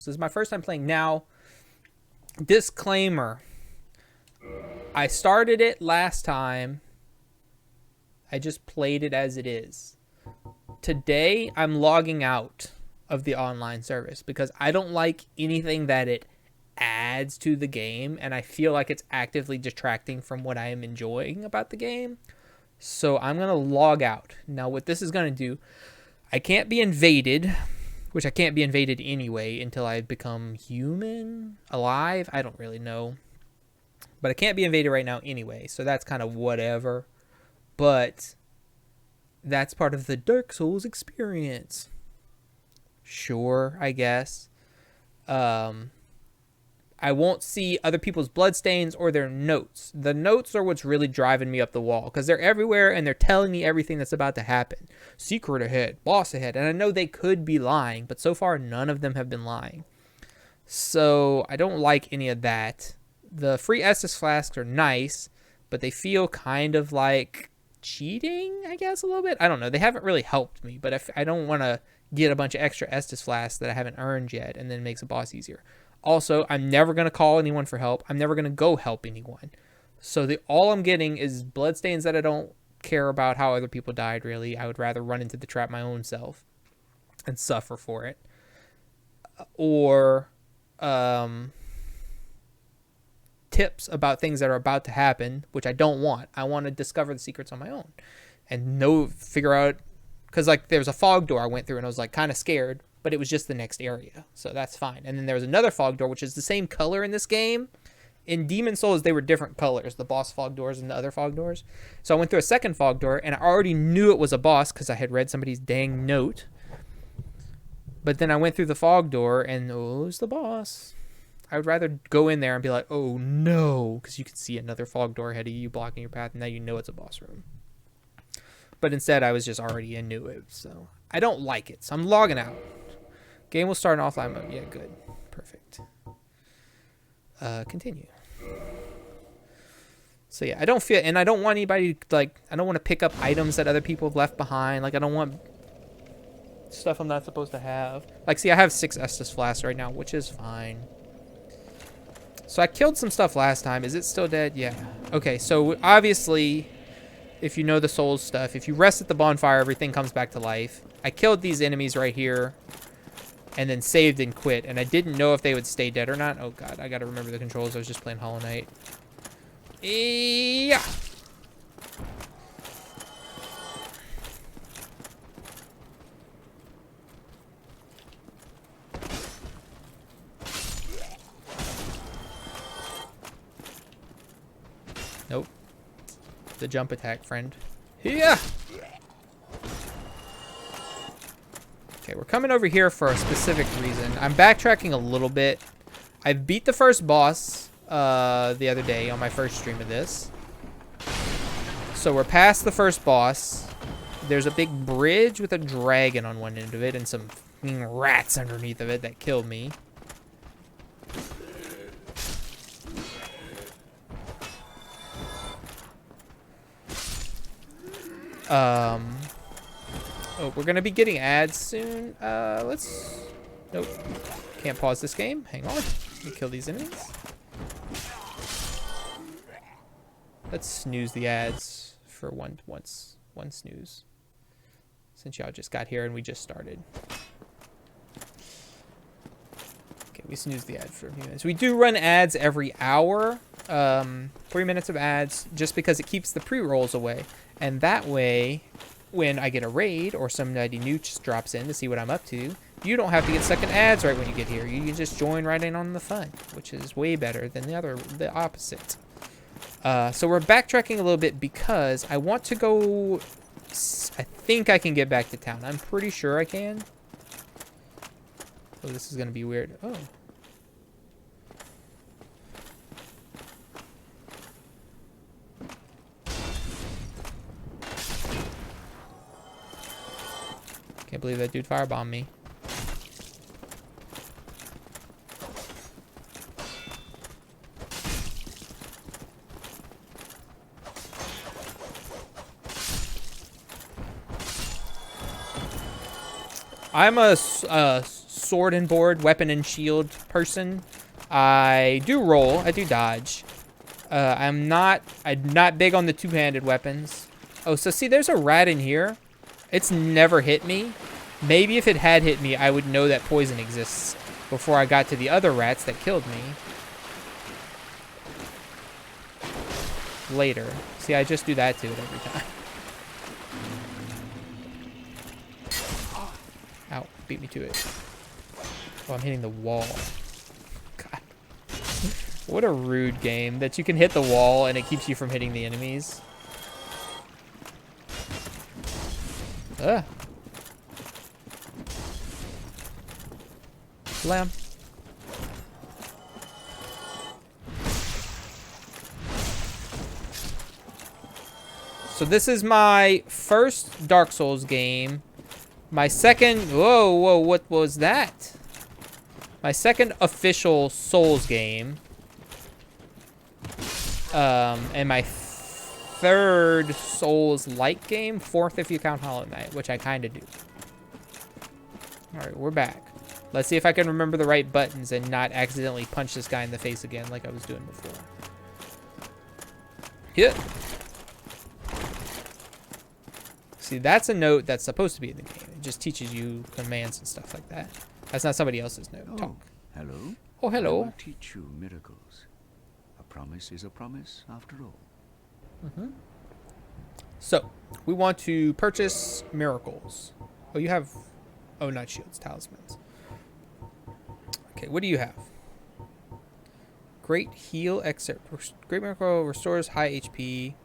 This is my first time playing. Now, disclaimer. I started it last time. I just played it as it is. Today, I'm logging out of the online service because I don't like anything that it adds to the game, and I feel like it's actively detracting from what I am enjoying about the game. So I'm going to log out. Now, what this is going to do, I can't be invaded, which I can't be invaded anyway until I become human, alive. I don't really know. But I can't be invaded right now anyway, so that's kind of whatever. But that's part of the Dark Souls experience. Sure, I guess. I won't see other people's bloodstains or their notes. The notes are what's really driving me up the wall because they're everywhere and they're telling me everything that's about to happen. Secret ahead, boss ahead. And I know they could be lying, but so far none of them have been lying. So I don't like any of that. The free Estus flasks are nice, but they feel kind of like cheating, I guess, a little bit. I don't know. They haven't really helped me, but I don't want to get a bunch of extra Estus flasks that I haven't earned yet and then it makes a boss easier. Also, I'm never going to call anyone for help. I'm never going to go help anyone. So all I'm getting is bloodstains that I don't care about how other people died, really. I would rather run into the trap my own self and suffer for it. Or tips about things that are about to happen, which I don't want. I want to discover the secrets on my own and figure out, because like there was a fog door I went through and I was like kind of scared, but it was just the next area, so that's fine. And then there was another fog door, which is the same color in this game. In Demon Souls, they were different colors, the boss fog doors and the other fog doors. So I went through a second fog door, and I already knew it was a boss because I had read somebody's dang note. But then I went through the fog door, and it was the boss. I would rather go in there and be like, oh no, because you can see another fog door ahead of you blocking your path, and now you know it's a boss room. But instead, I was just already into it, so I don't like it, so I'm logging out. Game will start in offline mode. Yeah, good. Perfect. Continue. So yeah, I don't feel, and I don't want anybody, like, I don't want to pick up items that other people have left behind. Like, I don't want stuff I'm not supposed to have. Like, see, I have 6 Estus flasks right now, which is fine. So I killed some stuff last time. Is it still dead? Yeah. Okay, so obviously, if you know the Souls stuff, if you rest at the bonfire, everything comes back to life. I killed these enemies right here. And then saved and quit. And I didn't know if they would stay dead or not. Oh, God. I got to remember the controls. I was just playing Hollow Knight. Yeah. Nope. The jump attack, friend. Yeah. Okay, we're coming over here for a specific reason. I'm backtracking a little bit. I beat the first boss the other day on my first stream of this. So we're past the first boss. There's a big bridge with a dragon on one end of it and some rats underneath of it that killed me. Oh, we're gonna be getting ads soon. Nope. Can't pause this game. Hang on. Let me kill these enemies. Let's snooze the ads for one snooze. Since y'all just got here and we just started. Okay, we snooze the ad for a few minutes. We do run ads every hour. 3 minutes of ads just because it keeps the pre-rolls away. And that way, when I get a raid or somebody new just drops in to see what I'm up to, you don't have to get stuck in ads right when you get here. You can just join right in on the fun, which is way better than the opposite. So we're backtracking a little bit because I want to go. I think I can get back to town. I'm pretty sure I can. Oh, this is gonna be weird. Oh. Can't believe that dude firebombed me. I'm a sword and board, weapon and shield person. I do roll. I do dodge. I'm not big on the two-handed weapons. Oh, so see, there's a rat in here. It's never hit me. Maybe if it had hit me, I would know that poison exists before I got to the other rats that killed me. Later. See, I just do that to it every time. Ow, beat me to it. Oh, I'm hitting the wall. God. What a rude game that you can hit the wall and it keeps you from hitting the enemies. Ugh. Slam. So this is my first Dark Souls game. My second... Whoa, what was that? My second official Souls game. And my third Souls-like game. Fourth if you count Hollow Knight, which I kind of do. Alright, we're back. Let's see if I can remember the right buttons and not accidentally punch this guy in the face again like I was doing before. Hit. See, that's a note that's supposed to be in the game. It just teaches you commands and stuff like that. That's not somebody else's note. Talk. Hello. Oh, hello. I will teach you miracles. A promise is a promise after all. So, we want to purchase miracles. Oh, you have... Oh, not shields, talismans. Okay, what do you have? Great heal, excerpt. Great miracle restores high HP.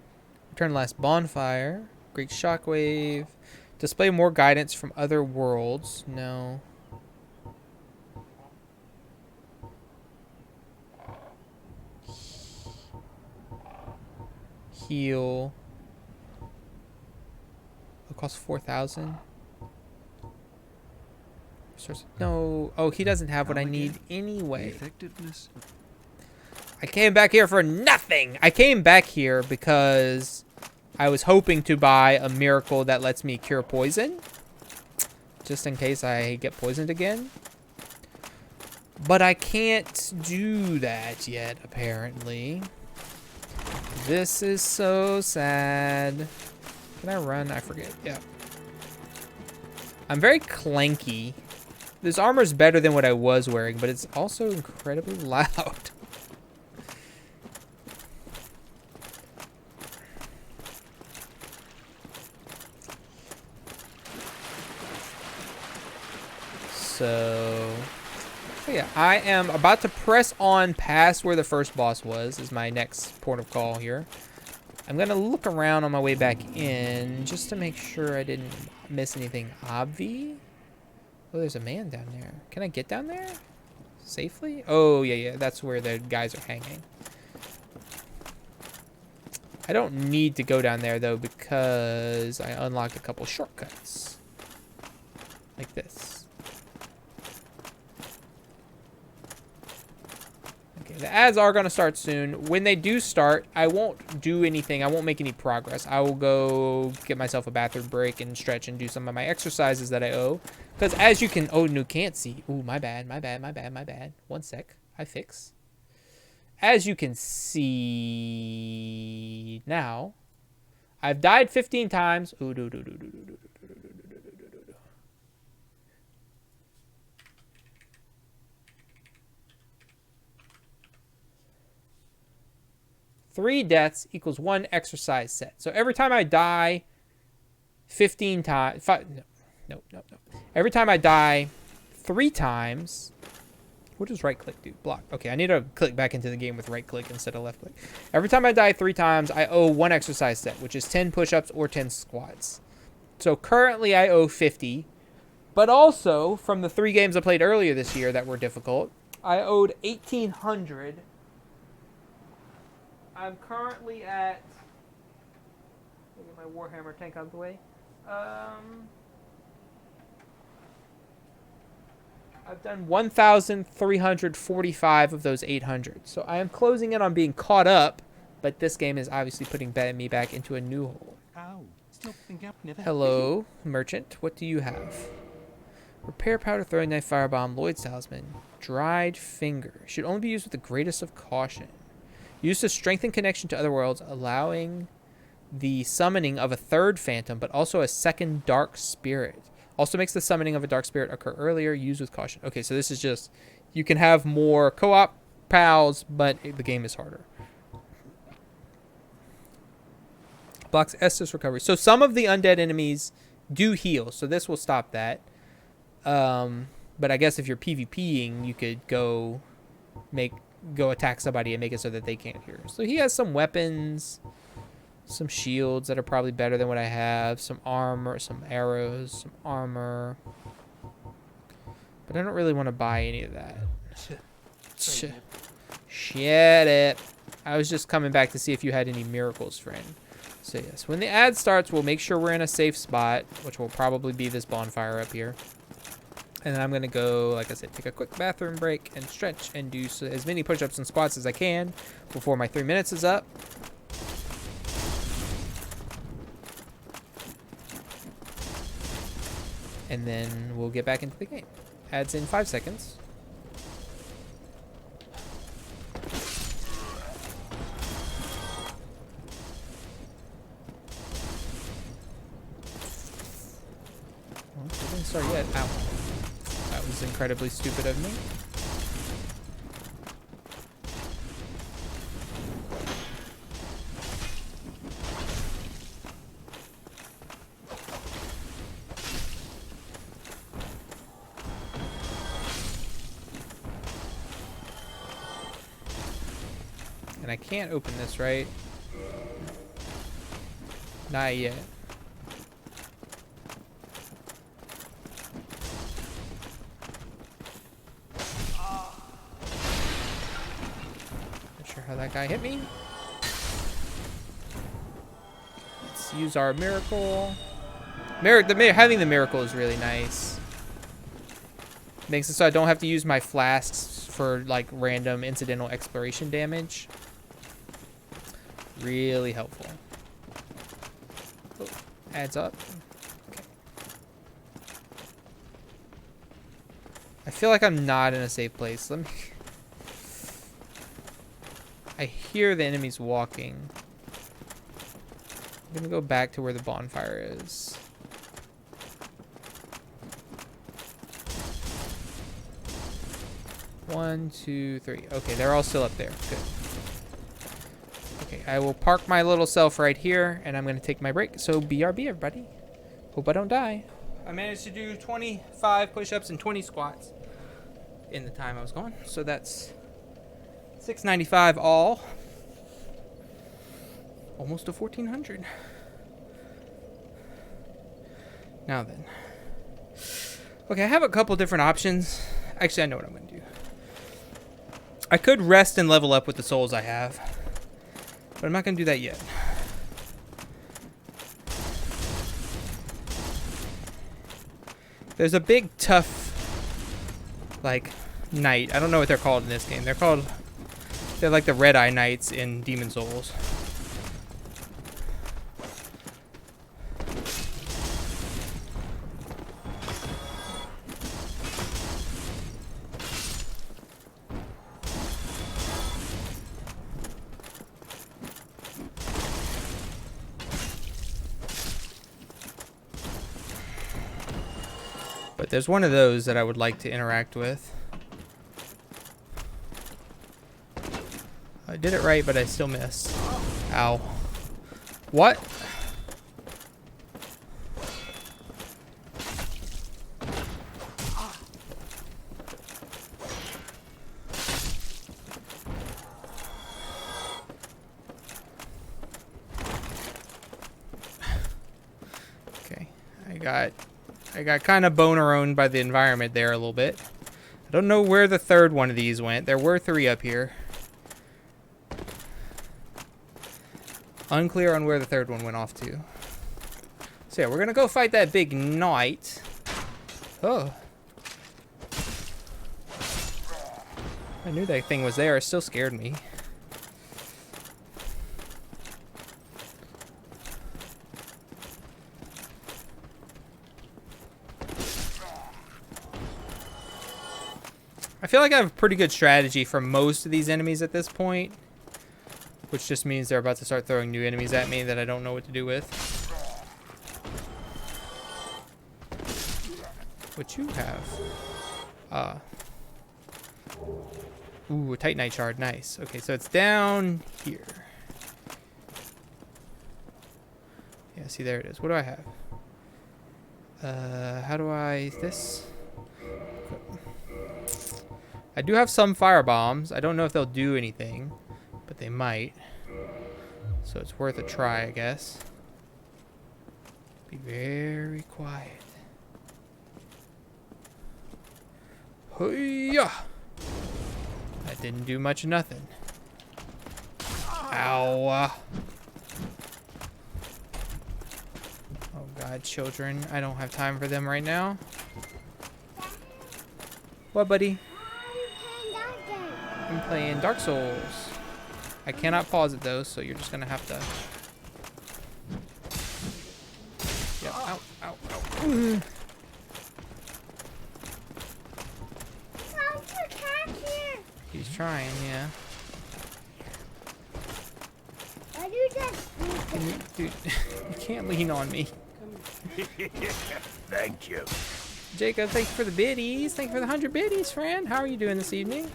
Return last bonfire. Great shockwave. Display more guidance from other worlds. No. Heal. It costs 4,000. No. Oh, he doesn't have what I need anyway. Effectiveness. I came back here for nothing. I came back here because I was hoping to buy a miracle that lets me cure poison. Just in case I get poisoned again. But I can't do that yet, apparently. This is so sad. Can I run? I forget. Yeah. I'm very clanky. This armor's better than what I was wearing, but it's also incredibly loud. So yeah, I am about to press on past where the first boss was, is my next port of call here. I'm going to look around on my way back in just to make sure I didn't miss anything obvious. Oh, there's a man down there. Can I get down there safely? Oh, yeah, that's where the guys are hanging. I don't need to go down there, though, because I unlocked a couple shortcuts. Like this. The ads are going to start soon. When they do start, I won't do anything. I won't make any progress. I will go get myself a bathroom break and stretch and do some of my exercises that I owe. Because as you can... Oh, no, can't see. Ooh, my bad. 1 sec. I fix. As you can see now, I've died 15 times. Ooh, 3 deaths equals 1 exercise set. So every time I die 15 times... No. Every time I die 3 times... What does right click do? Block. Okay, I need to click back into the game with right click instead of left click. Every time I die 3 times, I owe 1 exercise set, which is 10 push-ups or 10 squats. So currently I owe 50. But also, from the 3 games I played earlier this year that were difficult, I owed 1,800. I'm currently at... Let me get my Warhammer tank out of the way. I've done 1,345 of those 800. So I am closing in on being caught up, but this game is obviously putting me back into a new hole. Hello, merchant. What do you have? Repair powder, throwing knife, firebomb, Lloyd's talisman. Dried finger. Should only be used with the greatest of caution. Used to strengthen connection to other worlds, allowing the summoning of a third phantom, but also a second dark spirit. Also makes the summoning of a dark spirit occur earlier. Used with caution. Okay, so this is just... You can have more co-op pals, but the game is harder. Blocks Estus recovery. So some of the undead enemies do heal, so this will stop that. But I guess if you're PvPing, you could go attack somebody and make it so that they can't hear. So he has some weapons, some shields that are probably better than what I have, some armor, some arrows, some armor. But I don't really want to buy any of that. Shut up. I was just coming back to see if you had any miracles, friend. So yes, when the ad starts, we'll make sure we're in a safe spot, which will probably be this bonfire up here. And then I'm going to go, like I said, take a quick bathroom break and stretch and do as many push-ups and squats as I can before my 3 minutes is up. And then we'll get back into the game. Ads in 5 seconds. Well, it didn't start yet. Ow. That was incredibly stupid of me. And I can't open this, right? Not yet. Not sure how that guy hit me. Let's use our miracle. Having the miracle is really nice. Makes it so I don't have to use my flasks for like random incidental exploration damage. Really helpful. Oh, adds up. Okay. I feel like I'm not in a safe place. Let me... I hear the enemies walking. I'm gonna go back to where the bonfire is. One, two, three. Okay, they're all still up there. Good. Okay, I will park my little self right here, and I'm going to take my break. So BRB, everybody. Hope I don't die. I managed to do 25 push-ups and 20 squats in the time I was gone. So that's 695 all. Almost to 1,400. Now then. Okay, I have a couple different options. Actually, I know what I'm going to do. I could rest and level up with the souls I have. But I'm not going to do that yet. There's a big, tough, like, knight. I don't know what they're called in this game. They're like the Red Eye Knights in Demon Souls. But there's one of those that I would like to interact with. I did it right, but I still missed. Ow. What? Okay, I got kind of boner-owned by the environment there a little bit. I don't know where the third one of these went. There were 3 up here. Unclear on where the third one went off to. So yeah, we're gonna go fight that big knight. Oh. I knew that thing was there. It still scared me. feel like I have a pretty good strategy for most of these enemies at this point. Which just means they're about to start throwing new enemies at me that I don't know what to do with. What you have? Ooh, a Titanite shard. Nice. Okay, so it's down here. Yeah, see, there it is. What do I have? How do I... this? I do have some fire bombs. I don't know if they'll do anything, but they might. So it's worth a try, I guess. Be very quiet. Hoo-yah! That didn't do much of nothing. Ow. Oh god, children. I don't have time for them right now. What, buddy? I'm playing Dark Souls. I cannot pause it though, so you're just gonna have to... Yep, ow, ow, ow. He's trying, yeah. Dude, you can't lean on me. Thank you. Jacob, thank you for the biddies. Thank you for the 100 biddies, friend. How are you doing this evening?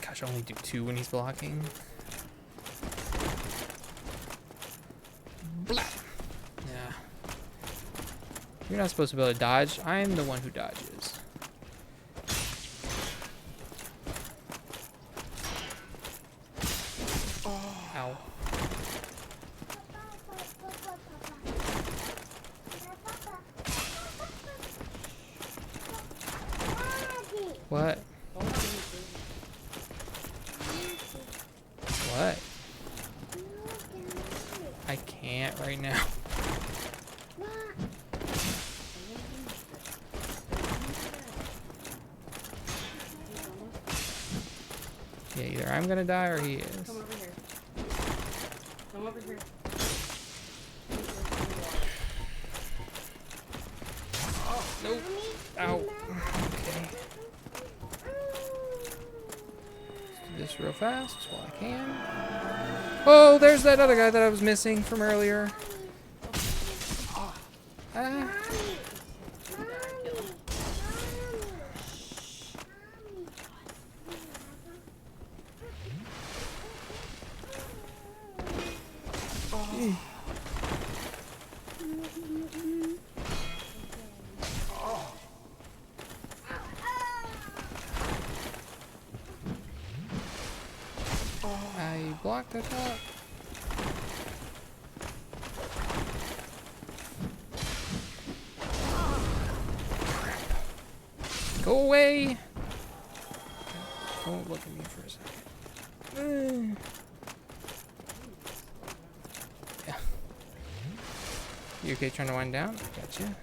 Gosh, I only do 2 when he's blocking. Blah. Yeah. You're not supposed to be able to dodge. I'm the one who dodges. Ow. What? What? I can't right now. Yeah, either I'm gonna die or he is. Come over here. Come over here. Nope. Ow. Okay. Let's do this real fast while I can. Oh, there's that other guy that I was missing from earlier. Ah. I blocked that up. Crap. Go away. Don't look at me for a second. Yeah. You okay trying to wind down? Gotcha.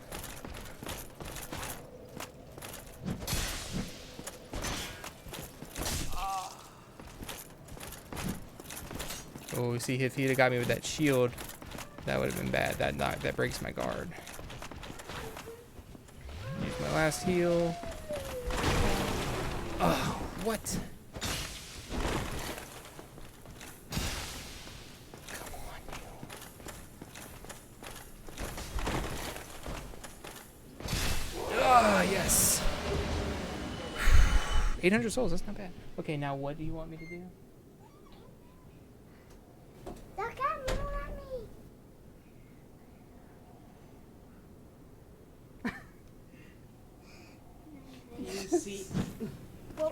Oh, see, if he'd have got me with that shield, that would have been bad. That breaks my guard. Use my last heal. Oh, what? Come on, you. Ah, yes. 800 souls, that's not bad. Okay, now what do you want me to do?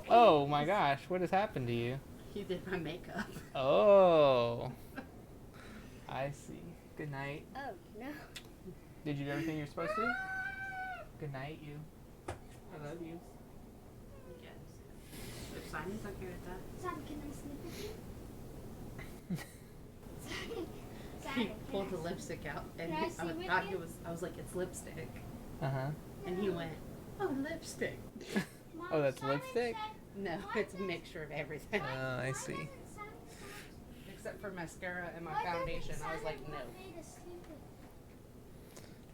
Oh my gosh, what has happened to you? He did my makeup. Oh. I see. Good night. Oh, no. Did you do everything you're supposed to? Good night, you. I love you. Yes. If Simon's okay with that. Simon, can I sniff with you? He pulled the lipstick out and Can I I see with thought you? I was like, it's lipstick. Uh-huh. And he went, oh, lipstick. Oh, that's lipstick? No, it's a mixture of everything. Oh, I see. Except for mascara and my foundation. I was like, no.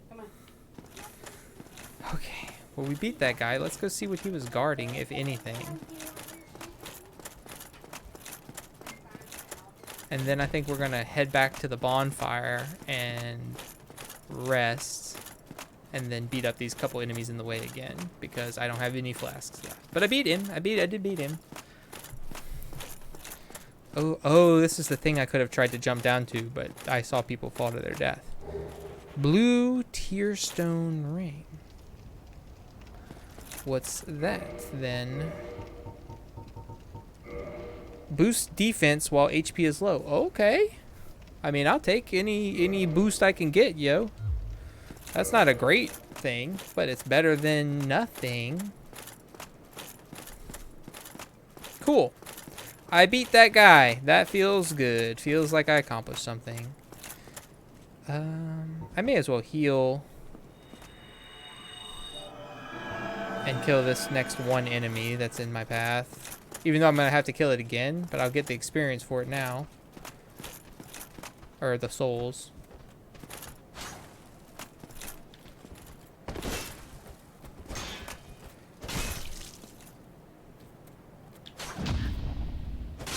Come on. Well, we beat that guy. Let's go see what he was guarding, if anything. And then I think we're going to head back to the bonfire and rest. And then beat up these couple enemies in the way again. Because I don't have any flasks left. But I beat him. I did beat him. Oh, this is the thing I could have tried to jump down to. But I saw people fall to their death. Blue Tearstone Ring. What's that, then? Boost defense while HP is low. Okay. I mean, I'll take any boost I can get, yo. That's not a great thing, but it's better than nothing. Cool. I beat that guy. That feels good. Feels like I accomplished something. I may as well heal. And kill this next one enemy that's in my path. Even though I'm going to have to kill it again. But I'll get the experience for it now. Or the souls.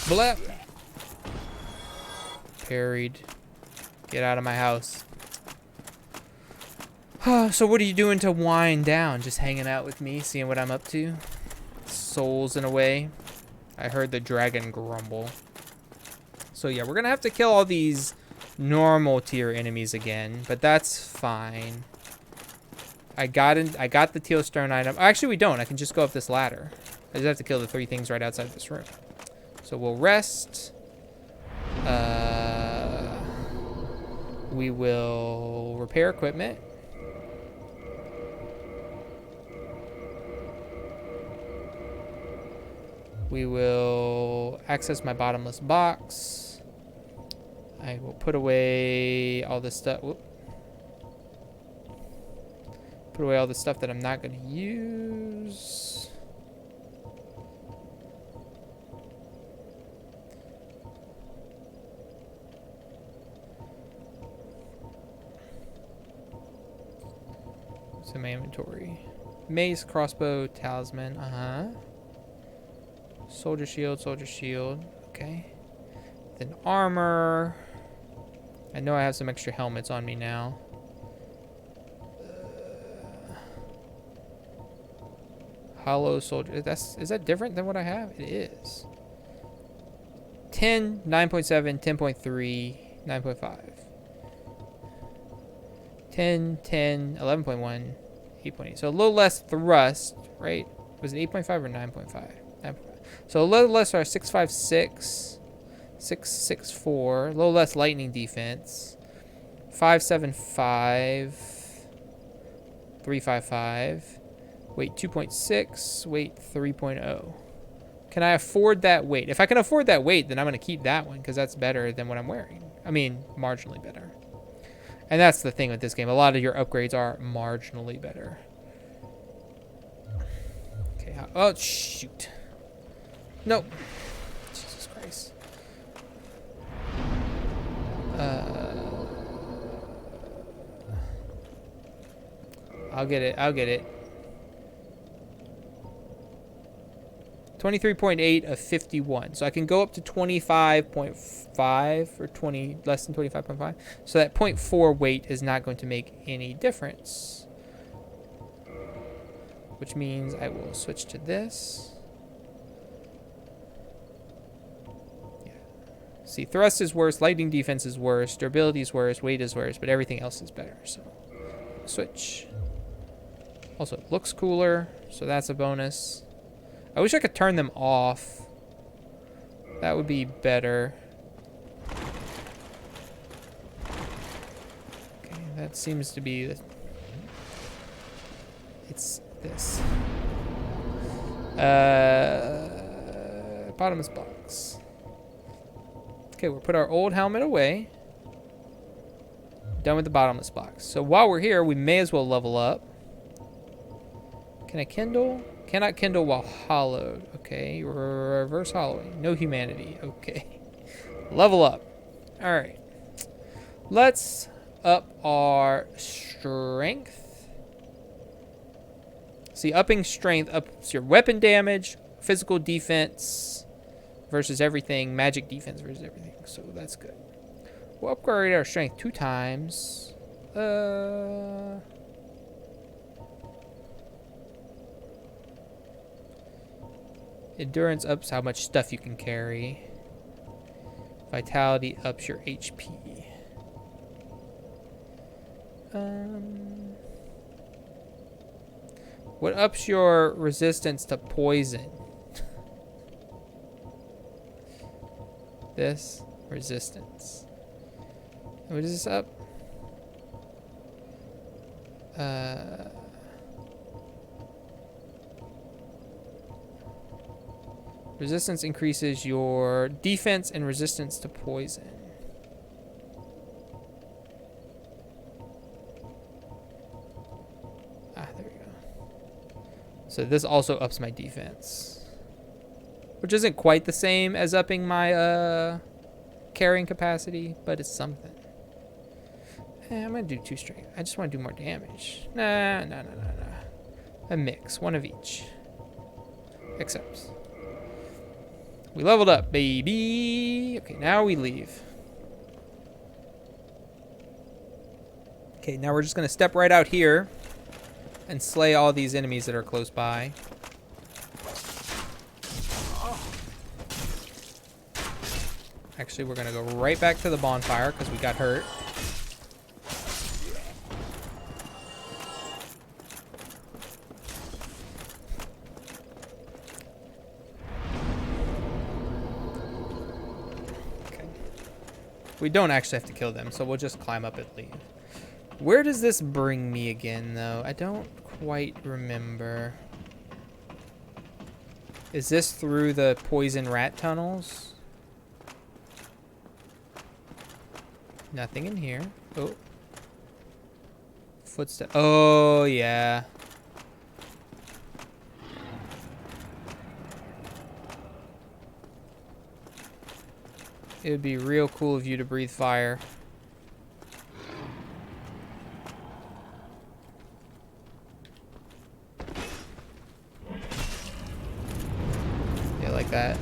Blep. Parried. Get out of my house. So what are you doing to wind down? Just hanging out with me, seeing what I'm up to? Souls in a way. I heard the dragon grumble. So yeah, we're gonna have to kill all these normal tier enemies again, but that's fine. I got the teal stone item. Actually, we don't. I can just go up this ladder. I just have to kill the 3 things right outside this room. So we'll rest. We will repair equipment. We will access my bottomless box. I will put away all this stuff. Whoop. Put away all the stuff that I'm not going to use. What's in my inventory? Mace, crossbow, talisman. Soldier shield. Okay. Then armor. I know I have some extra helmets on me now. Hollow soldier. Is that different than what I have? It is. 10, 9.7, 10.3, 9.5. 10, 10, 11.1, 8.8. So a little less thrust, right? Was it 8.5 or 9.5? 9.5. So a little less our 656, 664, a little less lightning defense. 575, 355. Weight 2.6, weight 3.0. Can I afford that weight? If I can afford that weight, then I'm going to keep that one because that's better than what I'm wearing. I mean, marginally better. And that's the thing with this game. A lot of your upgrades are marginally better. Okay. Oh, shoot. Nope. Jesus Christ. I'll get it. 23.8 of 51. So I can go up to 25.5 or 20, less than 25.5. So that 0.4 weight is not going to make any difference. Which means I will switch to this. Yeah. See, thrust is worse, lightning defense is worse, durability is worse, weight is worse, but everything else is better. So switch. Also, it looks cooler, so that's a bonus. I wish I could turn them off. That would be better. Okay, that seems to be the... It's this. Bottomless box. Okay, we'll put our old helmet away. Done with the bottomless box. So while we're here, we may as well level up. Can I kindle? Cannot kindle while hollowed. Okay. Reverse hollowing. No humanity. Okay. Level up. Alright. Let's up our strength. See, upping strength ups your weapon damage, physical defense versus everything, magic defense versus everything. So that's good. We'll upgrade our strength 2 times. Endurance ups how much stuff you can carry. Vitality ups your HP. What ups your resistance to poison? This resistance. What is this up? Resistance increases your defense and resistance to poison. Ah, there we go. So this also ups my defense, which isn't quite the same as upping my carrying capacity, but it's something. I'm gonna do 2 strength. I just want to do more damage. Nah. A mix, 1 of each. Accepts. We leveled up, baby. Okay, now we leave. Okay, now we're just gonna step right out here and slay all these enemies that are close by. Actually, we're gonna go right back to the bonfire because we got hurt. We don't actually have to kill them, so we'll just climb up and leave. Where does this bring me again, though? I don't quite remember. Is this through the poison rat tunnels? Nothing in here. Oh. Footstep. Oh, yeah. It would be real cool of you to breathe fire. Yeah, like that.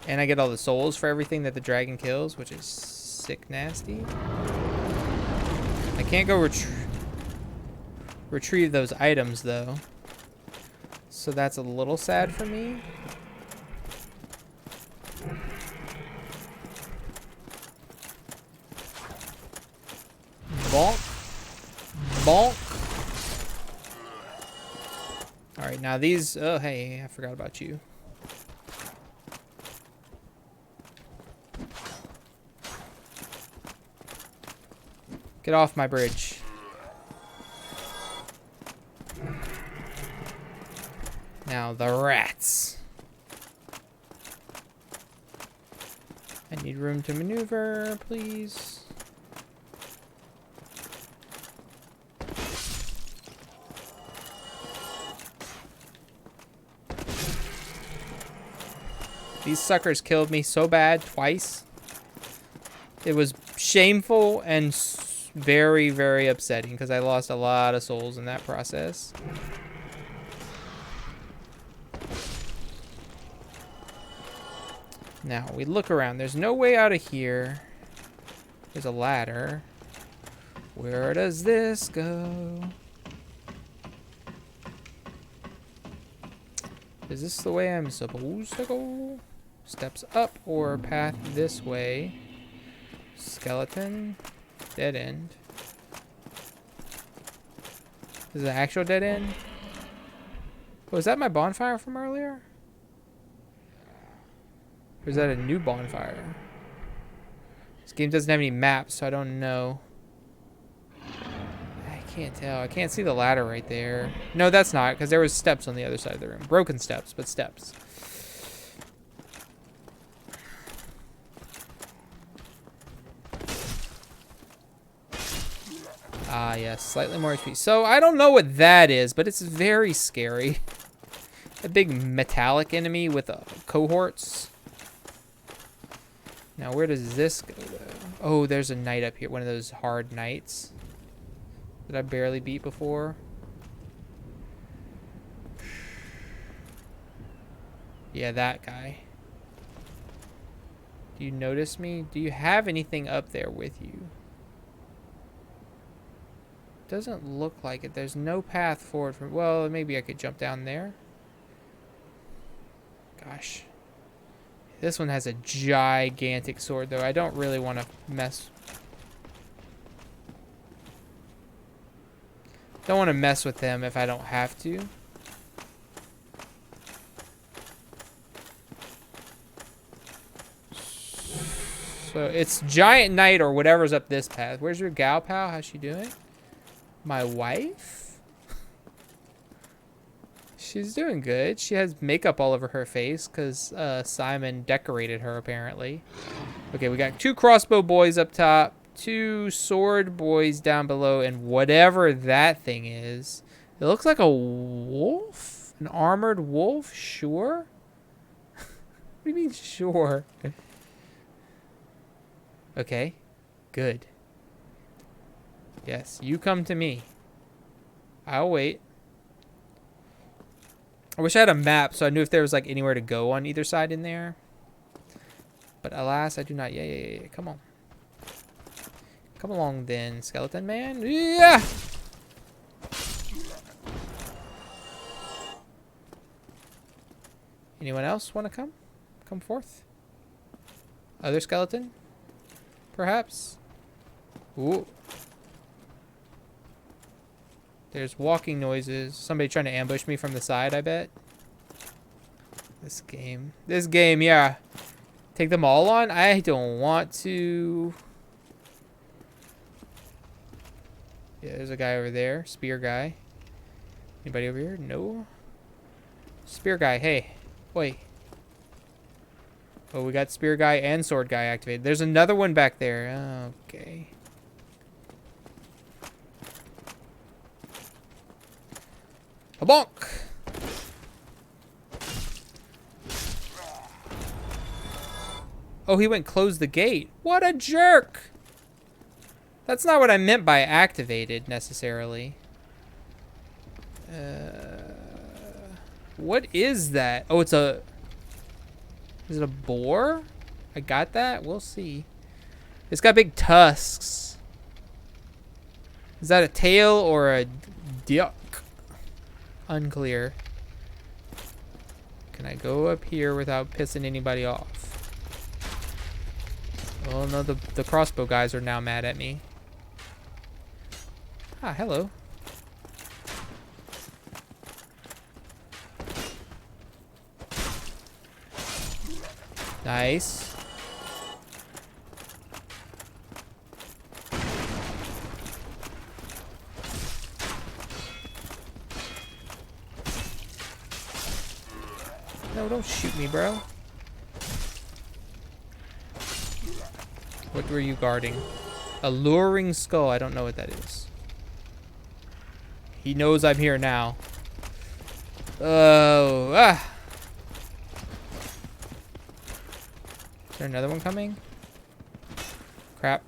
And I get all the souls for everything that the dragon kills, which is sick nasty. I can't go retrieve those items, though. So that's a little sad for me. Bonk. Bonk. Alright, now these... Oh, hey, I forgot about you. Get off my bridge. Now the rats. I need room to maneuver, please. These suckers killed me so bad twice. It was shameful and very, very upsetting because I lost a lot of souls in that process. Now, we look around. There's no way out of here. There's a ladder. Where does this go? Is this the way I'm supposed to go? Steps up or path this way. Skeleton. Dead end. Is it an actual dead end? Was that my bonfire from earlier? Or is that a new bonfire? This game doesn't have any maps, so I don't know. I can't tell. I can't see the ladder right there. No, that's not, because there was steps on the other side of the room. Broken steps, but steps. Ah, yes. Slightly more HP. So, I don't know what that is, but it's very scary. A big metallic enemy with cohorts. Now, where does this go, though? Oh, there's a knight up here. One of those hard knights that I barely beat before. Yeah, that guy. Do you notice me? Do you have anything up there with you? Doesn't look like it. There's no path forward from... Well, maybe I could jump down there. Gosh. This one has a gigantic sword, though. I don't really want to mess... Don't want to mess with them if I don't have to. So it's Giant Knight or whatever's up this path. Where's your gal pal? How's she doing? My wife? She's doing good. She has makeup all over her face because Simon decorated her, apparently. Okay, we got 2 crossbow boys up top, 2 sword boys down below, and whatever that thing is. It looks like a wolf? An armored wolf? Sure? What do you mean, sure? Okay, good. Yes, you come to me. I'll wait. I wish I had a map so I knew if there was like anywhere to go on either side in there. But alas, I do not. Yeah. Come on. Come along then, skeleton man. Yeah! Anyone else want to come? Come forth? Other skeleton? Perhaps? Ooh. There's walking noises. Somebody trying to ambush me from the side, I bet. This game. This game, yeah. Take them all on? I don't want to. Yeah, there's a guy over there. Spear guy. Anybody over here? No. Spear guy, hey. Wait. Oh, we got spear guy and sword guy activated. There's another one back there. Okay. A bonk! Oh, he went close the gate. What a jerk! That's not what I meant by activated, necessarily. What is that? Oh, it's a... Is it a boar? I got that? We'll see. It's got big tusks. Is that a tail or a duck? Unclear. Can I go up here without pissing anybody off? Oh no, the crossbow guys are now mad at me. Ah, hello. Nice. No, don't shoot me, bro. What were you guarding? A luring skull. I don't know what that is. He knows I'm here now. Oh, ah. Is there another one coming? Crap.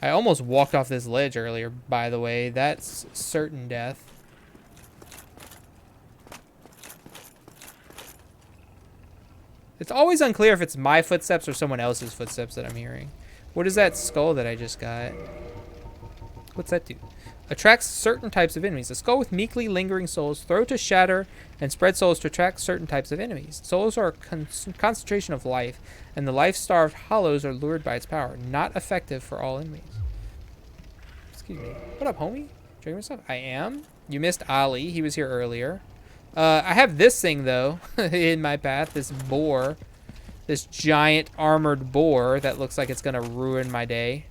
I almost walked off this ledge earlier, by the way. That's certain death. It's always unclear if it's my footsteps or someone else's footsteps that I'm hearing. What is that skull that I just got? What's that do? Attracts certain types of enemies. A skull with meekly lingering souls throw to shatter and spread souls to attract certain types of enemies. Souls are a concentration of life, and the life-starved hollows are lured by its power. Not effective for all enemies. Excuse me. What up, homie? Drinking myself? I am. You missed Ollie. He was here earlier. I have this thing, though, in my path. This boar. This giant armored boar that looks like it's going to ruin my day.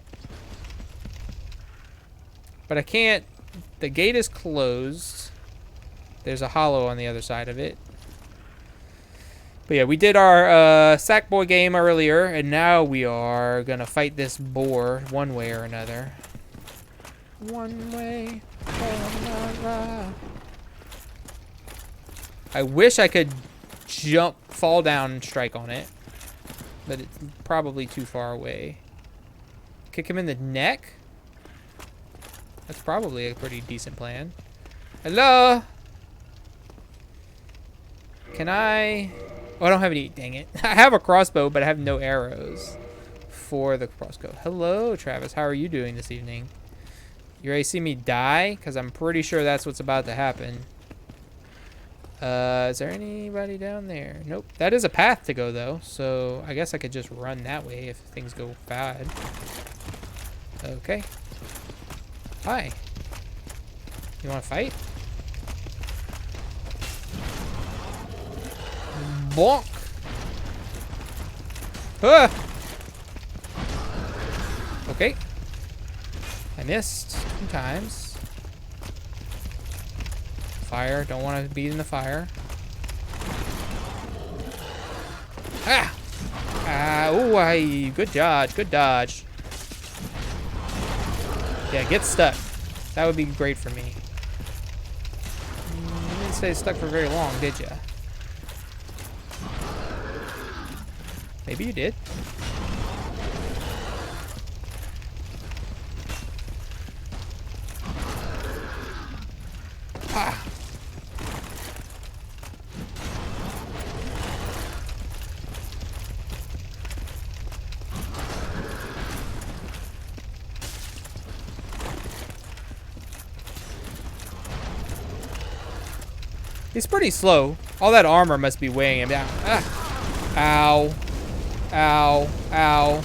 But I can't. The gate is closed. There's a hollow on the other side of it. But yeah, we did our Sackboy game earlier, and now we are going to fight this boar one way or another. One way or another. I wish I could jump, fall down, and strike on it. But it's probably too far away. Kick him in the neck? That's probably a pretty decent plan. Hello? Can I... Oh, I don't have any... Dang it. I have a crossbow, but I have no arrows for the crossbow. Hello, Travis. How are you doing this evening? You ready to see me die? Because I'm pretty sure that's what's about to happen. Is there anybody down there? Nope. That is a path to go, though. So I guess I could just run that way if things go bad. Okay. Hi. You want to fight? Bonk. Ah! Okay. I missed 2 times. Fire. Don't want to be in the fire. Ah! Oh, good dodge. Good dodge. Yeah, get stuck. That would be great for me. You didn't stay stuck for very long, did ya? Maybe you did. Ah! He's pretty slow. All that armor must be weighing him down. Ah. Ow. Ow. Ow.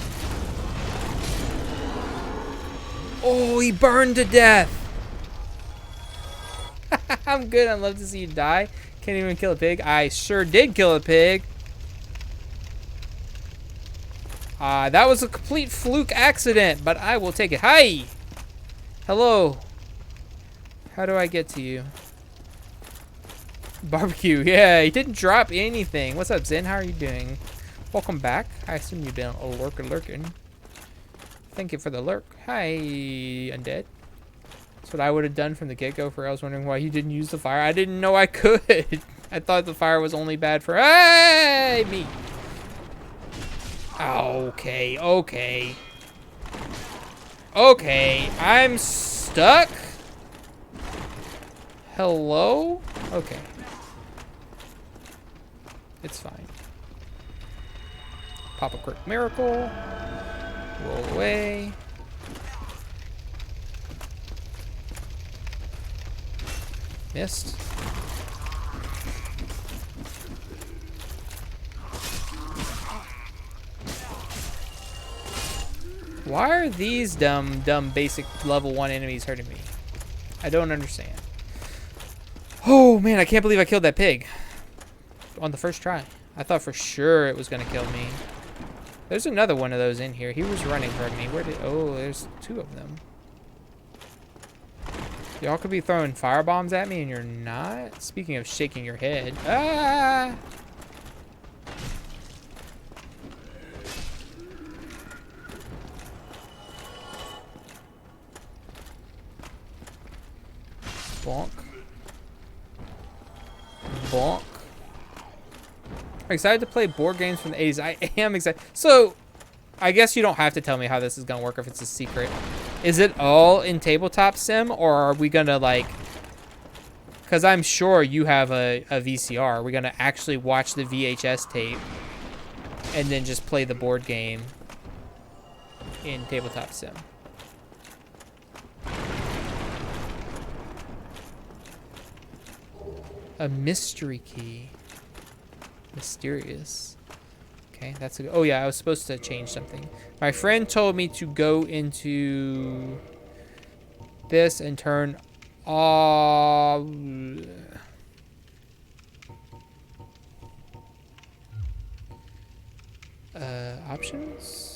Oh, he burned to death. I'm good. I'd love to see you die. Can't even kill a pig. I sure did kill a pig. That was a complete fluke accident, but I will take it. Hi. Hello. How do I get to you? Barbecue. Yeah, he didn't drop anything. What's up, Zen? How are you doing? Welcome back. I assume you've been a lurking. Thank you for the lurk. Hi, Undead. That's what I would have done from the get-go. For I was wondering why you didn't use the fire. I didn't know I could. I thought the fire was only bad for... Hey, me. Okay, okay. Okay, I'm stuck? Hello? Okay. It's fine. Pop a quick miracle. Roll away. Missed. Why are these dumb basic level 1 enemies hurting me? I don't understand. Oh man, I can't believe I killed that pig on the first try. I thought for sure it was gonna kill me. There's another one of those in here. He was running from me. Where did... Oh, there's 2 of them. Y'all could be throwing fire bombs at me and you're not? Speaking of shaking your head. Ah! Bonk. Bonk. I'm excited to play board games from the 80s. I am excited. So, I guess you don't have to tell me how this is going to work if it's a secret. Is it all in tabletop sim, or are we going to, like... Because I'm sure you have a VCR. Are we going to actually watch the VHS tape and then just play the board game in tabletop sim? A mystery key. Mysterious. Okay, that's a... Oh yeah, I was supposed to change something. My friend told me to go into this and turn off... options?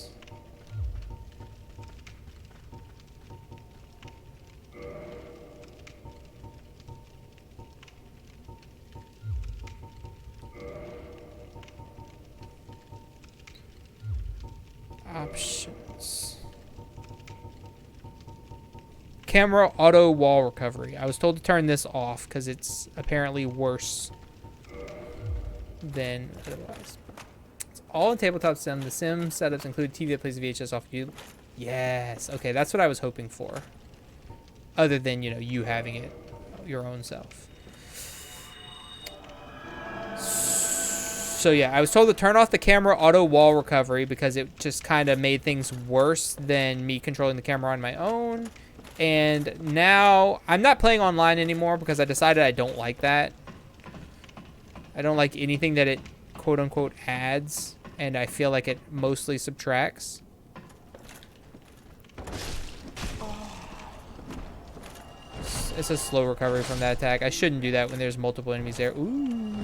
Options. Camera auto wall recovery. I was told to turn this off because it's apparently worse than otherwise. It's all in tabletop sim. The sim setups include TV that plays VHS off you. Yes. Okay, that's what I was hoping for. Other than, you know, you having it your own self. So yeah, I was told to turn off the camera auto wall recovery because it just kind of made things worse than me controlling the camera on my own. And now I'm not playing online anymore because I decided I don't like that. I don't like anything that it quote unquote adds, and I feel like it mostly subtracts. It's a slow recovery from that attack. I shouldn't do that when there's multiple enemies there. Ooh.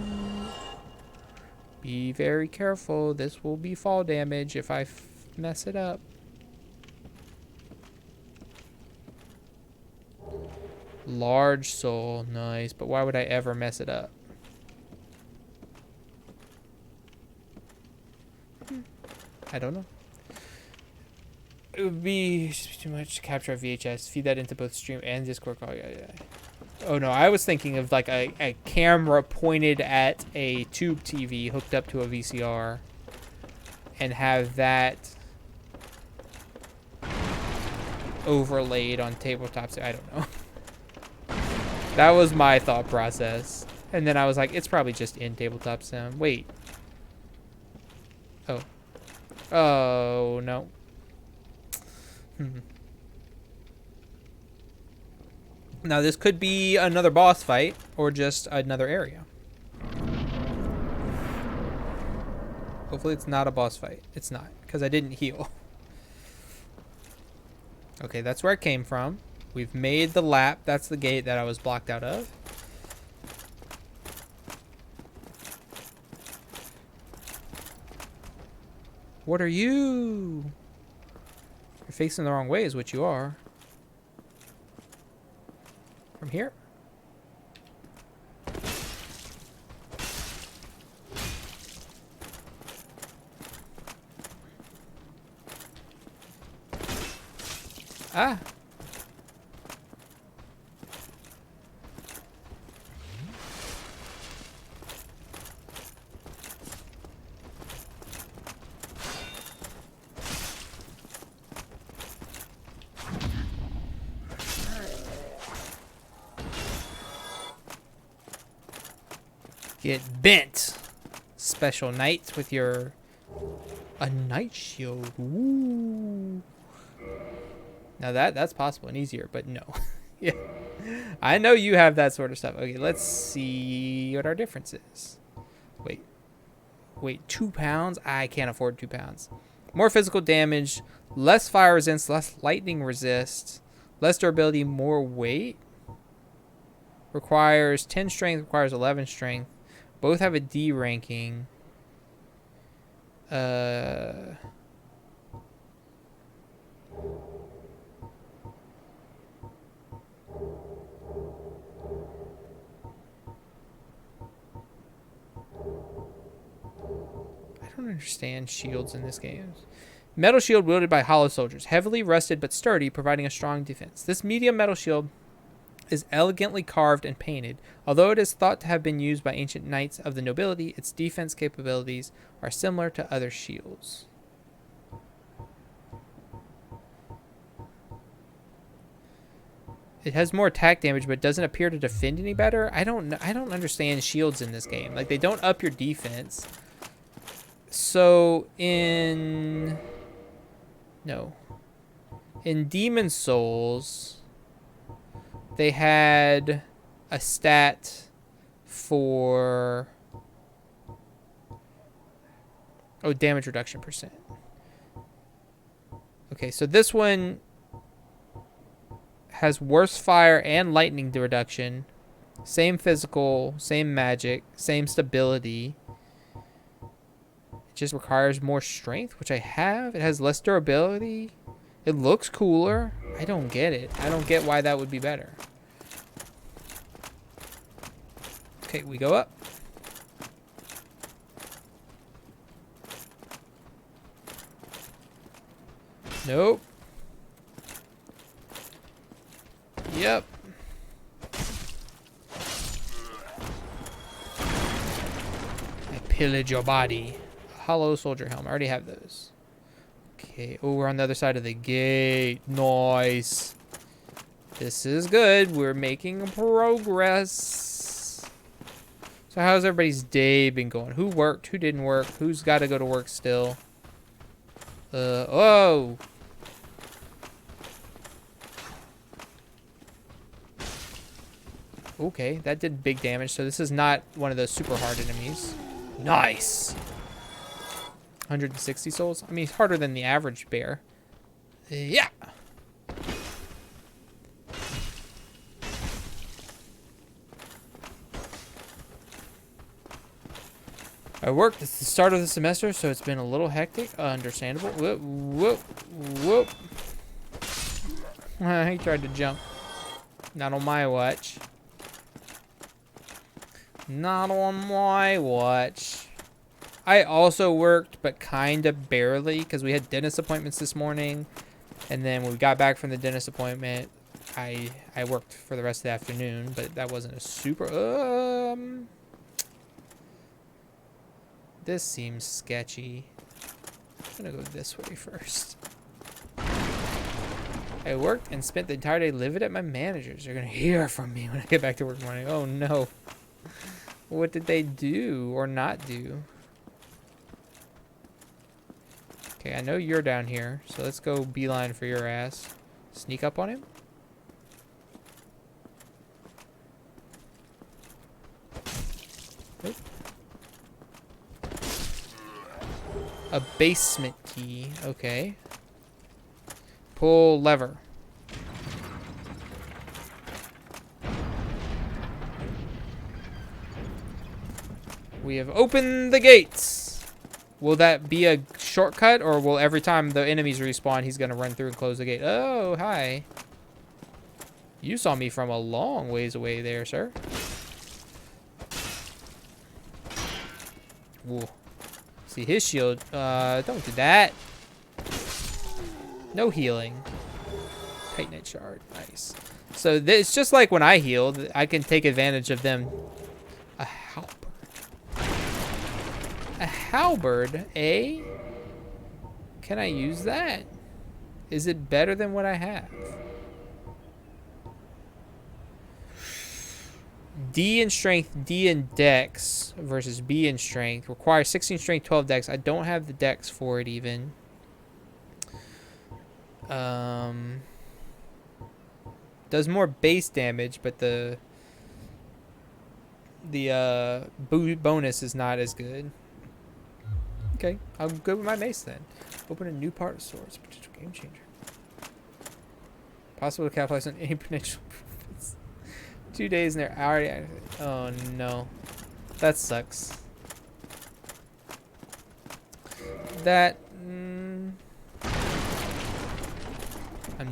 Be very careful. This will be fall damage if I mess it up. Large soul. Nice. But why would I ever mess it up? I don't know. It would be too much to capture a VHS. Feed that into both stream and Discord. Oh, yeah. Oh, no. I was thinking of like a camera pointed at a tube TV hooked up to a VCR and have that overlaid on tabletops. I don't know. That was my thought process. And then I was like, it's probably just in tabletop sim. Wait. Oh. Oh, no. Now, this could be another boss fight or just another area. Hopefully it's not a boss fight. It's not, because I didn't heal. Okay, that's where I came from. We've made the lap. That's the gate that I was blocked out of. What are you? You're facing the wrong way is what you are. From here? Ah. Get bent, special knight, with your a knight shield. Ooh. Now that's possible and easier, but no. Yeah, I know you have that sort of stuff. Okay, let's see what our difference is. Wait, 2 pounds? I can't afford 2 pounds. More physical damage, less fire resistance, less lightning resist, less durability, more weight. Requires 10 strength, requires 11 strength. Both have a D ranking. I don't understand shields in this game. Metal shield wielded by hollow soldiers. Heavily rusted but sturdy, providing a strong defense. This medium metal shield is elegantly carved and painted. Although it is thought to have been used by ancient knights of the nobility, its defense capabilities are similar to other shields. It has more attack damage, but doesn't appear to defend any better. I don't understand shields in this game. Like, they don't up your defense. So in Demon Souls, they had a stat for damage reduction %. Okay, so this one has worse fire and lightning reduction, same physical, same magic, same stability. It just requires more strength, which I have. It has less durability. It looks cooler. I don't get it. I don't get why that would be better. Okay, we go up. Nope. pillage your body. Hollow soldier helm. I already have those. Okay. Oh, we're on the other side of the gate. Nice. This is good. We're making progress. So how's everybody's day been going? Who worked? Who didn't work? Who's got to go to work still? Oh. Okay, that did big damage. So this is not one of those super hard enemies. Nice. 160 souls. I mean, it's harder than the average bear. Yeah. I worked. It's the start of the semester, so it's been a little hectic. Understandable. Whoop, whoop, whoop. He tried to jump. Not on my watch. Not on my watch. I also worked, but kind of barely, because we had dentist appointments this morning. And then when we got back from the dentist appointment, I worked for the rest of the afternoon, but that wasn't a super... This seems sketchy. I'm gonna go this way first. I worked and spent the entire day livid at my managers. They're gonna hear from me when I get back to work morning. Oh no. What did they do or not do? Okay, I know you're down here, so let's go beeline for your ass. Sneak up on him? Nope. A basement key. Okay. Pull lever. We have opened the gates. Will that be a shortcut, or will every time the enemies respawn, he's going to run through and close the gate? Oh, hi. You saw me from a long ways away there, sir. Whoa. See his shield. Don't do that. No healing. Titanite shard. Nice. So it's just like when I healed. I can take advantage of them. A halberd. A halberd, eh? Can I use that? Is it better than what I have? D in strength, D in dex versus B in strength. Requires 16 strength, 12 dex. I don't have the dex for it even. Does more base damage, but the bonus is not as good. Okay, I'll go with my mace then. Open a new part of swords. Potential game changer. Possible to capitalize on any potential improvements. 2 days and they're already... Oh no. That sucks. That... I'm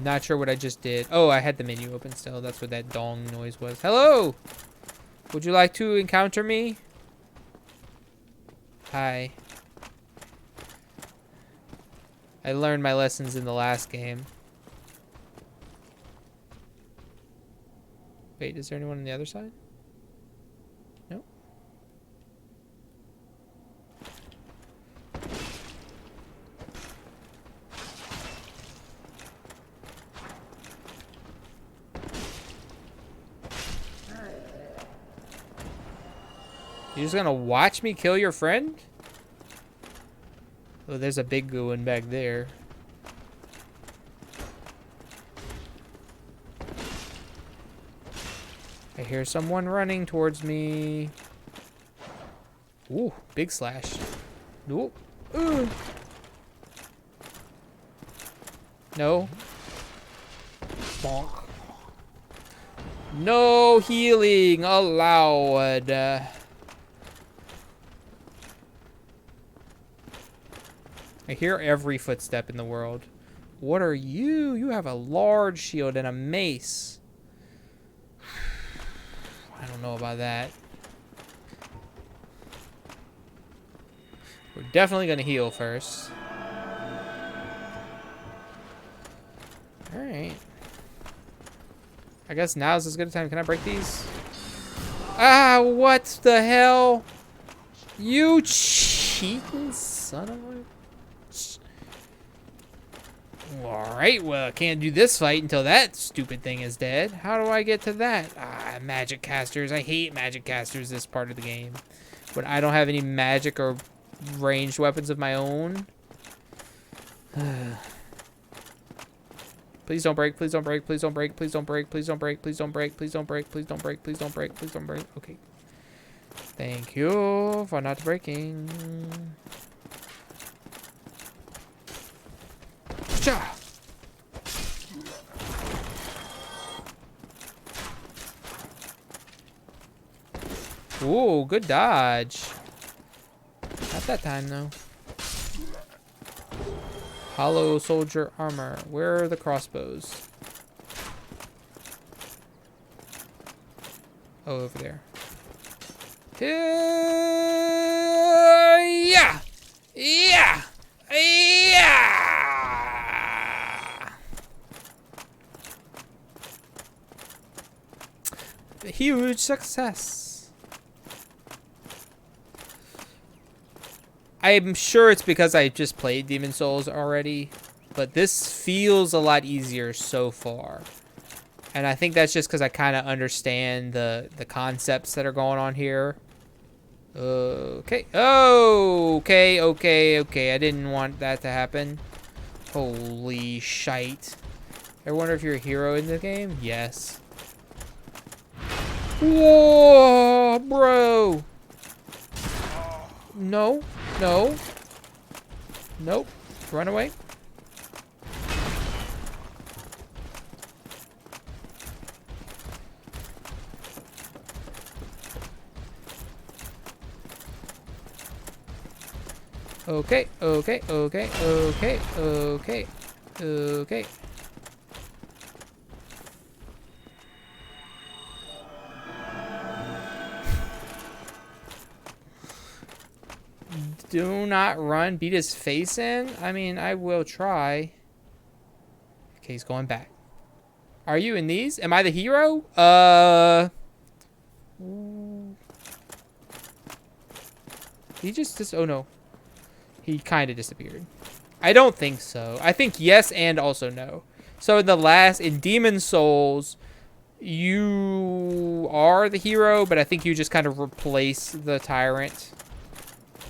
not sure what I just did. Oh, I had the menu open still. That's what that dong noise was. Hello! Would you like to encounter me? Hi. I learned my lessons in the last game. Wait, is there anyone on the other side? Nope. You're just gonna watch me kill your friend? Oh, there's a big one back there. I hear someone running towards me. Ooh, big slash. Ooh. Ooh. No. Bonk. No healing allowed. I hear every footstep in the world. What are you? You have a large shield and a mace. I don't know about that. We're definitely going to heal first. Alright. I guess now's as good a time. Can I break these? Ah, what the hell? You cheating son of a... Alright, well, I can't do this fight until that stupid thing is dead. How do I get to that? Ah, magic casters. I hate magic casters this part of the game. When I don't have any magic or ranged weapons of my own. Please don't break, please don't break, please don't break, please don't break, please don't break, please don't break, please don't break, please don't break, please don't break, please don't break. Okay. Thank you for not breaking. Ooh, good dodge. Not that time, though. Hollow soldier armor. Where are the crossbows? Oh, over there. Yeah! Yeah! Yeah! Huge success. I'm sure it's because I just played Demon Souls already, but this feels a lot easier so far. And I think that's just because I kind of understand the concepts that are going on here. Okay. Oh, okay, okay, okay. I didn't want that to happen. Holy shite. I wonder if you're a hero in the game? Yes. Whoa, bro. No, no. Nope. Run away. Okay, okay, okay, okay, okay, okay. Do not run. Beat his face in? I mean, I will try. Okay, he's going back. Are you in these? Am I the hero? He just oh no. He kind of disappeared. I don't think so. I think yes and also no. So in Demon Souls, you are the hero, but I think you just kind of replace the tyrant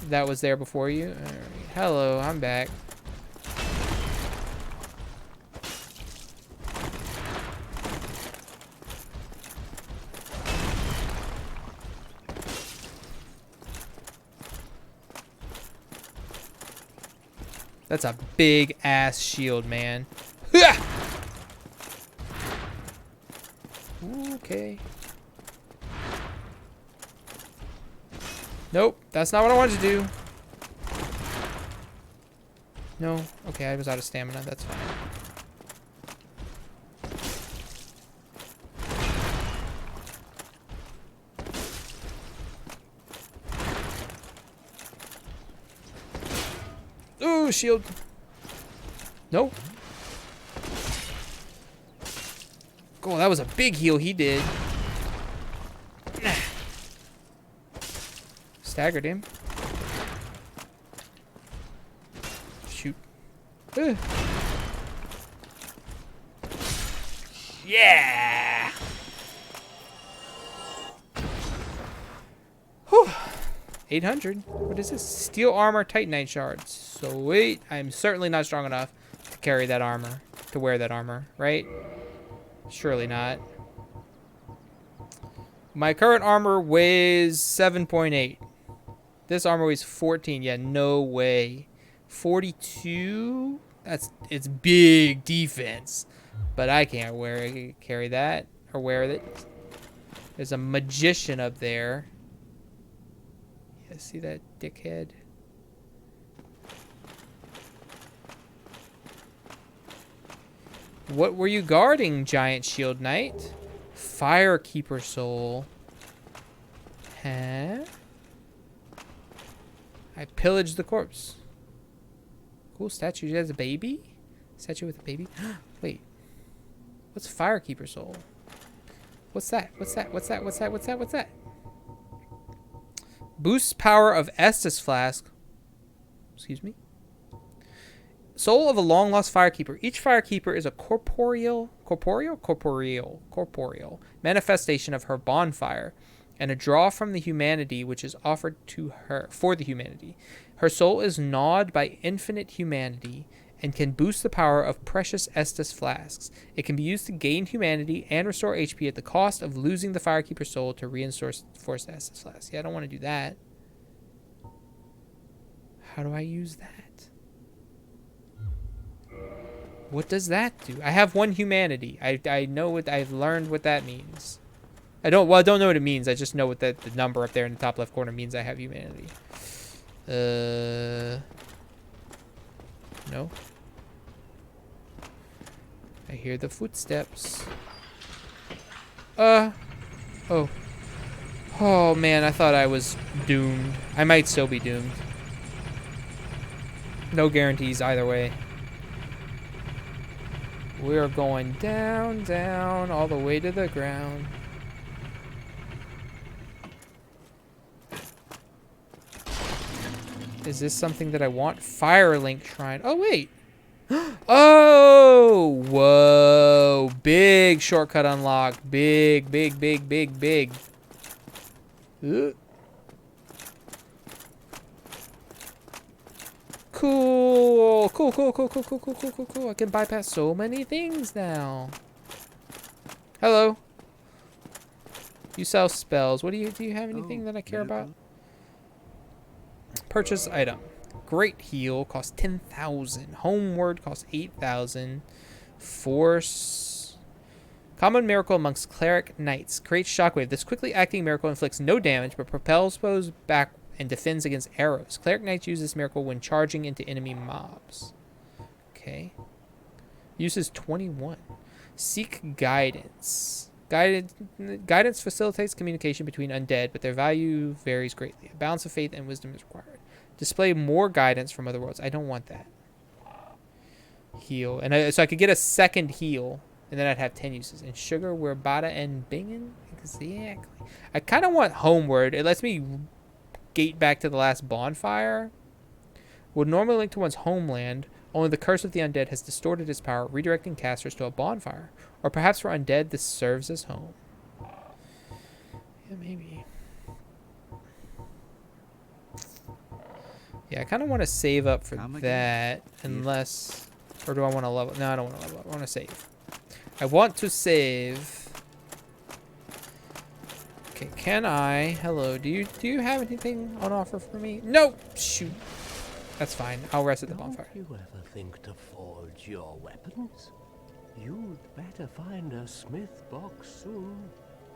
that was there before you. All right. Hello, I'm back. That's a big ass shield, man. Okay. Nope, that's not what I wanted to do. No, okay, I was out of stamina, that's fine. Ooh, shield. No. Oh, that was a big heal he did. Staggered him. Shoot. Yeah. Whew. 800. What is this? Steel armor, titanite shards. So wait, I'm certainly not strong enough to carry that armor, to wear that armor, right? Surely not. My current armor weighs 7.8. This armor weighs 14. Yeah, no way. 42? It's big defense. But I can't carry that or wear it. There's a magician up there. Yeah, see that dickhead? What were you guarding, giant shield knight? Firekeeper soul. Huh? I pillaged the corpse. Cool statue. She has a baby? Statue with a baby? Wait. What's Firekeeper soul? What's that? What's that? What's that? What's that? What's that? What's that? Boosts power of Estus Flask. Excuse me. Soul of a long-lost firekeeper. Each firekeeper is a corporeal manifestation of her bonfire, and a draw from the humanity which is offered to her for the humanity. Her soul is gnawed by infinite humanity and can boost the power of precious Estus flasks. It can be used to gain humanity and restore HP at the cost of losing the firekeeper's soul to reinforce the Estus flask. Yeah, I don't want to do that. How do I use that? What does that do? I have 1 humanity. I know what I've learned what that means. I don't know what it means. I just know what the number up there in the top left corner means. I have humanity. No. I hear the footsteps. Oh. Oh man, I thought I was doomed. I might still be doomed. No guarantees either way. We're going down, down, all the way to the ground. Is this something that I want? Firlink Shrine. Oh, wait. Oh! Whoa. Big shortcut unlocked. Big, big, big, big, big. Cool. Cool. I can bypass so many things now. Hello. You sell spells. What do you have anything that I care about? Purchase item. Great heal costs 10,000. Homeward costs 8,000. Force. Common miracle amongst cleric knights. Creates shockwave. This quickly acting miracle inflicts no damage but propels foes back and defends against arrows. Cleric knights use this miracle when charging into enemy mobs. Okay. Uses 21. Seek guidance. Guidance facilitates communication between undead, but their value varies greatly. A balance of faith and wisdom is required. Display more guidance from other worlds. I don't want that. Heal. And so I could get a second heal, and then I'd have 10 uses. And sugar, we're Bada and Bingen? Exactly. I kind of want homeward. It lets me gate back to the last bonfire. Would normally link to one's homeland. Only the curse of the undead has distorted its power, redirecting casters to a bonfire. Or perhaps for undead, this serves as home. Yeah, maybe. Yeah, I kind of want to save up for that. Unless... Or do I want to level... No, I don't want to level up. I want to save. I want to save. Okay, can I... Hello, do you have anything on offer for me? No! Shoot. That's fine. I'll rest at the bonfire. Don't you ever think to forge your weapons? You'd better find a smith box soon,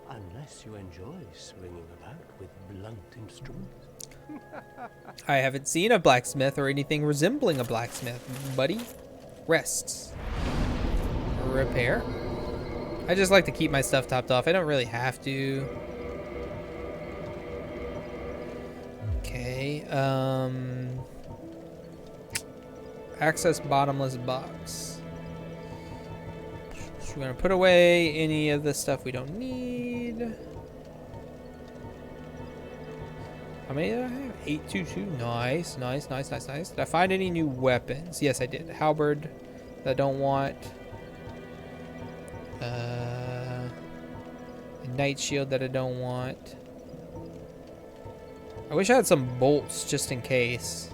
unless you enjoy swinging about with blunt instruments. I haven't seen a blacksmith or anything resembling a blacksmith, buddy. Rests. Repair. I just like to keep my stuff topped off. I don't really have to. Okay. Access bottomless box. So we're gonna put away any of the stuff we don't need. How many do I have? 822. Nice. Did I find any new weapons? Yes, I did. Halberd that I don't want. A knight shield that I don't want. I wish I had some bolts just in case.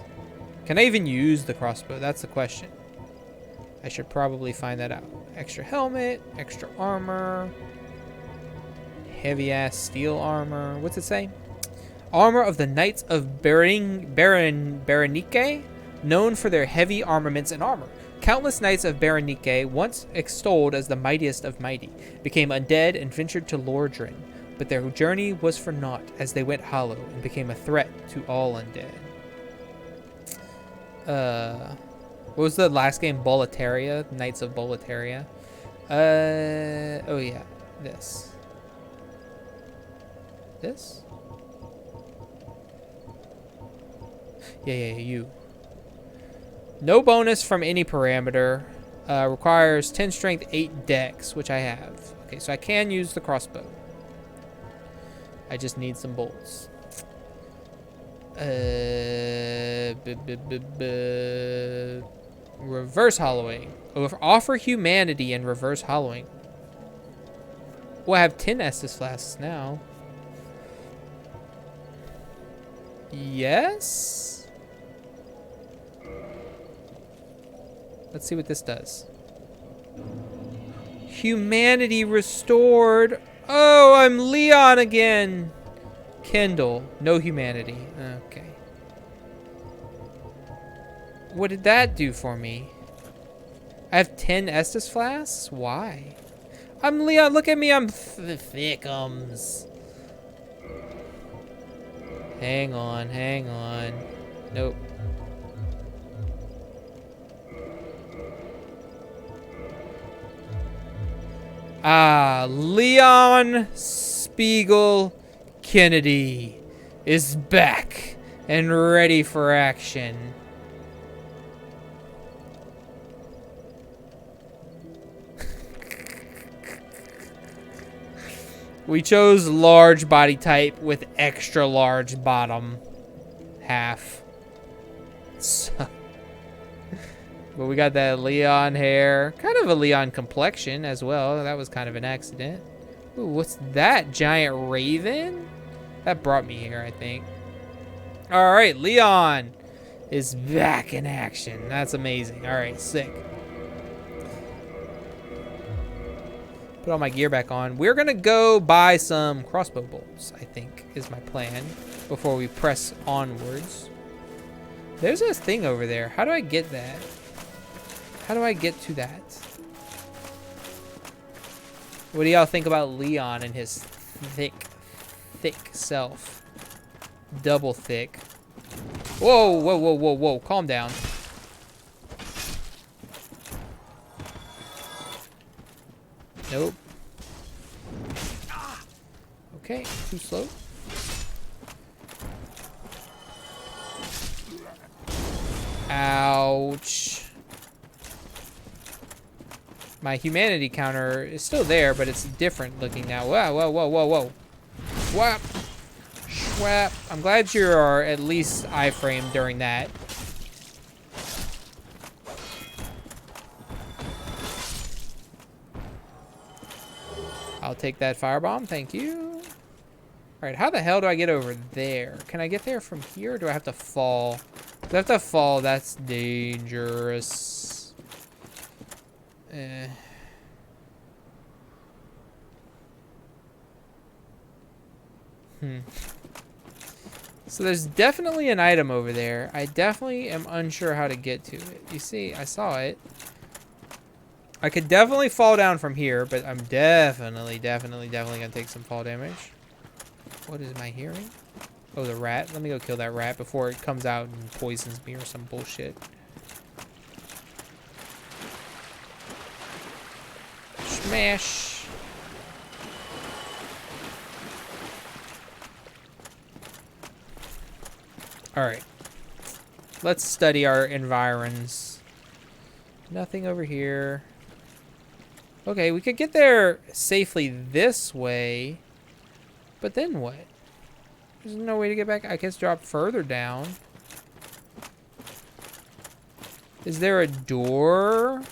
Can I even use the crossbow? That's the question. I should probably find that out. Extra helmet, extra armor, heavy ass steel armor. What's it say? Armor of the Knights of Berenike, known for their heavy armaments and armor. Countless knights of Berenike, once extolled as the mightiest of mighty, became undead and ventured to Lordran, but their journey was for naught as they went hollow and became a threat to all undead. What was the last game? Boletaria? Knights of Boletaria. Oh yeah, this. This? Yeah, you. No bonus from any parameter. Requires 10 strength, 8 dex, which I have. Okay, so I can use the crossbow. I just need some bolts. Reverse hollowing. Offer humanity and reverse hollowing. Well, I have 10 Estus flasks now. Yes? Let's see what this does. Humanity restored. Oh, I'm Leon again. Kindle. No humanity. Okay. What did that do for me? I have 10 Estus flasks? Why? I'm Leon. Look at me. I'm thickums. Hang on. Hang on. Nope. Ah, Leon Spiegel Kennedy is back and ready for action. We chose large body type with extra large bottom half. So, but we got that Leon hair. Kind of a Leon complexion as well. That was kind of an accident. Ooh, what's that? Giant raven? That brought me here, I think. Alright, Leon is back in action. That's amazing. Alright, sick. Put all my gear back on. We're gonna go buy some crossbow bolts, I think, is my plan, before we press onwards. There's this thing over there. How do I get that? How do I get to that? What do y'all think about Leon and his thick self? Double thick. Whoa, whoa, whoa, whoa, whoa. Calm down. Nope. Okay, too slow. Ouch. My humanity counter is still there, but it's different looking now. Whoa, whoa, whoa, whoa, whoa. Swap. Swap. I'm glad you are at least iframe during that. I'll take that firebomb, thank you. Alright, how the hell do I get over there? Can I get there from here, or do I have to fall? If I have to fall, that's dangerous. So there's definitely an item over there. I definitely am unsure how to get to it. You see, I saw it. I could definitely fall down from here, but I'm definitely gonna take some fall damage. What is my hearing? Oh, the rat. Let me go kill that rat before it comes out and poisons me or some bullshit. Smash. Alright. Let's study our environs. Nothing over here. Okay, we could get there safely this way. But then what? There's no way to get back. I guess drop further down. Is there a door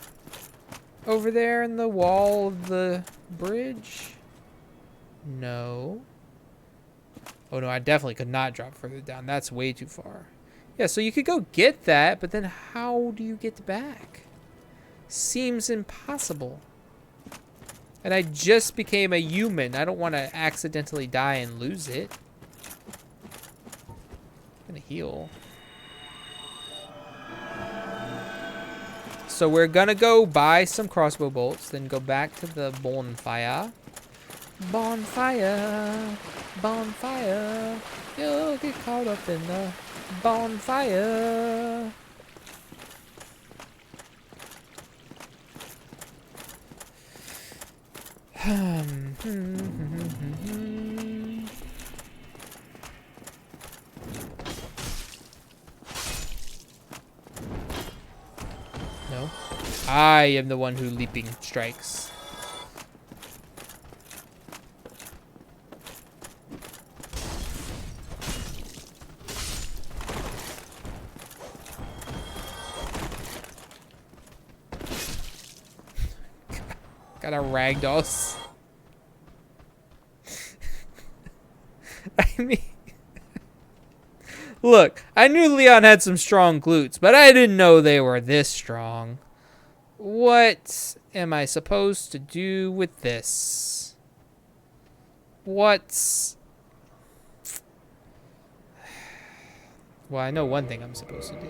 over there in the wall of the bridge? No. Oh no, I definitely could not drop further down. That's way too far. Yeah, so you could go get that, but then how do you get back? Seems impossible. And I just became a human. I don't want to accidentally die and lose it. I'm gonna heal. So we're gonna go buy some crossbow bolts, then go back to the bonfire. Bonfire, bonfire. You'll get caught up in the bonfire. No. I am the one who leaping strikes. Got a ragdoll. I mean, look, I knew Leon had some strong glutes, but I didn't know they were this strong. What am I supposed to do with this? What's... Well, I know one thing I'm supposed to do.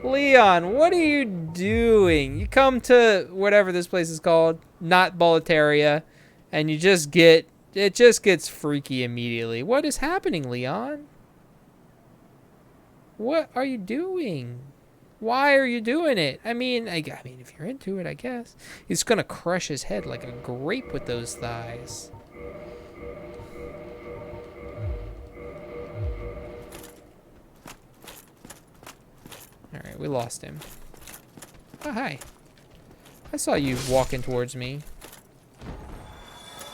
Leon, what are you doing? You come to whatever this place is called, not Boletaria, and you just get... It just gets freaky immediately. What is happening, Leon? What are you doing? Why are you doing it? I mean, if you're into it, I guess. He's gonna crush his head like a grape with those thighs. Alright, we lost him. Oh, hi. I saw you walking towards me.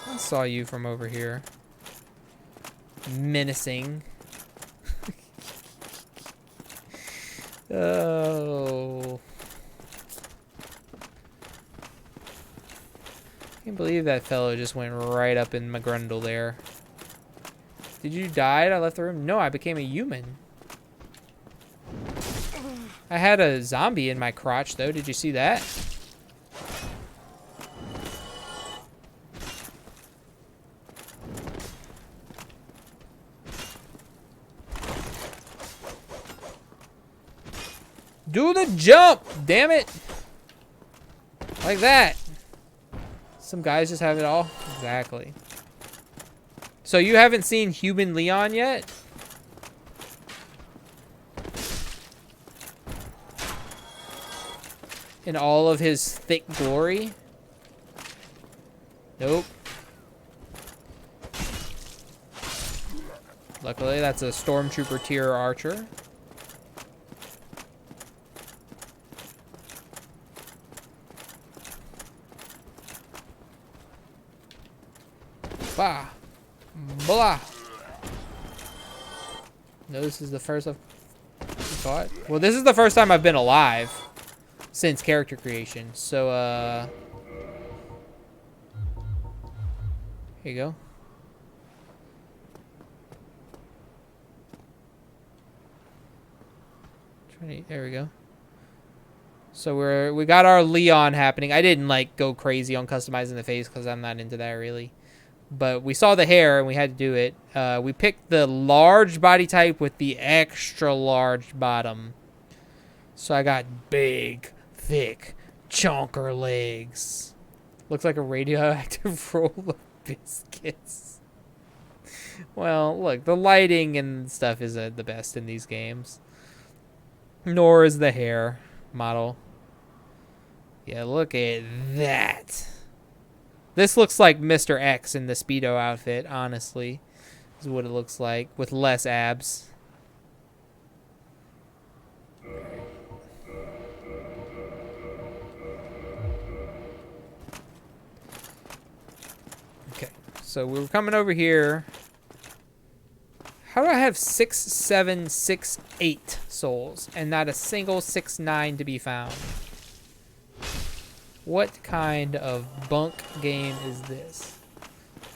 I saw you from over here. Menacing. Oh. I can't believe that fellow just went right up in my grundle there. Did you die? I left the room? No, I became a human. I had a zombie in my crotch, though. Did you see that? Do the jump! Damn it! Like that. Some guys just have it all. Exactly. So you haven't seen Human Leon yet? In all of his thick glory? Nope. Luckily, that's a Stormtrooper tier archer. Bah. Blah. No, this is the first I've caught. Well, this is the first time I've been alive since character creation. So, here you go. There we go. So we got our Leon happening. I didn't like go crazy on customizing the face because I'm not into that really. But we saw the hair and we had to do it. We picked the large body type with the extra large bottom. So I got big, thick, chonker legs. Looks like a radioactive roll of biscuits. Well, look, the lighting and stuff isn't the best in these games. Nor is the hair model. Yeah, look at that. This looks like Mr. X in the Speedo outfit, honestly. This is what it looks like, with less abs. Okay, so we're coming over here. How do I have 6, 7, 6, 8 souls and not a single 6, 9 to be found? What kind of bunk game is this?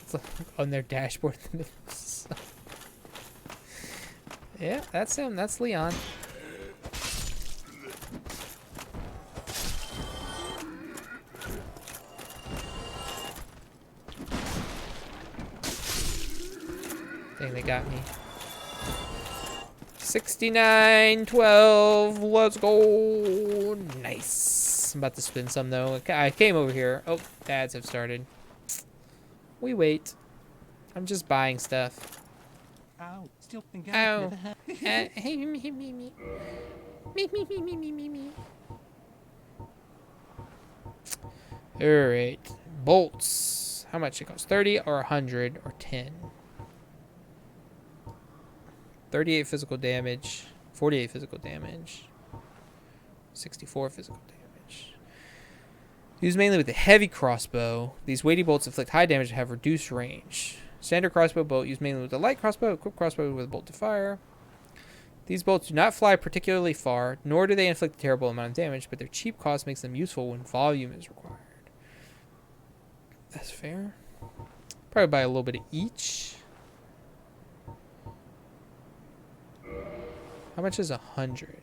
It's like on their dashboard. Yeah, that's him. That's Leon. Dang, they got me. 69-12. Let's go. Nice. I'm about to spin some though. I came over here. Oh, ads have started. We wait. I'm just buying stuff. Ow, still think Ow. Hey, me. Alright. Bolts. How much it costs? 30 or 100 or 10? 38 physical damage. 48 physical damage. 64 physical damage. Used mainly with the heavy crossbow. These weighty bolts inflict high damage and have reduced range. Standard crossbow bolt used mainly with the light crossbow. Equipped crossbow with a bolt to fire. These bolts do not fly particularly far, nor do they inflict a terrible amount of damage, but their cheap cost makes them useful when volume is required. That's fair. Probably buy a little bit of each. How much is 100?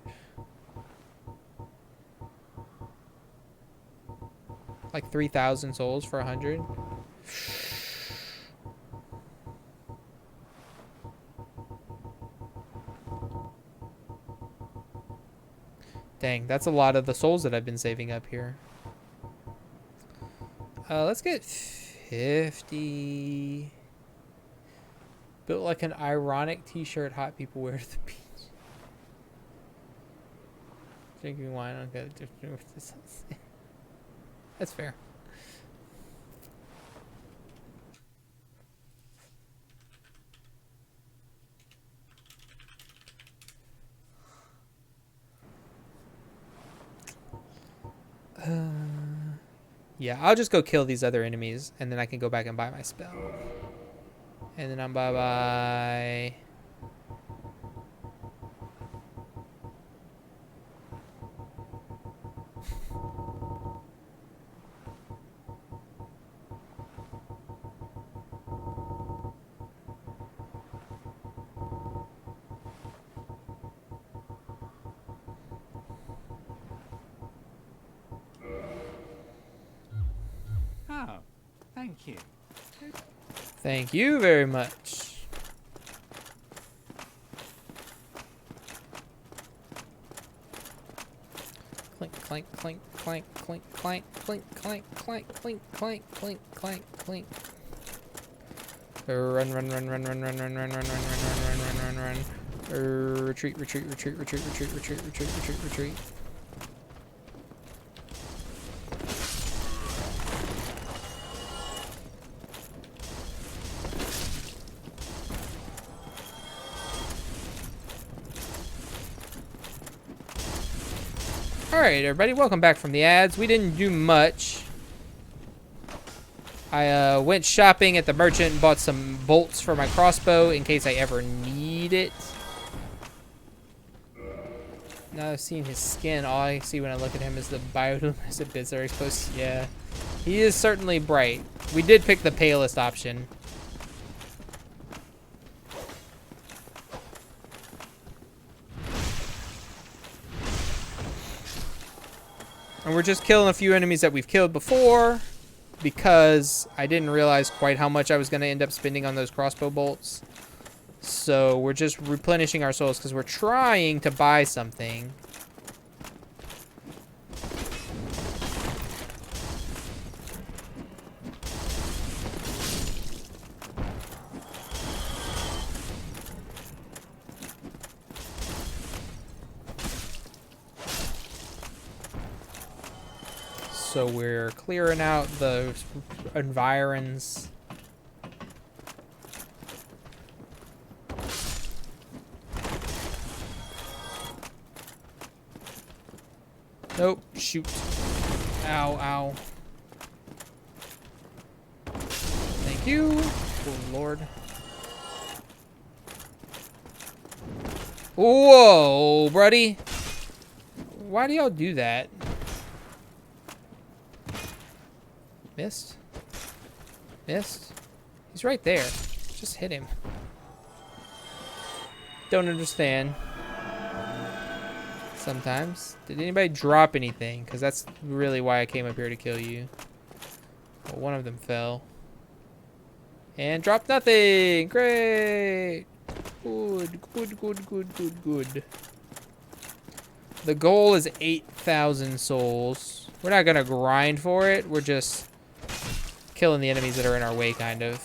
Like 3,000 souls for 100? Dang, that's a lot of the souls that I've been saving up here. Let's get 50. Built like an ironic t-shirt hot people wear to the beach. Drinking wine on good. That's fair. Yeah, I'll just go kill these other enemies, and then I can go back and buy my spell. And then I'm bye-bye. Oh, thank you. Thank you very much. Clink, clank, clink, clank, clink, clank, clink, clank, clank, clink, clank, clink, clank, clink. Run, run, run, run, run, run, run, run, run, run, run, run, run, run, run. Retreat, retreat, retreat, retreat, retreat, retreat, retreat, retreat, retreat. Alright, everybody, welcome back from the ads. We didn't do much. I went shopping at the merchant and bought some bolts for my crossbow in case I ever need it. Now I've seen his skin, all I see when I look at him is the bioluminescent bits that are exposed. Yeah, he is certainly bright. We did pick the palest option. And we're just killing a few enemies that we've killed before because I didn't realize quite how much I was going to end up spending on those crossbow bolts. So we're just replenishing our souls because we're trying to buy something. So we're clearing out the environs. Nope, shoot. Ow, ow. Thank you. Oh, Lord. Whoa, buddy. Why do y'all do that? Missed? Missed? He's right there. Just hit him. Don't understand. Sometimes. Did anybody drop anything? Because that's really why I came up here to kill you. Well, one of them fell. And dropped nothing! Great! Good, good, good, good, good, good. The goal is 8,000 souls. We're not gonna grind for it. We're just killing the enemies that are in our way, kind of.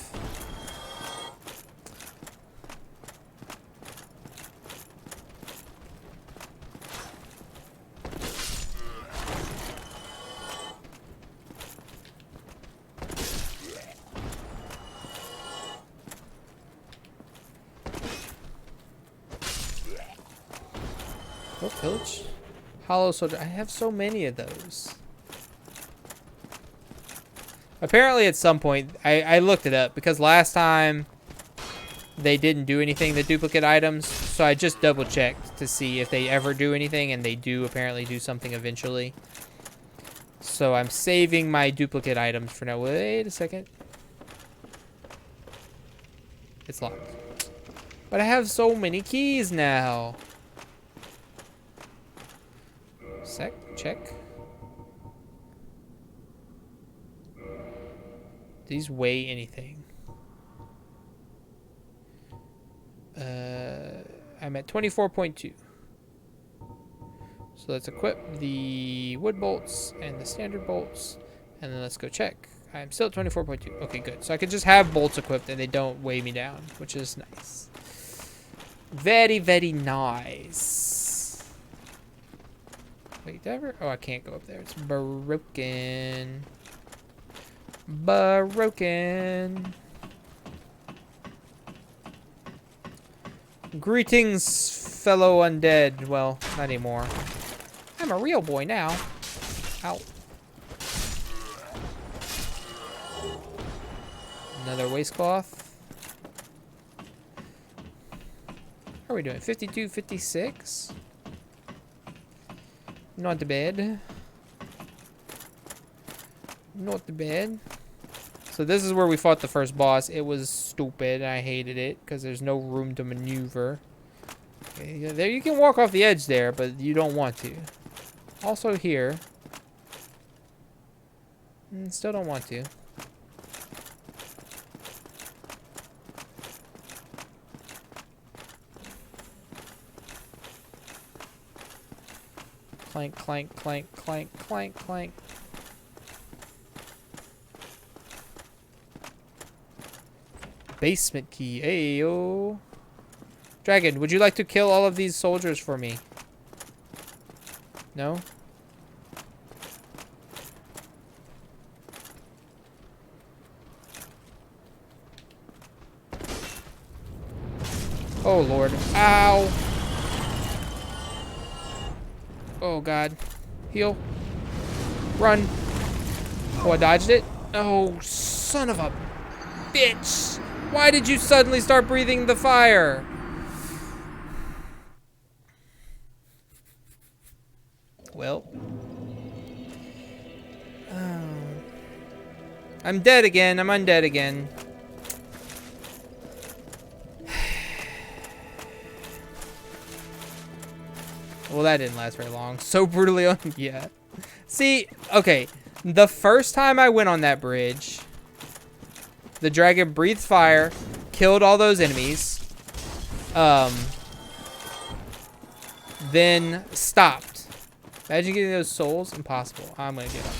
Oh, pillage. Hollow soldier. I have so many of those. Apparently at some point, I looked it up because last time they didn't do anything, the duplicate items. So so I just double checked to see if they ever do anything, and they do apparently do something eventually. So I'm saving my duplicate items for now. Wait a second. It's locked. But I have so many keys now. Check. These weigh anything. I'm at 24.2. So let's equip the wood bolts and the standard bolts, and then let's go check. I'm still at 24.2. Okay, good. So I could just have bolts equipped and they don't weigh me down, which is nice. Very, very nice. Wait, did I ever? Oh, I can't go up there. It's broken. Broken. Greetings, fellow undead. Well, not anymore. I'm a real boy now. Ow. Another waistcloth. How are we doing? 52, 56? Not bad. Not bad. So this is where we fought the first boss. It was stupid. I hated it because there's no room to maneuver. Okay, there you can walk off the edge there, but you don't want to. Also here. Still don't want to. Clank, clank, clank, clank, clank, clank. Basement key. Ayo. Dragon, would you like to kill all of these soldiers for me? No? Oh, Lord. Ow. Oh, God. Heal. Run. Oh, I dodged it. Oh, son of a bitch. Why did you suddenly start breathing the fire? Well. I'm dead again. I'm undead again. Well, that didn't last very long. So brutally on. Yeah. See, okay. The first time I went on that bridge, the dragon breathed fire, killed all those enemies, then stopped. Imagine getting those souls. Impossible. I'm gonna get up.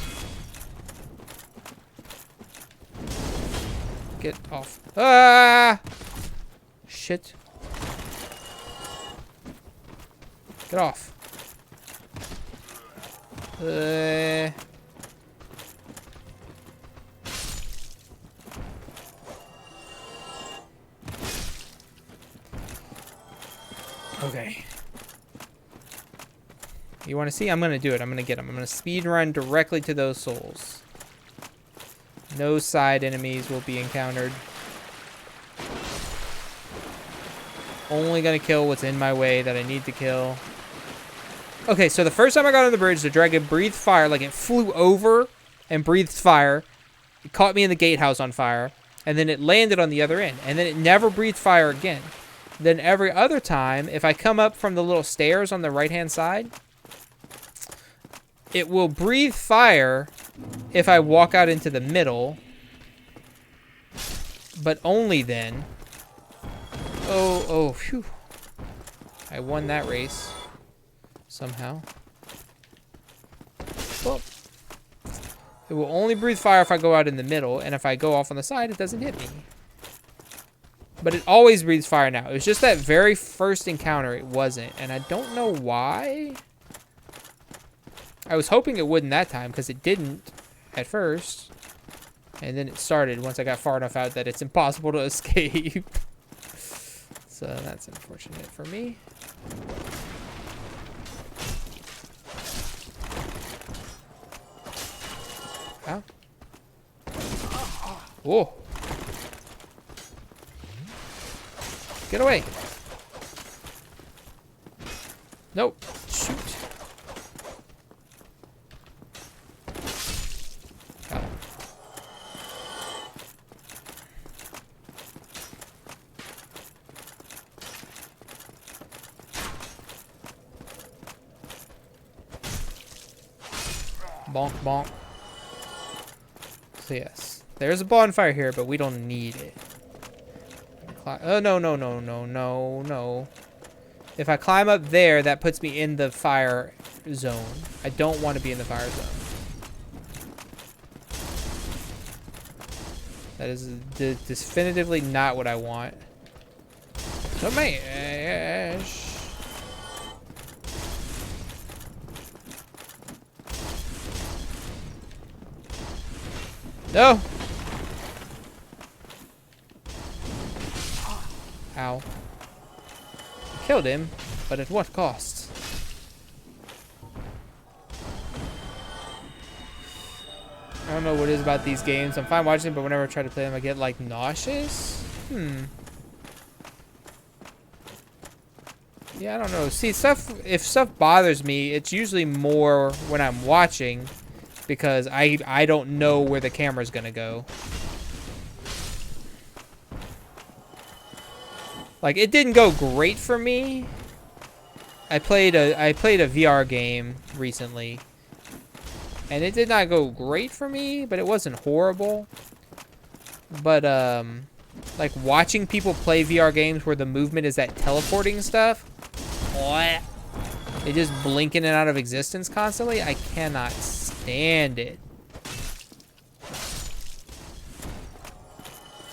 Get off. Ah! Shit. Get off. Okay. You want to see? I'm going to do it. I'm going to get them. I'm going to speed run directly to those souls. No side enemies will be encountered. Only going to kill what's in my way that I need to kill. Okay, so the first time I got on the bridge, the dragon breathed fire. Like, it flew over and breathed fire. It caught me in the gatehouse on fire. And then it landed on the other end. And then it never breathed fire again. Then every other time, if I come up from the little stairs on the right-hand side, it will breathe fire if I walk out into the middle. But only then. Oh, phew. I won that race. Somehow. Well, it will only breathe fire if I go out in the middle, and if I go off on the side, it doesn't hit me. But it always breathes fire now. It was just that very first encounter it wasn't, and I don't know why. I was hoping it wouldn't that time, because it didn't at first. And then it started once I got far enough out that it's impossible to escape. So that's unfortunate for me. Ow. Whoa. Get away. Bonk, bonk. So yes, there's a bonfire here, but we don't need it. Oh, no, no, no, no, no, no. If I climb up there, that puts me in the fire zone. I don't want to be in the fire zone. That is definitively not what I want. Smash! No! Ow. Killed him, but at what cost? I don't know what it is about these games. I'm fine watching them, but whenever I try to play them, I get, like, nauseous? Yeah, I don't know. See, if stuff bothers me, it's usually more when I'm watching, because I don't know where the camera's gonna go. Like, it didn't go great for me. I played a VR game recently, and it did not go great for me, but it wasn't horrible. But like watching people play VR games where the movement is that teleporting stuff, they just blink in and out of existence constantly. I cannot stand it.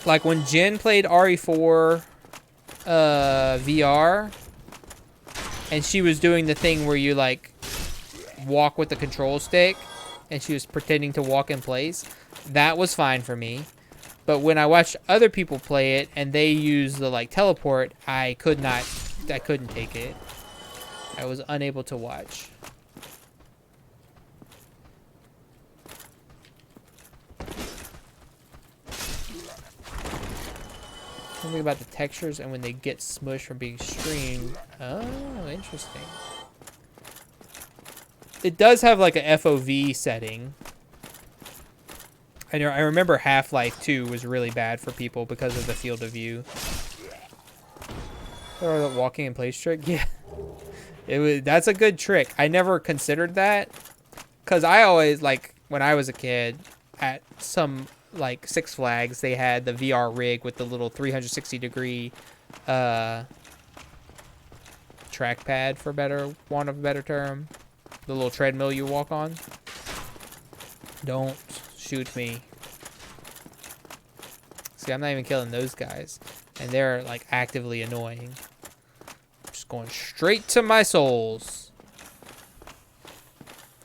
Like when Jen played RE4 VR, and she was doing the thing where you like walk with the control stick, and she was pretending to walk in place. That was fine for me. But when I watched other people play it and they use the like teleport, I couldn't take it. I was unable to watch. Something about the textures and when they get smushed from being streamed. Oh, interesting. It does have like a FOV setting. I remember Half-Life 2 was really bad for people because of the field of view. Or the walking in place trick. Yeah. That's a good trick. I never considered that. Because I always, like, when I was a kid, at some, like, Six Flags, they had the VR rig with the little 360-degree trackpad, for want of a better term. The little treadmill you walk on. Don't shoot me. See, I'm not even killing those guys. And they're, like, actively annoying. Just going straight to my souls.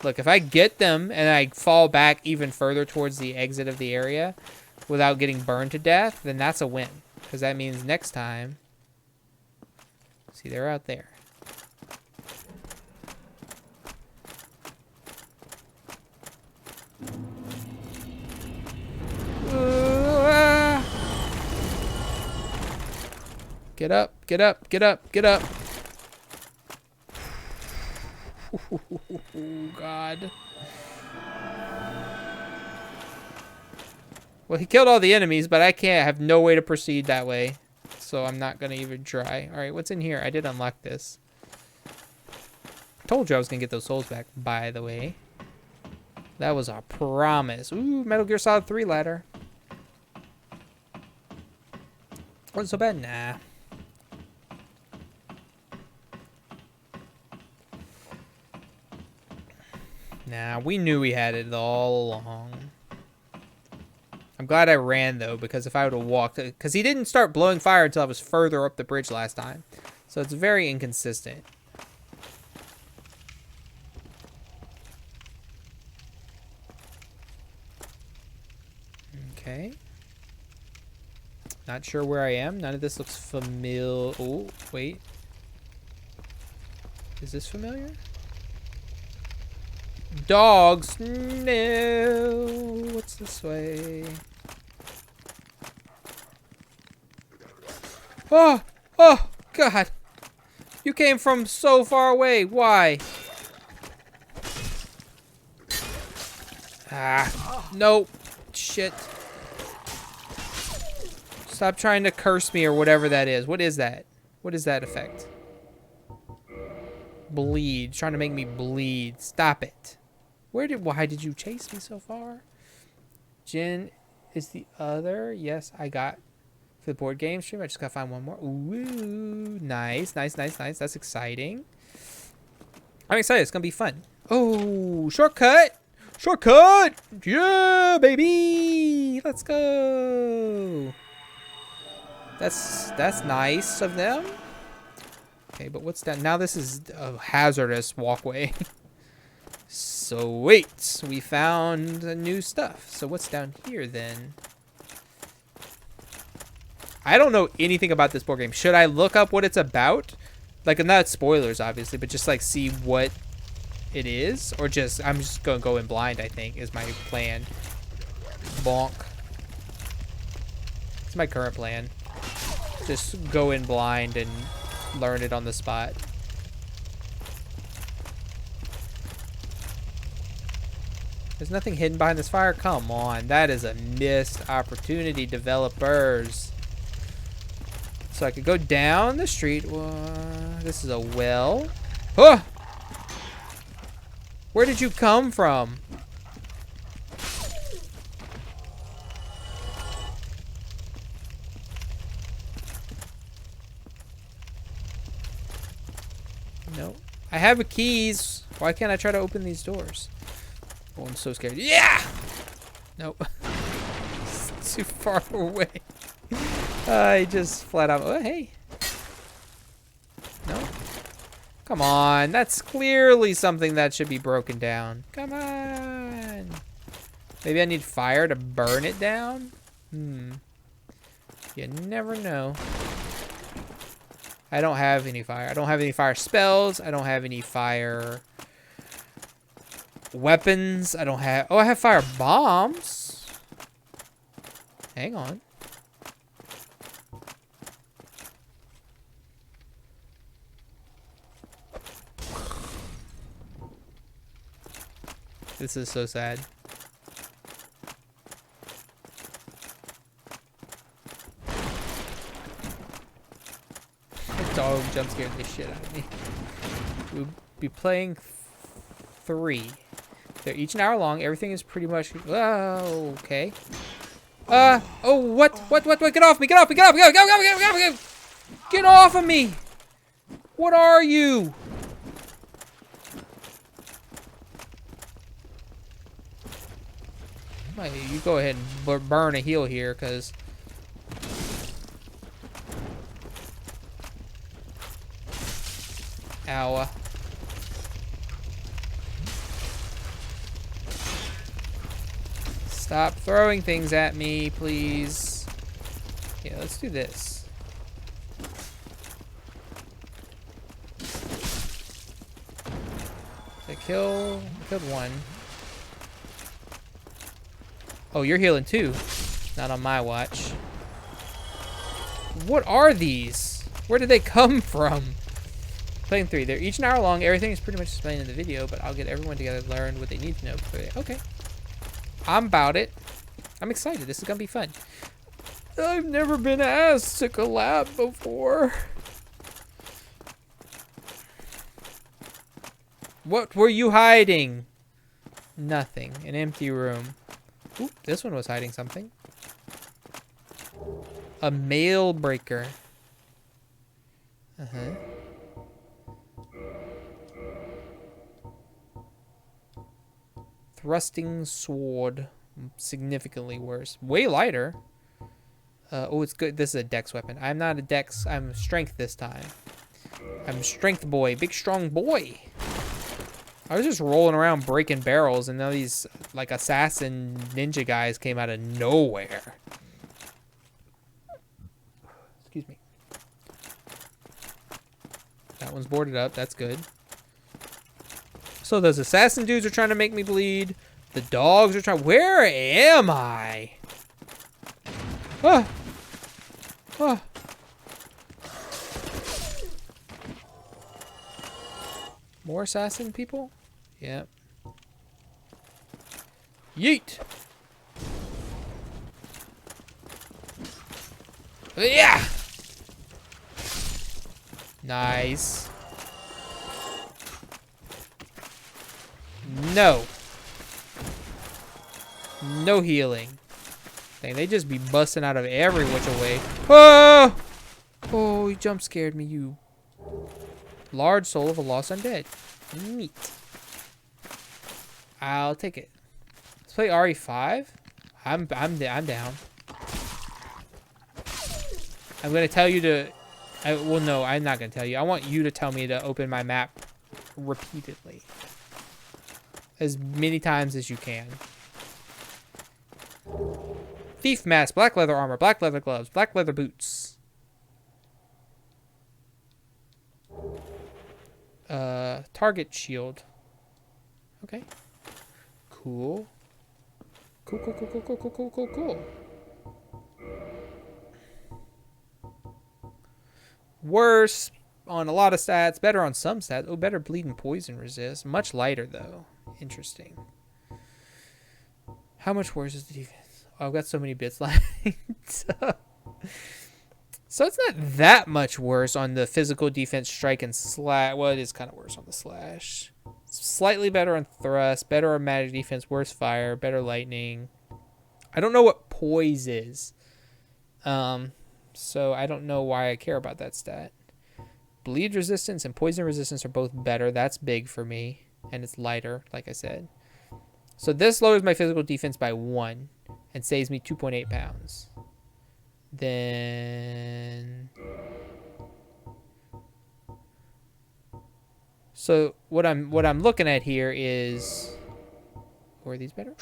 Look, if I get them and I fall back even further towards the exit of the area without getting burned to death, then that's a win. Because that means next time... See, they're out there. Get up, get up, get up, get up. Oh, God. Well, he killed all the enemies, but I have no way to proceed that way. So I'm not going to even try. All right, what's in here? I did unlock this. Told you I was going to get those souls back, by the way. That was a promise. Ooh, Metal Gear Solid 3 ladder. Wasn't so bad? Nah. Nah, we knew we had it all along. I'm glad I ran, though, because if I would have walked... Because he didn't start blowing fire until I was further up the bridge last time. So it's very inconsistent. Okay. Not sure where I am. None of this looks familiar. Oh, wait. Is this familiar? Dogs. No. What's this way? Oh. Oh, God. You came from so far away. Why? Ah. Nope. Shit. Stop trying to curse me or whatever that is. What is that? What is that effect? Bleed. Trying to make me bleed. Stop it. Why did you chase me so far? Jen is the other. Yes, I got for the board game stream. I just gotta find one more. Ooh, nice. That's exciting. I'm excited. It's gonna be fun. Oh, shortcut! Shortcut! Yeah, baby! Let's go. That's nice of them. Okay, but what's down? Now this is a hazardous walkway. So wait, we found new stuff. So what's down here then? I don't know anything about this board game. Should I look up what it's about? Like, not spoilers, obviously, but just like see what it is, or just I'm just gonna go in blind. I think is my plan. Bonk. It's my current plan. Just go in blind and learn it on the spot. There's nothing hidden behind this fire. Come on, that is a missed opportunity, developers. So I could go down the street. This is a well. Oh! Where did you come from? No. I have the keys. Why can't I try to open these doors? Oh, I'm so scared. Yeah! Nope. It's too far away. I just flat out. Oh, hey. No. Come on. That's clearly something that should be broken down. Come on. Maybe I need fire to burn it down? You never know. I don't have any fire. I don't have any fire spells. I don't have any fire weapons. I don't have... Oh, I have fire bombs. Hang on. This is so sad. The dog jump scared the shit out of me. We'll be playing 3. They're each an hour long. Everything is pretty much... Oh, okay. Oh, what? Get off me! Get off me! Get off me! Go! Get off of me! What are you? You go ahead and burn a heal here, because... Ow. Stop throwing things at me, please. Yeah, let's do this. I killed one. Oh, you're healing too. Not on my watch. What are these? Where did they come from? Playing 3. They're each an hour long. Everything is pretty much explained in the video, but I'll get everyone together to learn what they need to know. Okay. I'm about it. I'm excited. This is gonna be fun. I've never been asked to collab before. What were you hiding? Nothing. An empty room. Ooh, this one was hiding something. A mail breaker. Thrusting sword. Significantly worse. Way lighter. Oh, it's good. This is a dex weapon. I'm not a dex. I'm strength this time. I'm strength boy. Big strong boy. I was just rolling around breaking barrels, and now these like assassin ninja guys came out of nowhere. Excuse me. That one's boarded up. That's good. So those assassin dudes are trying to make me bleed. The dogs are trying... Where am I? Ah! Ah! More assassin people? Yep. Yeet! Yeah! Nice. No. No healing. Dang, they just be busting out of every which way. Oh! Oh, you jump scared me, you. Large soul of a lost undead. Neat. I'll take it. Let's play RE5. I'm down. I'm gonna tell you to. Well, no, I'm not gonna tell you. I want you to tell me to open my map repeatedly, as many times as you can. Thief mask, black leather armor, black leather gloves, black leather boots. Target shield. Okay. Cool. Cool. Worse on a lot of stats, better on some stats. Oh, better bleed and poison resist. Much lighter though. Interesting. How much worse is the defense? Oh, I've got so many bits left. So it's not that much worse on the physical defense, strike, and slash. Well, it is kind of worse on the slash. Slightly better on thrust, better on magic defense, worse fire, better lightning. I don't know what poise is. So I don't know why I care about that stat. Bleed resistance and poison resistance are both better. That's big for me. And it's lighter, like I said. So this lowers my physical defense by 1 and saves me 2.8 pounds. Then... So what I'm looking at here is... Are these better?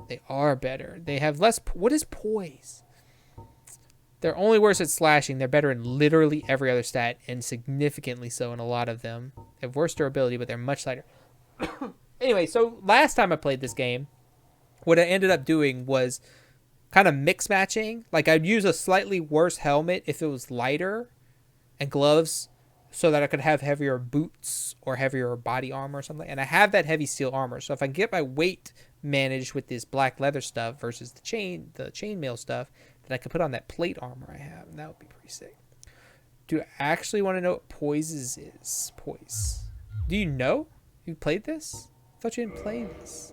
They are better. They have less... What is poise? They're only worse at slashing. They're better in literally every other stat, and significantly so in a lot of them. They have worse durability, but they're much lighter. Anyway, so last time I played this game, what I ended up doing was kind of mix matching. Like, I'd use a slightly worse helmet if it was lighter, and gloves so that I could have heavier boots or heavier body armor or something. And I have that heavy steel armor. So if I get my weight managed with this black leather stuff versus the chainmail stuff, then I could put on that plate armor I have, and that would be pretty sick. Do I actually want to know what poise is? Poise. Do you know? You played this? I thought you didn't play this.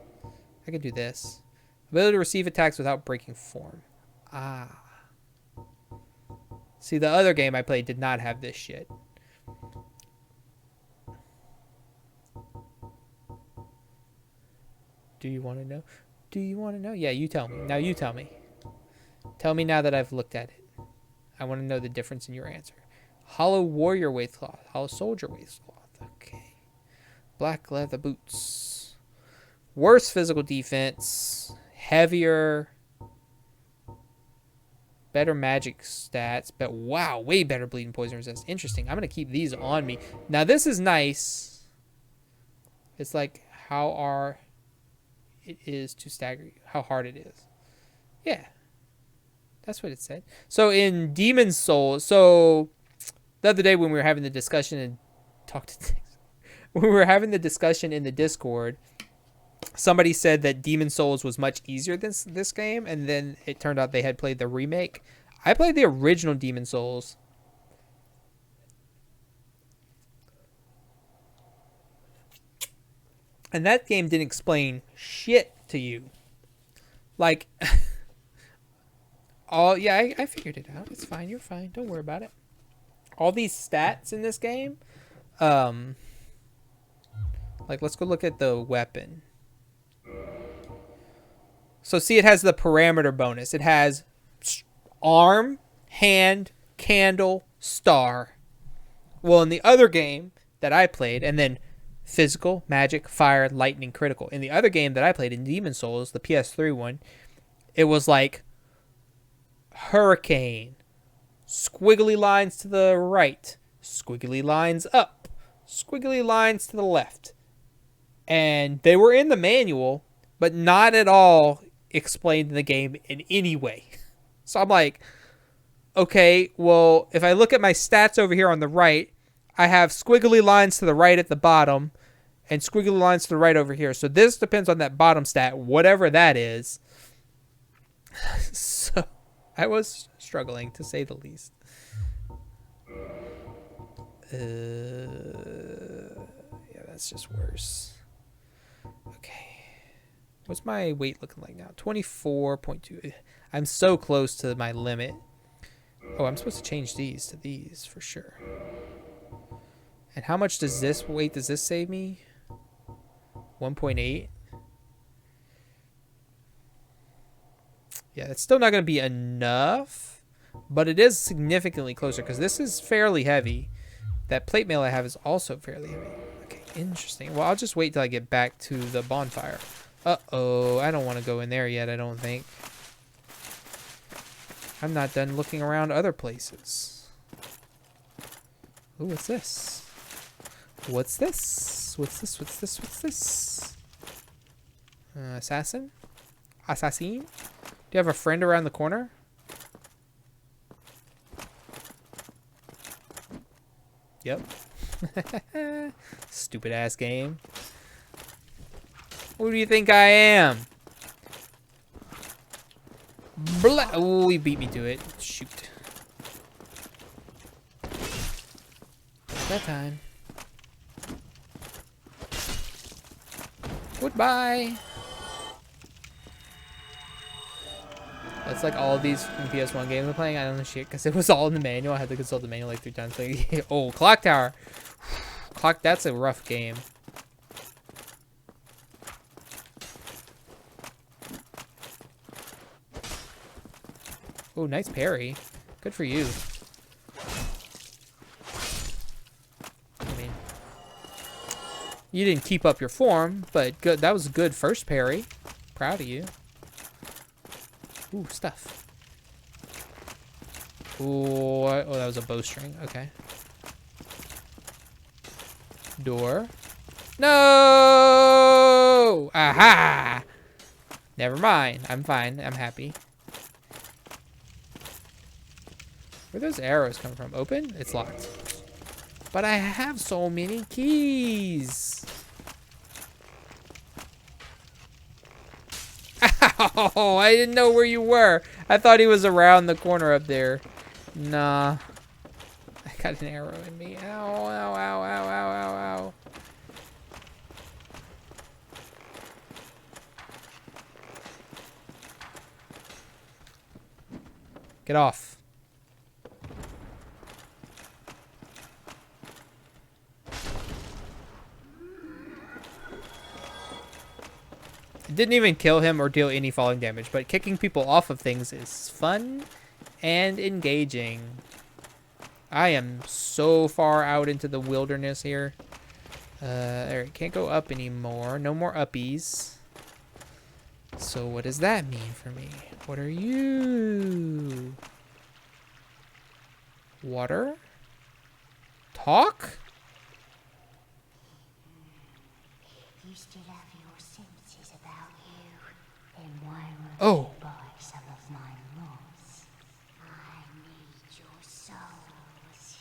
I could do this. Ability to receive attacks without breaking form. Ah. See, the other game I played did not have this shit. Do you want to know? Do you want to know? Yeah, you tell me. Now you tell me. Tell me now that I've looked at it. I want to know the difference in your answer. Hollow warrior waistcloth. Hollow soldier waistcloth. Okay. Black leather boots. Worse physical defense. Heavier. Better magic stats. But wow, way better bleeding poison resist. Interesting. I'm going to keep these on me. Now this is nice. It's like how it is to stagger you. How hard it is. Yeah. That's what it said. So in Demon Souls, so the other day when we were having the discussion and when we were having the discussion in the Discord, somebody said that Demon Souls was much easier than this game, and then it turned out they had played the remake. I played the original Demon Souls. And that game didn't explain shit to you. Like, I figured it out. It's fine. You're fine. Don't worry about it. All these stats in this game, like, let's go look at the weapon. So see, it has the parameter bonus. It has arm, hand, candle, star. Well, in the other game that I played, and then physical, magic, fire, lightning, critical. In the other game that I played in Demon Souls, the PS3 one, it was like hurricane, squiggly lines to the right, squiggly lines up, squiggly lines to the left. And they were in the manual, but not at all explained in the game in any way. So I'm like, okay, well, if I look at my stats over here on the right, I have squiggly lines to the right at the bottom and squiggly lines to the right over here. So this depends on that bottom stat, whatever that is. So I was struggling, to say the least. Yeah, that's just worse. Okay. What's my weight looking like now? 24.2. I'm so close to my limit. Oh, I'm supposed to change these to these for sure. And how much does this weight does this save me? 1.8. Yeah, that's still not going to be enough, but it is significantly closer because this is fairly heavy. That plate mail I have is also fairly heavy. Okay, interesting. Well, I'll just wait till I get back to the bonfire. Uh-oh, I don't want to go in there yet, I don't think. I'm not done looking around other places. Ooh, what's this? What's this? What's this? What's this? What's this? Assassin? Assassin? Do you have a friend around the corner? Yep. Stupid ass game. Who do you think I am? Oh, he beat me to it. Shoot. That time. Goodbye. That's like all of these PS1 games I'm playing. I don't know shit because it was all in the manual. I had to consult the manual like 3 times. Like, oh, Clock Tower. Clock. That's a rough game. Oh, nice parry. Good for you. I mean, you didn't keep up your form, but good. That was a good first parry. Proud of you. Ooh, stuff. Ooh, oh, that was a bowstring. Okay. Door. No! Aha! Never mind. I'm fine. I'm happy. Where those arrows come from? Open? It's locked. But I have so many keys. Ow! I didn't know where you were. I thought he was around the corner up there. Nah. I got an arrow in me. Ow, ow, ow, ow, ow, ow, ow. Get off. It didn't even kill him or deal any falling damage, but kicking people off of things is fun and engaging. I am so far out into the wilderness here. There, can't go up anymore. No more uppies. So what does that mean for me? What are you? Water? Talk? You still have your senses about you. Then why won't Oh. you buy some of my moss? I need your souls.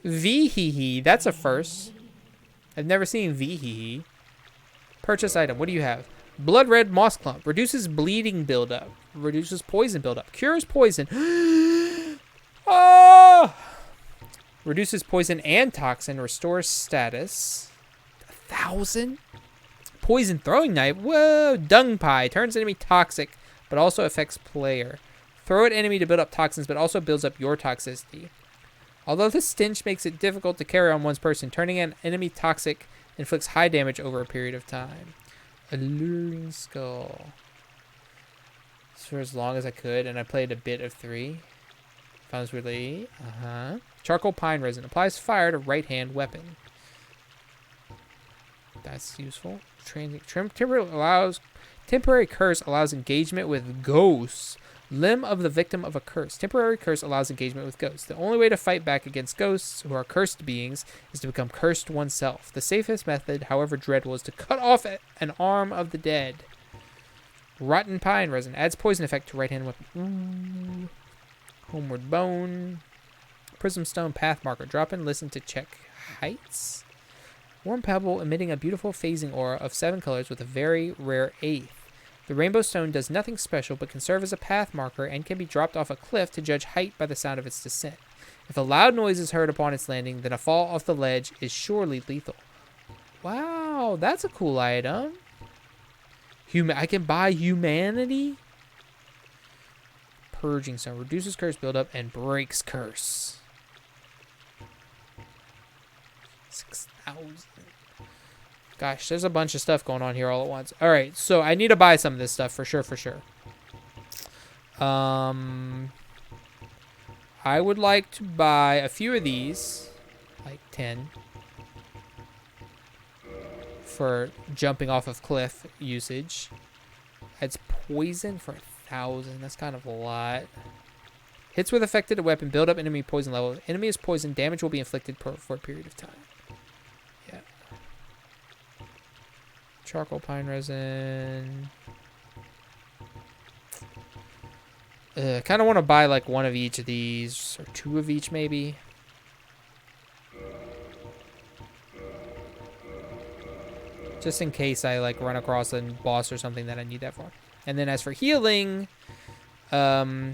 Vee-hee-hee. That's a first. I've never seen Vee-hee-hee. Purchase item. What do you have? Blood red moss clump. Reduces bleeding buildup. Reduces poison buildup. Cures poison. Oh! Reduces poison and toxin. Restores status. 1,000? Poison throwing knife. Whoa. Dung pie. Turns enemy toxic, but also affects player. Throw at enemy to build up toxins, but also builds up your toxicity. Although this stench makes it difficult to carry on one's person, turning an enemy toxic inflicts high damage over a period of time. Alluring skull. For as long as I could, and I played a bit of 3. Found this really. Charcoal pine resin. Applies fire to right-hand weapon. That's useful. Temporary curse allows engagement with ghosts. Limb of the victim of a curse. Temporary curse allows engagement with ghosts. The only way to fight back against ghosts, who are cursed beings, is to become cursed oneself. The safest method, however dreadful, is to cut off an arm of the dead. Rotten pine resin. Adds poison effect to right-hand weapon. Ooh. Homeward bone. Prism stone path marker. Drop in, listen to check heights. Warm pebble emitting a beautiful phasing aura of 7 colors with a very rare 8th. The rainbow stone does nothing special but can serve as a path marker and can be dropped off a cliff to judge height by the sound of its descent. If a loud noise is heard upon its landing, then a fall off the ledge is surely lethal. Wow, that's a cool item. I can buy humanity? Purging Stone. Reduces curse buildup and breaks curse. 6,000. Gosh, there's a bunch of stuff going on here all at once. All right, so I need to buy some of this stuff for sure, I would like to buy a few of these, like 10, for jumping off of cliff usage. That's poison for 1,000. That's kind of a lot. Hits with affected weapon, build up enemy poison level. Enemy is poisoned, damage will be inflicted for a period of time. Yeah. Charcoal pine resin. Kind of want to buy like one of each of these, or 2 of each maybe. Just in case I like run across a boss or something that I need that for. And then as for healing, I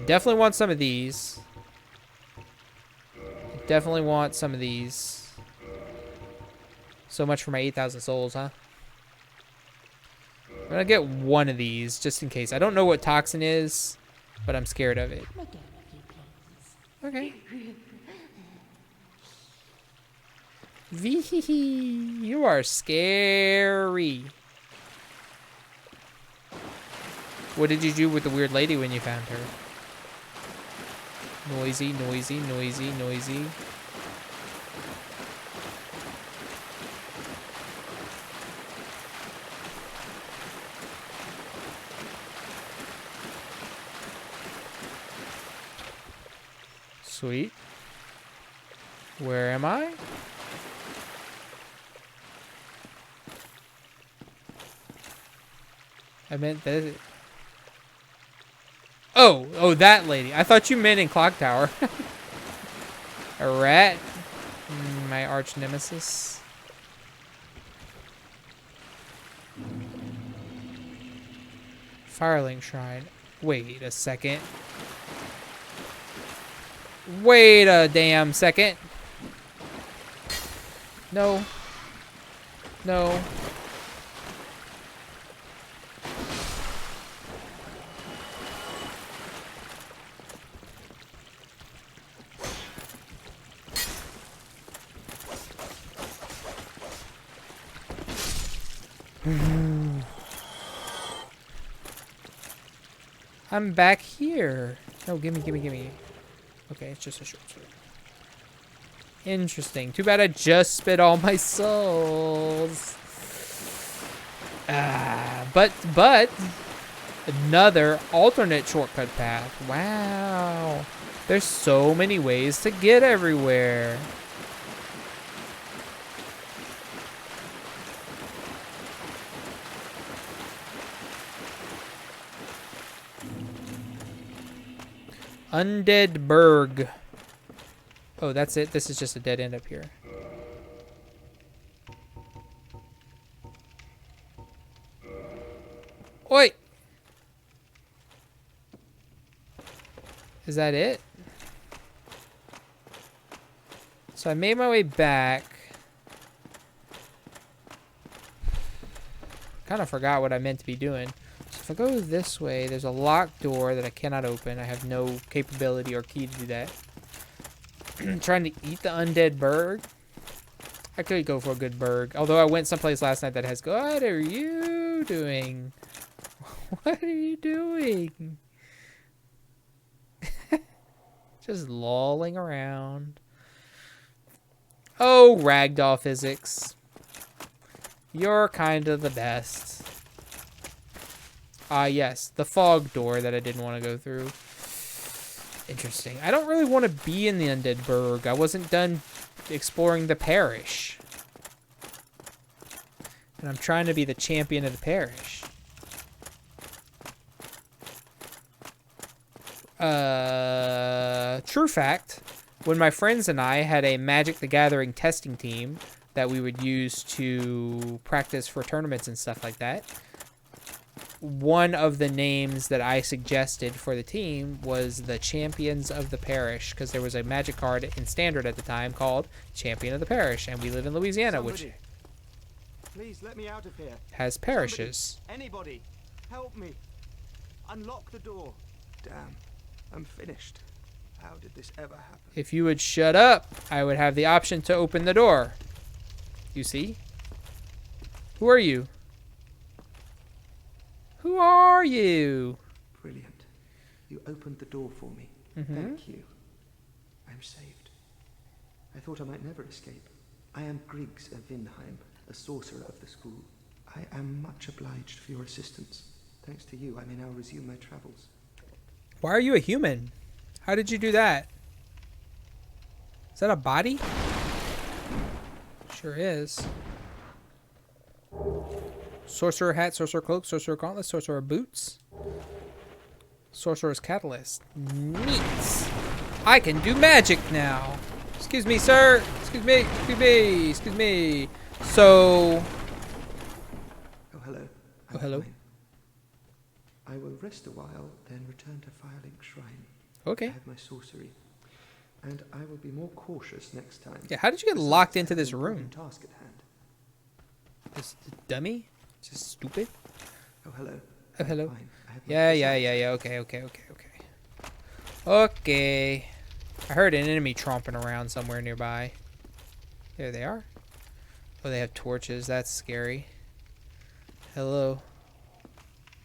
definitely want some of these. Definitely want some of these. So much for my 8,000 souls, huh? I'm gonna get one of these just in case. I don't know what toxin is, but I'm scared of it. Okay. Vee, you are scary. What did you do with the weird lady when you found her? Noisy, noisy, noisy, noisy. Sweet. Where am I? I meant that. Oh, that lady. I thought you meant in Clock Tower. A rat. My arch nemesis. Firlink Shrine. Wait a second. Wait a damn second. No. No. I'm back here. No, gimme, gimme, gimme. Okay, it's just a short sword. Interesting. Too bad I just spit all my souls. But another alternate shortcut path. Wow. There's so many ways to get everywhere. Undead Burgh. Oh, that's it. This is just a dead end up here. Oi! Is that it? So I made my way back. Kind of forgot what I meant to be doing. So if I go this way, there's a locked door that I cannot open. I have no capability or key to do that. I'm trying to eat the undead Burgh. I could go for a good Burgh. Although I went someplace last night that has... What are you doing? What are you doing? Just lolling around. Oh, ragdoll physics. You're kind of the best. Ah, yes. The fog door that I didn't want to go through. Interesting. I don't really want to be in the Undead Burgh. I wasn't done exploring the Parish. And I'm trying to be the champion of the Parish. True fact, when my friends and I had a Magic the Gathering testing team that we would use to practice for tournaments and stuff like that, one of the names that I suggested for the team was the Champions of the Parish, because there was a Magic card in Standard at the time called Champion of the Parish, and we live in Louisiana, which... Please let me out of here. Has parishes. Anybody, help me. Unlock the door. Damn, I'm finished. How did this ever happen? If you would shut up, I would have the option to open the door. You see? Who are you? Who are you? Brilliant. You opened the door for me. Mm-hmm. Thank you. I'm saved. I thought I might never escape. I am Griggs of Vinheim, a sorcerer of the school. I am much obliged for your assistance. Thanks to you, I may now resume my travels. Why are you a human? How did you do that? Is that a body? Sure is. Sorcerer hat, sorcerer cloak, sorcerer gauntlet, sorcerer boots. Sorcerer's catalyst. Neat. I can do magic now. Excuse me, sir. Excuse me. Excuse me. Excuse me. So. Oh, hello. Oh, hello. Fine. I will rest a while, then return to Firlink Shrine. Okay. I have my sorcery, and I will be more cautious next time. Yeah, how did you get locked into this room? Task at hand. This dummy? Just stupid? Oh, hello. Oh, hello. Fine. I have my Yeah. Okay. Okay. I heard an enemy tromping around somewhere nearby. There they are. Oh, they have torches. That's scary. Hello.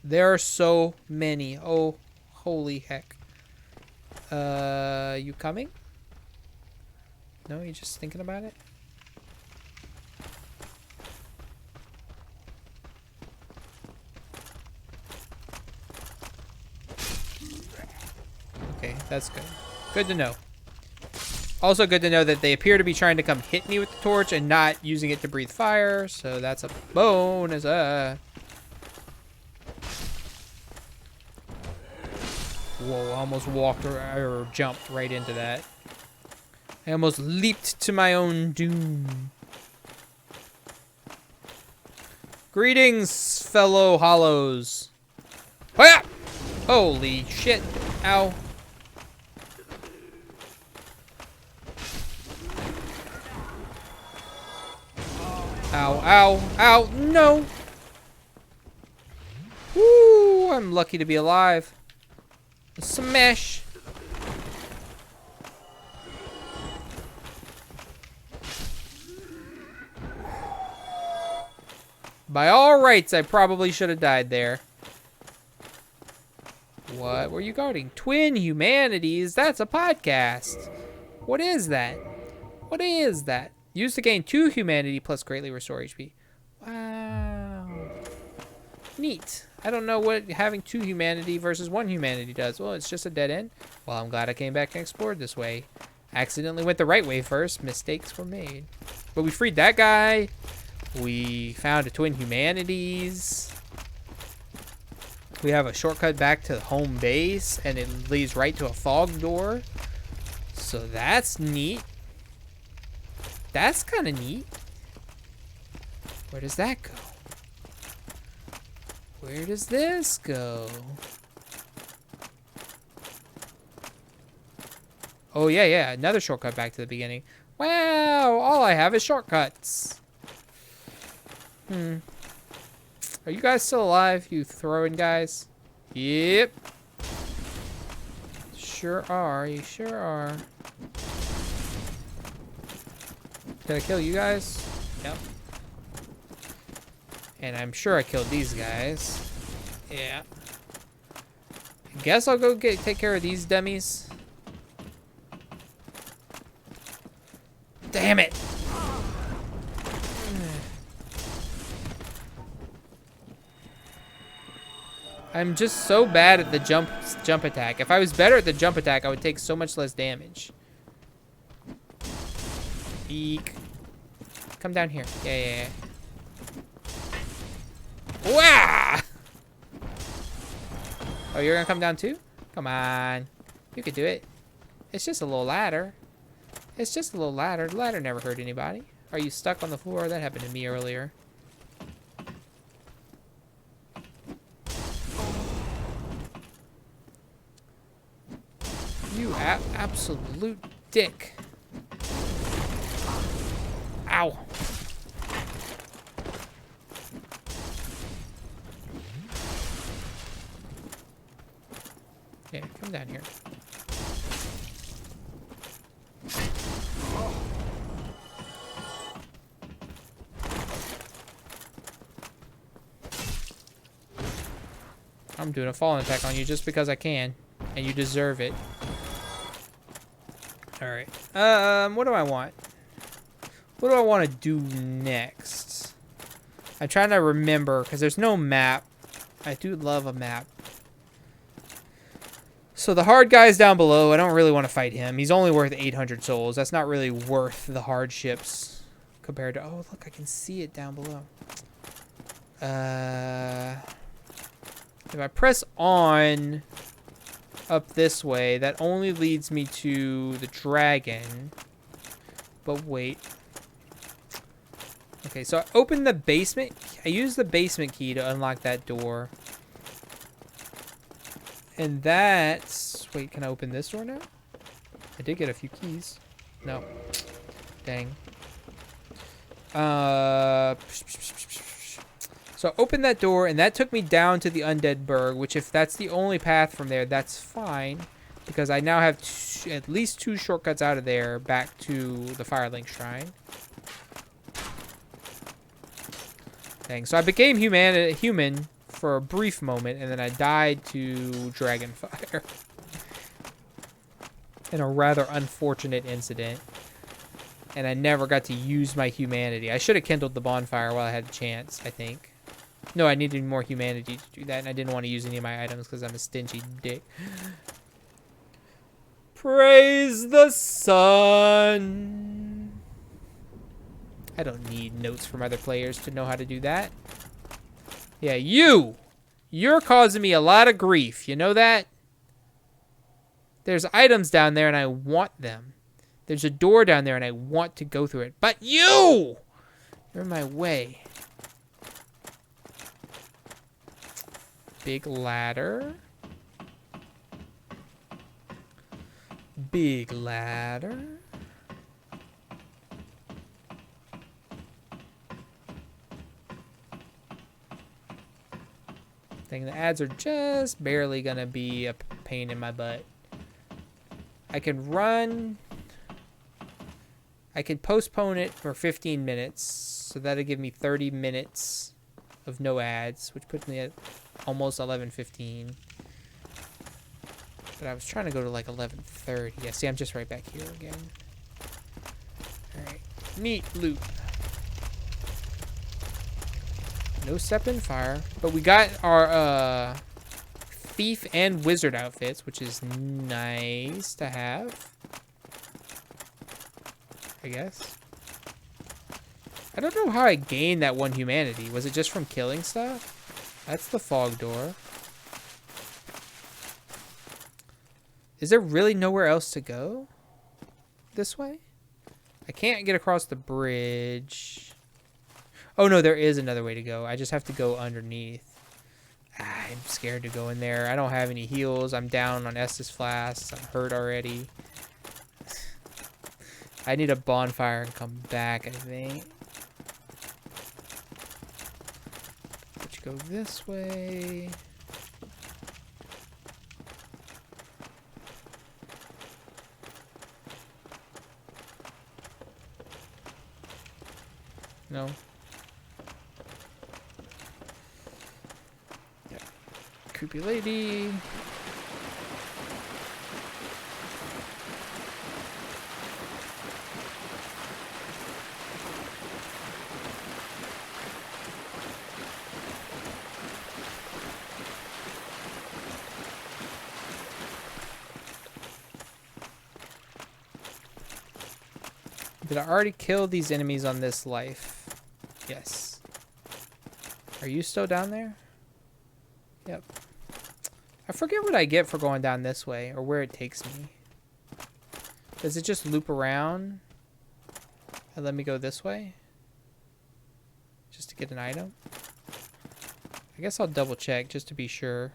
There are so many. Oh, holy heck. You coming? No, you just thinking about it? Okay, that's good. Good to know. Also good to know that they appear to be trying to come hit me with the torch and not using it to breathe fire, so that's a bonus. Whoa, I almost walked or jumped right into that. I almost leaped to my own doom. Greetings, fellow hollows. Hiya! Holy shit. Ow. Ow, no! Woo, I'm lucky to be alive. Smash! By all rights, I probably should have died there. What were you guarding? Twin Humanities? That's a podcast. What is that? What is that? Used to gain 2 humanity plus greatly restore HP. Wow. Neat. I don't know what having 2 humanity versus 1 humanity does. Well, it's just a dead end. Well, I'm glad I came back and explored this way. Accidentally went the right way first. Mistakes were made. But we freed that guy. We found a Twin Humanities. We have a shortcut back to home base, and it leads right to a fog door. So that's neat. That's kind of neat. Where does that go? Where does this go? Oh, yeah. Another shortcut back to the beginning. Wow, all I have is shortcuts. Are you guys still alive, you throwing guys? Yep. Sure are. You sure are. Did I kill you guys? Yep. And I'm sure I killed these guys. Yeah. I guess I'll go take care of these dummies. Damn it! I'm just so bad at the jump attack. If I was better at the jump attack, I would take so much less damage. Eek. Come down here. Yeah. Wow! Oh, you're gonna come down too? Come on. You could do it. It's just a little ladder. It's just a little ladder. The ladder never hurt anybody. Are you stuck on the floor? That happened to me earlier. You absolute dick. Ow. Yeah, come down here. I'm doing a falling attack on you just because I can, and you deserve it. All right. What do I want? What do I want to do next? I'm trying to remember because there's no map. I do love a map. So the hard guy's down below. I don't really want to fight him. He's only worth 800 souls. That's not really worth the hardships compared to... Oh, look, I can see it down below. If I press on up this way, that only leads me to the dragon. But wait. Okay, so I opened the basement. I used the basement key to unlock that door. And that's... Wait, can I open this door now? I did get a few keys. No. Dang. So I opened that door, and that took me down to the Undead Burgh, which if that's the only path from there, that's fine. Because I now have at least 2 shortcuts out of there back to the Firlink Shrine. Dang, so I became human for a brief moment, and then I died to Dragonfire. In a rather unfortunate incident. And I never got to use my humanity. I should have kindled the bonfire while I had a chance, I think. No, I needed more humanity to do that, and I didn't want to use any of my items because I'm a stingy dick. Praise the sun. I don't need notes from other players to know how to do that. Yeah, you're causing me a lot of grief. You know that? There's items down there, and I want them. There's a door down there, and I want to go through it. But you're in my way. Big ladder. Big ladder. Dang, the ads are just barely gonna be a pain in my butt. I can run. I could postpone it for 15 minutes, so that'll give me 30 minutes of no ads, which puts me at almost 11:15. But I was trying to go to like 11:30. Yeah, see, I'm just right back here again. Alright, neat loot. No Septon Fire, but we got our thief and wizard outfits, which is nice to have. I guess. I don't know how I gained that 1 humanity. Was it just from killing stuff? That's the fog door. Is there really nowhere else to go? This way? I can't get across the bridge. Oh no, there is another way to go. I just have to go underneath. I'm scared to go in there. I don't have any heals. I'm down on Estus flasks. I'm hurt already. I need a bonfire and come back, I think. Let's go this way. No. Yeah. Creepy lady. Did I already kill these enemies on this life? Yes. Are you still down there? Yep. I forget what I get for going down this way or where it takes me. Does it just loop around and let me go this way? Just to get an item? I guess I'll double check just to be sure.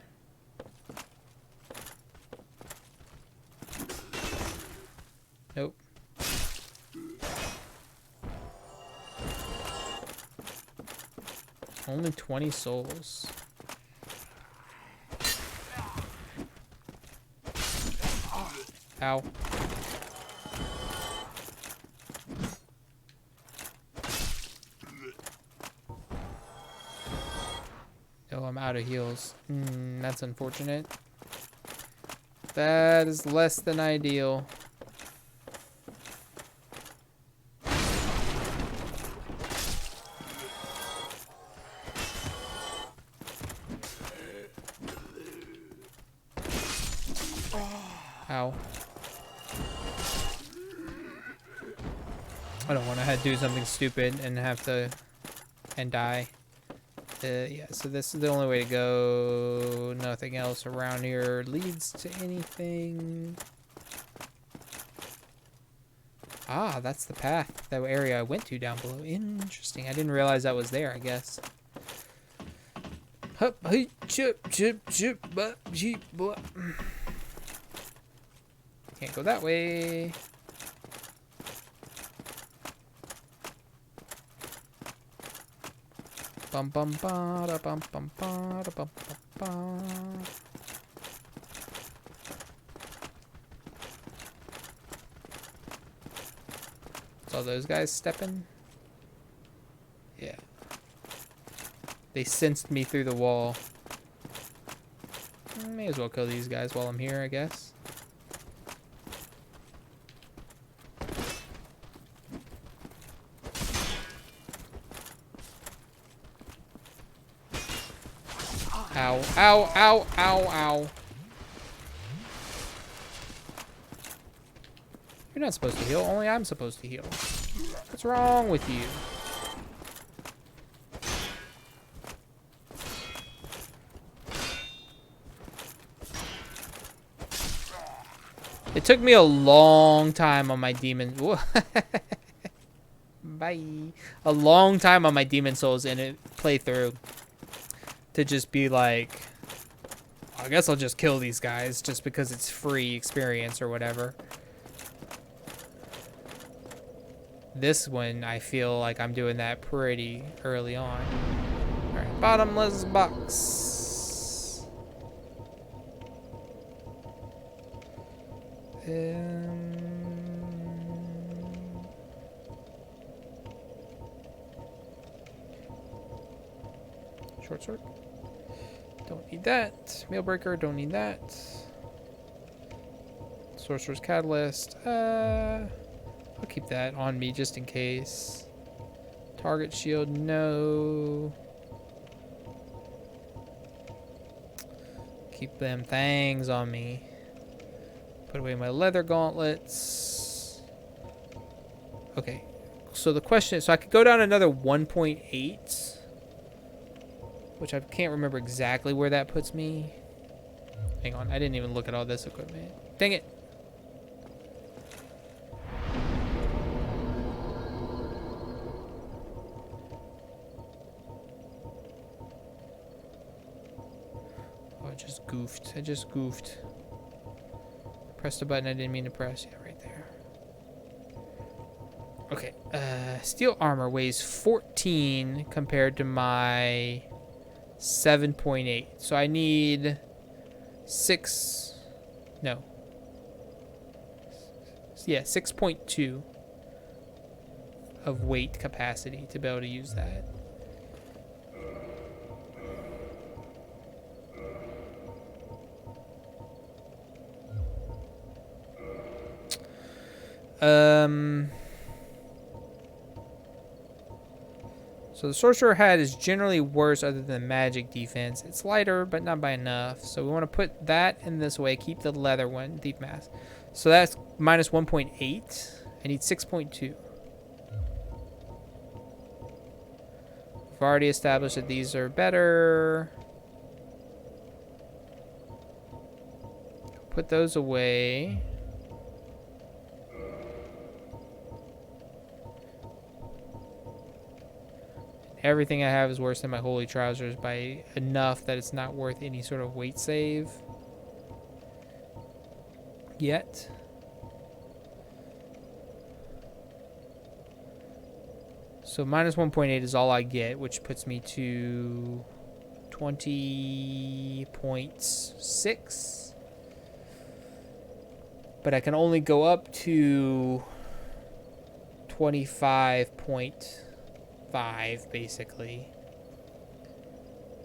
Nope. Only 20 souls. Ow. Oh, I'm out of heals. That's unfortunate. That is less than ideal. Ow. I don't want to do something stupid and have to die. Yeah, so this is the only way to go. Nothing else around here leads to anything. Ah, that's the path, that area I went to down below. Interesting. I didn't realize that was there, I guess. Hup, hey, chip, chip, chip, but, jeep, but. Can't go that way. Bum bum ba da bum bum ba da bum bum ba. Saw those guys stepping. Yeah. They sensed me through the wall. May as well kill these guys while I'm here, I guess. Ow, ow, ow, ow, ow. You're not supposed to heal. Only I'm supposed to heal. What's wrong with you? It took me a long time on my demon. Bye. A long time on my Demon Souls in it playthrough to just be like, I guess I'll just kill these guys just because it's free experience or whatever. This one, I feel like I'm doing that pretty early on. Alright, bottomless box. Short sword. Don't need that. Mailbreaker, don't need that. Sorcerer's Catalyst. I'll keep that on me just in case. Target shield, no. Keep them things on me. Put away my leather gauntlets. Okay. So the question is, so I could go down another 1.8. Which I can't remember exactly where that puts me. Hang on, I didn't even look at all this equipment. Dang it. Oh, I just goofed. I just goofed. Pressed a button I didn't mean to press. Yeah, right there. Okay. Steel armor weighs 14 compared to my 7.8. So I need 6. No. Yeah, 6.2 of weight capacity to be able to use that. So the Sorcerer hat is generally worse other than magic defense. It's lighter, but not by enough. So we want to put that in this way. Keep the leather one, deep mass. So that's minus 1.8. I need 6.2. We've already established that these are better. Put those away. Everything I have is worse than my holy trousers by enough that it's not worth any sort of weight save yet. So minus 1.8 is all I get, which puts me to 20.6. but I can only go up to 25.5 basically.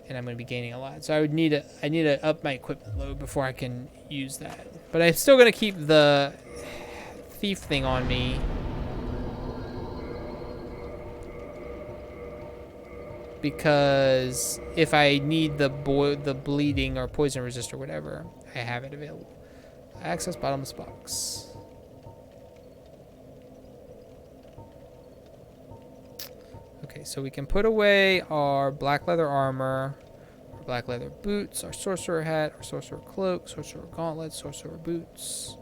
And I'm going to be gaining a lot. So I need to up my equipment load before I can use that. But I'm still going to keep the thief thing on me. Because if I need the bleeding or poison resist or whatever, I have it available. Access bottomless box. Okay, so we can put away our black leather armor, our black leather boots, our sorcerer hat, our sorcerer cloak, sorcerer gauntlets, sorcerer boots.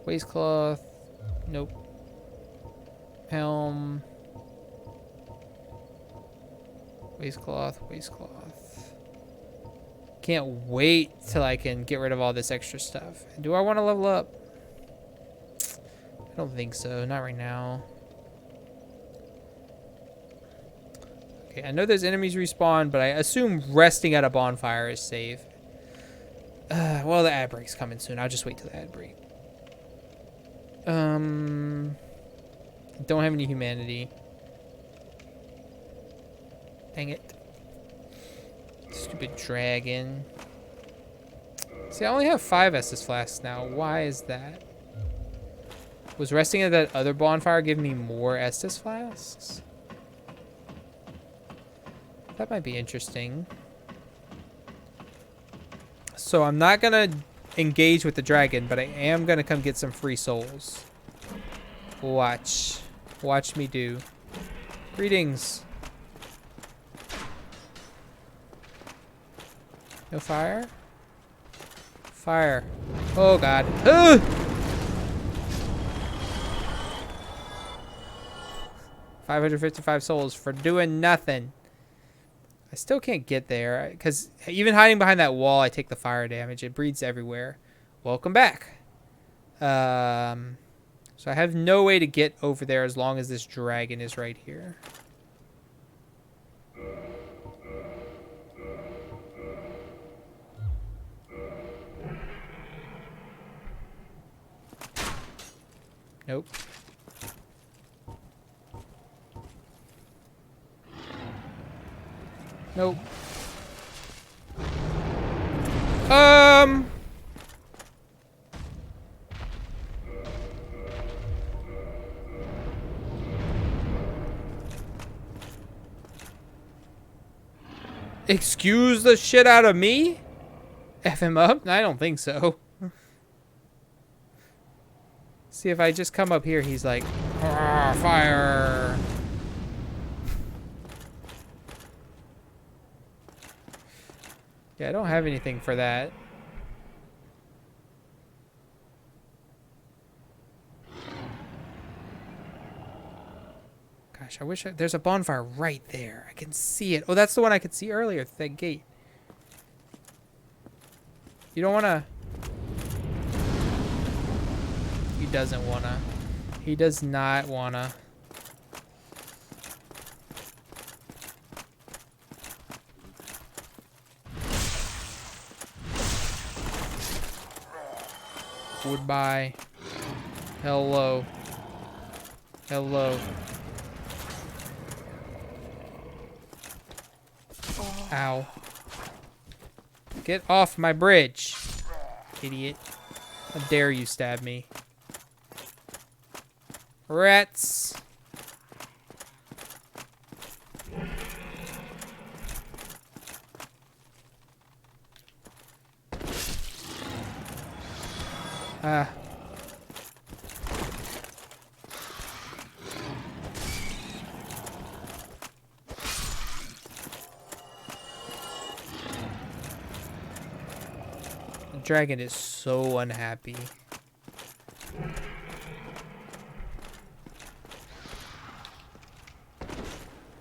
Waistcloth. Nope. Helm. Waistcloth, waistcloth. Can't wait till I can get rid of all this extra stuff. Do I want to level up? I don't think so. Not right now. Okay, I know there's enemies respawn, but I assume resting at a bonfire is safe. Well, the ad break's coming soon. I'll just wait till the ad break. Don't have any humanity. Dang it. Stupid dragon. See, I only have 5 Estus flasks now. Why is that? Was resting at that other bonfire giving me more Estus flasks? That might be interesting. So I'm not gonna engage with the dragon, but I am gonna come get some free souls. Watch. Watch me do. Greetings. No fire? Fire. Oh god. Ugh! 555 souls for doing nothing. I still can't get there because even hiding behind that wall, I take the fire damage. It breeds everywhere. Welcome back. So I have no way to get over there as long as this dragon is right here. Nope. Nope. Excuse the shit out of me? F him up? I don't think so. See, if I just come up here, he's like, fire. Yeah, I don't have anything for that. Gosh, I wish there's a bonfire right there. I can see it. Oh, that's the one I could see earlier, that gate. You don't want to... He doesn't want to. He does not want to. Goodbye. Hello. Hello. Ow. Get off my bridge, idiot. How dare you stab me. Rats. Ah. The dragon is so unhappy.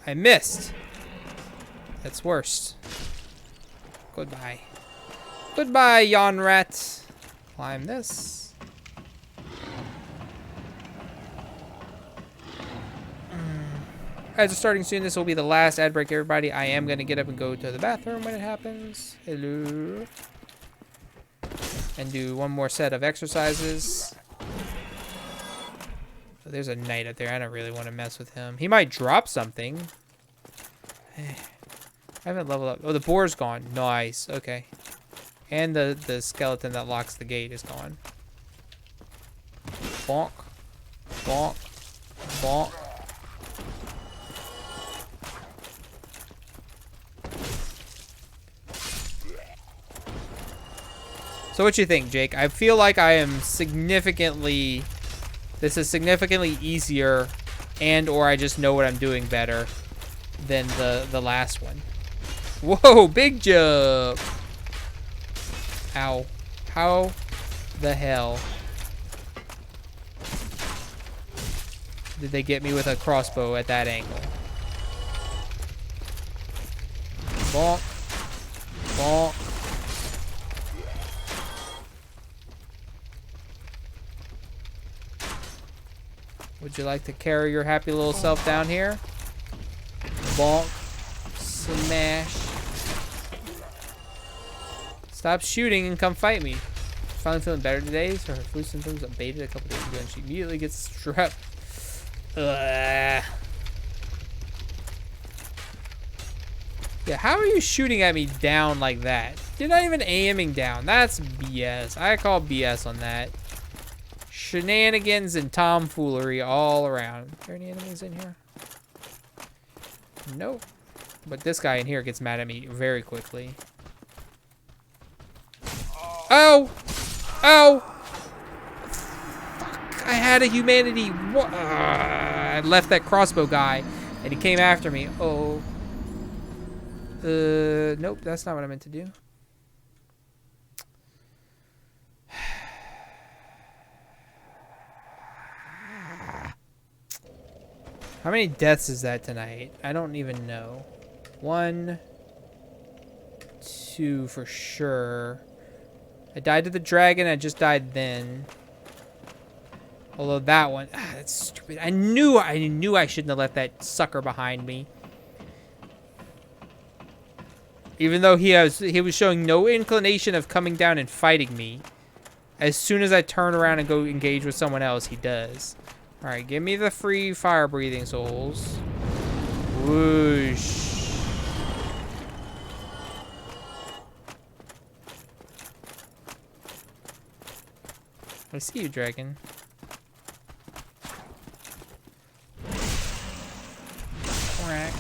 I missed. That's worse. Goodbye. Goodbye, yawn rat. Climb this. As of starting soon, this will be the last ad break, everybody. I am going to get up and go to the bathroom when it happens. Hello. And do one more set of exercises. Oh, there's a knight up there. I don't really want to mess with him. He might drop something. I haven't leveled up. Oh, the boar's gone. Nice. Okay. And the skeleton that locks the gate is gone. Bonk. Bonk. Bonk. So what you think, Jake? I feel like I am significantly... This is significantly easier, and or I just know what I'm doing better than the last one. Whoa, big jump! Ow. How the hell did they get me with a crossbow at that angle? Bonk. Bonk. Would you like to carry your happy little self down here? Bonk. Smash. Stop shooting and come fight me. Finally feeling better today, so her flu symptoms abated a couple days ago and she immediately gets strep. Ugh. Yeah, how are you shooting at me down like that? You're not even aiming down. That's BS. I call BS on that. Shenanigans and tomfoolery all around. Are there any enemies in here? Nope. But this guy in here gets mad at me very quickly. Oh! Oh! Fuck! I had a humanity. What? I left that crossbow guy, and he came after me. Oh. Nope. That's not what I meant to do. How many deaths is that tonight? I don't even know. 1, 2 for sure. I died to the dragon. I just died then. Although that one, that's stupid. I knew I shouldn't have left that sucker behind me. Even though he was showing no inclination of coming down and fighting me. As soon as I turn around and go engage with someone else, he does. All right, give me the free fire-breathing souls. Whoosh. I see you, dragon. Crack.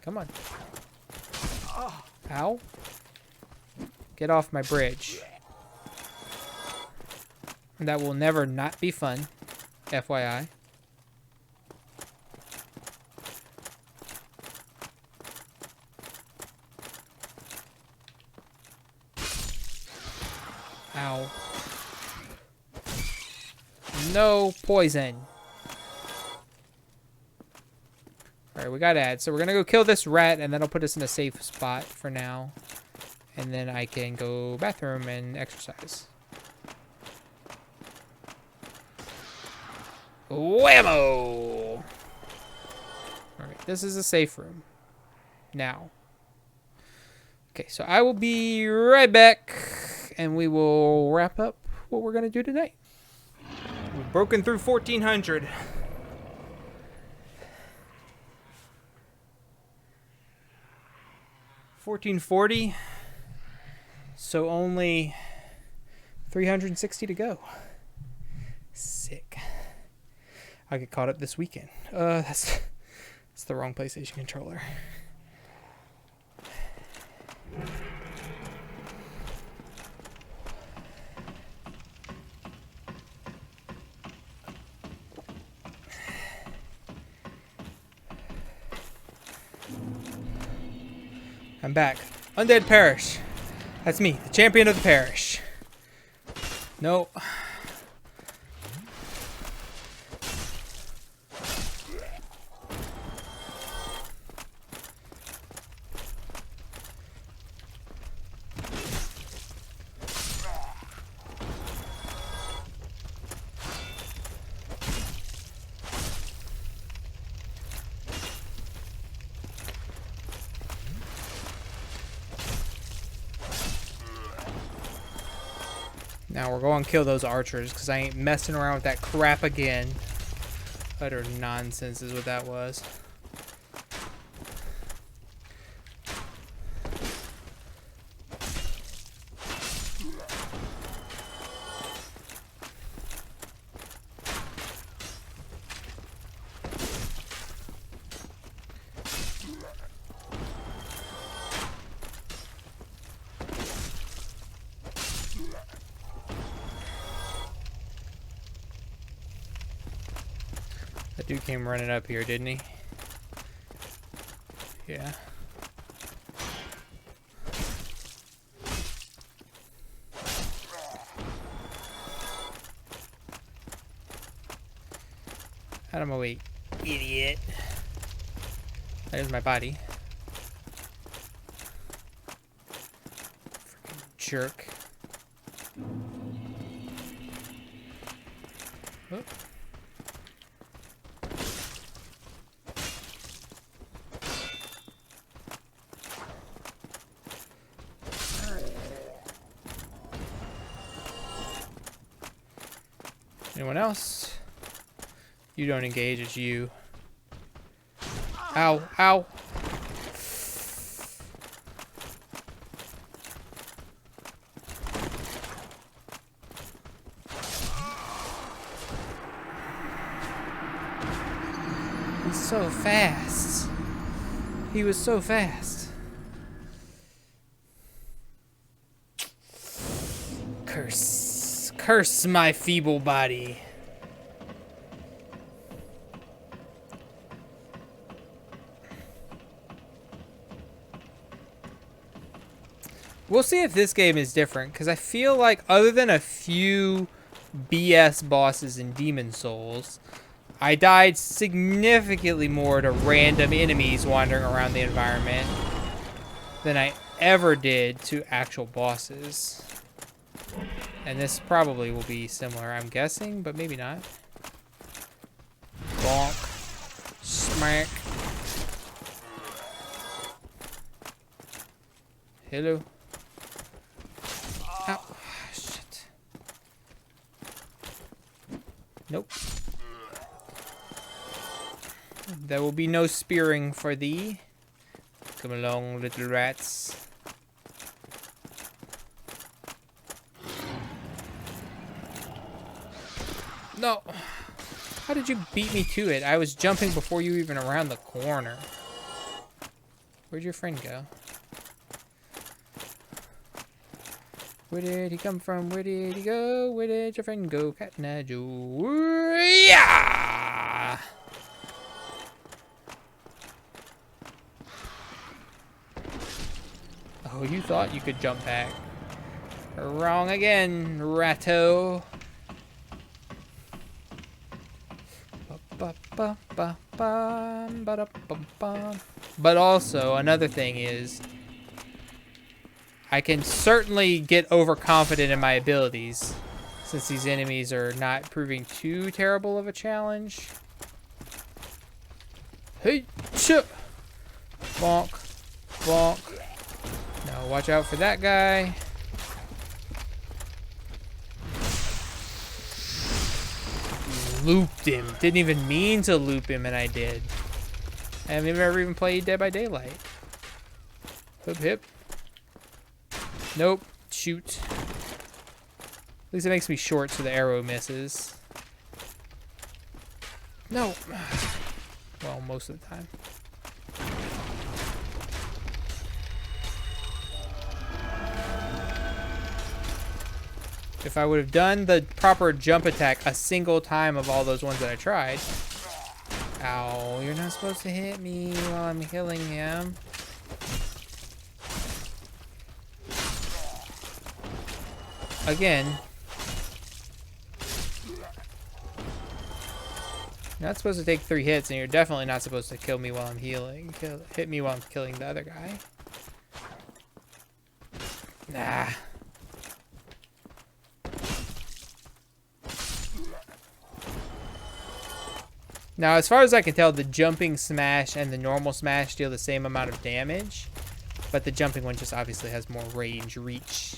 Come on. Ow. Get off my bridge. That will never not be fun. FYI. Ow. No poison. Alright, we gotta add. So we're gonna go kill this rat, and that'll put us in a safe spot for now. And then I can go bathroom and exercise. Whammo! Alright, this is a safe room. Now. Okay, so I will be right back, and we will wrap up what we're gonna do tonight. We've broken through 1400. 1440, so only 360 to go. Sick. I'll get caught up this weekend. That's the wrong PlayStation controller. I'm back. Undead Parish. That's me, the champion of the parish. No. Now we're going to kill those archers because I ain't messing around with that crap again. Utter nonsense is what that was. That dude came running up here, didn't he? Yeah. Out of my way, idiot. There's my body. Freaking jerk. Oh. Anyone else? You don't engage, it's you. Ow, ow. He's so fast. He was so fast. Curse my feeble body. We'll see if this game is different, because I feel like other than a few BS bosses in Demon Souls, I died significantly more to random enemies wandering around the environment than I ever did to actual bosses. And this probably will be similar, I'm guessing, but maybe not. Bonk. Smack. Hello. Ow. Shit. Nope. There will be no spearing for thee. Come along, little rats. No. How did you beat me to it? I was jumping before you even around the corner. Where'd your friend go? Where did he come from? Where did he go? Where did your friend go? Catarina Joe. Yeah! Oh, you thought you could jump back. Wrong again, ratto. But also, another thing is, I can certainly get overconfident in my abilities, since these enemies are not proving too terrible of a challenge. Hey, chip! Bonk, bonk. Now watch out for that guy. Looped him. Didn't even mean to loop him, and I did. I haven't ever even played Dead by Daylight. Hip, hip. Nope. Shoot. At least it makes me short so the arrow misses. No. Well, most of the time. If I would have done the proper jump attack a single time of all those ones that I tried. Ow, you're not supposed to hit me while I'm killing him. Again. You're not supposed to take 3 hits, and you're definitely not supposed to kill me while I'm healing. Hit me while I'm killing the other guy. Nah. Now, as far as I can tell, the jumping smash and the normal smash deal the same amount of damage, but the jumping one just obviously has more range reach.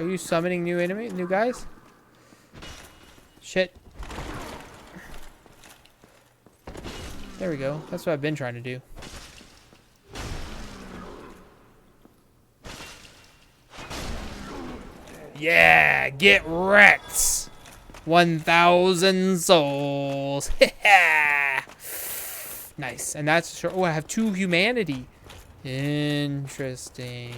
Are you summoning new guys? Shit. There we go. That's what I've been trying to do. Yeah, get wrecked. 1,000 souls. Nice. And that's sure. Oh, I have 2 humanity. Interesting.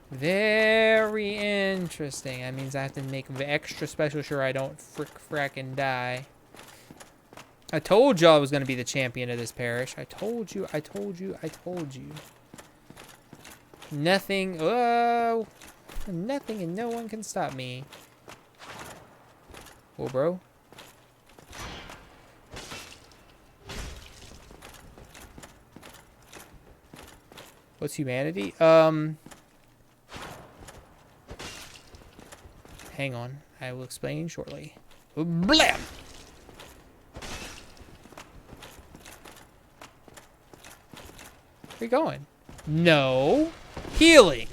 Very interesting. That means I have to make extra special sure I don't fracking die. I told you I was going to be the champion of this parish. I told you. Nothing. Oh. Nothing and no one can stop me. Oh, bro. What's humanity? Hang on. I will explain shortly. Blam! Where you going? No. Healing.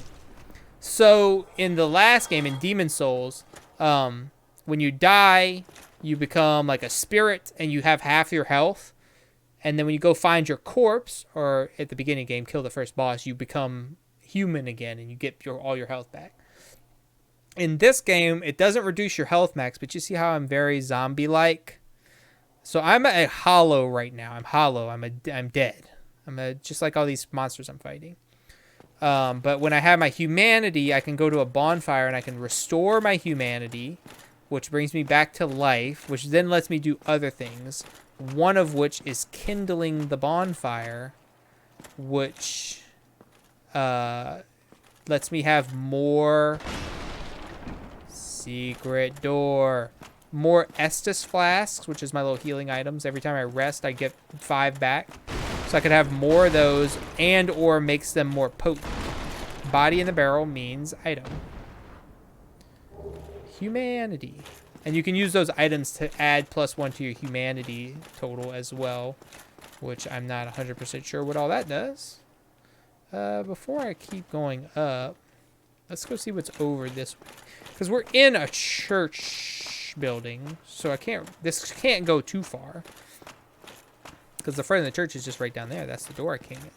So, in the last game, in Demon Souls, when you die, you become like a spirit and you have half your health. And then when you go find your corpse, or at the beginning of the game, kill the first boss, you become human again and you get all your health back. In this game, it doesn't reduce your health max, but you see how I'm very zombie-like? So I'm a hollow right now. I'm hollow. I'm dead. Just like all these monsters I'm fighting. But when I have my humanity, I can go to a bonfire and I can restore my humanity, which brings me back to life, which then lets me do other things. One of which is kindling the bonfire, which lets me have more secret door. More Estus flasks, which is my little healing items. Every time I rest, I get 5 back. So I could have more of those and or makes them more potent. Body in the barrel means item. Humanity. And you can use those items to add +1 to your humanity total as well, which I'm not 100% sure what all that does. Before I keep going up, let's go see what's over this way. Because we're in a church building, so this can't go too far. Because the front of the church is just right down there. That's the door I came in.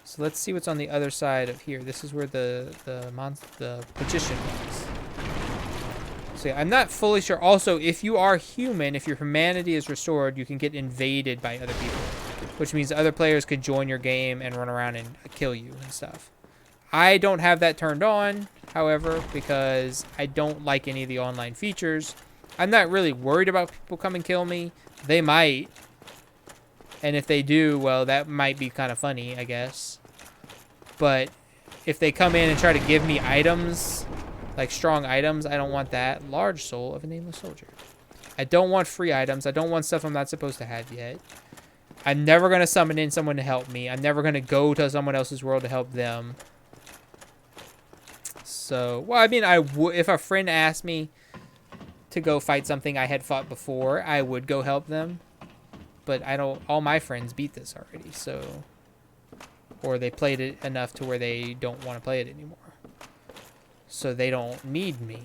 So let's see what's on the other side of here. This is where the magician was. So yeah, I'm not fully sure. Also, if you are human, if your humanity is restored, you can get invaded by other people. Which means other players could join your game and run around and kill you and stuff. I don't have that turned on, however, because I don't like any of the online features. I'm not really worried about people come and kill me. They might. And if they do, well, that might be kind of funny, I guess. But if they come in and try to give me items, like strong items, I don't want that. Large soul of a nameless soldier. I don't want free items. I don't want stuff I'm not supposed to have yet. I'm never going to summon in someone to help me. I'm never going to go to someone else's world to help them. So, well, I mean, if a friend asked me to go fight something I had fought before, I would go help them. But all my friends beat this already, so. Or they played it enough to where they don't want to play it anymore. So they don't need me.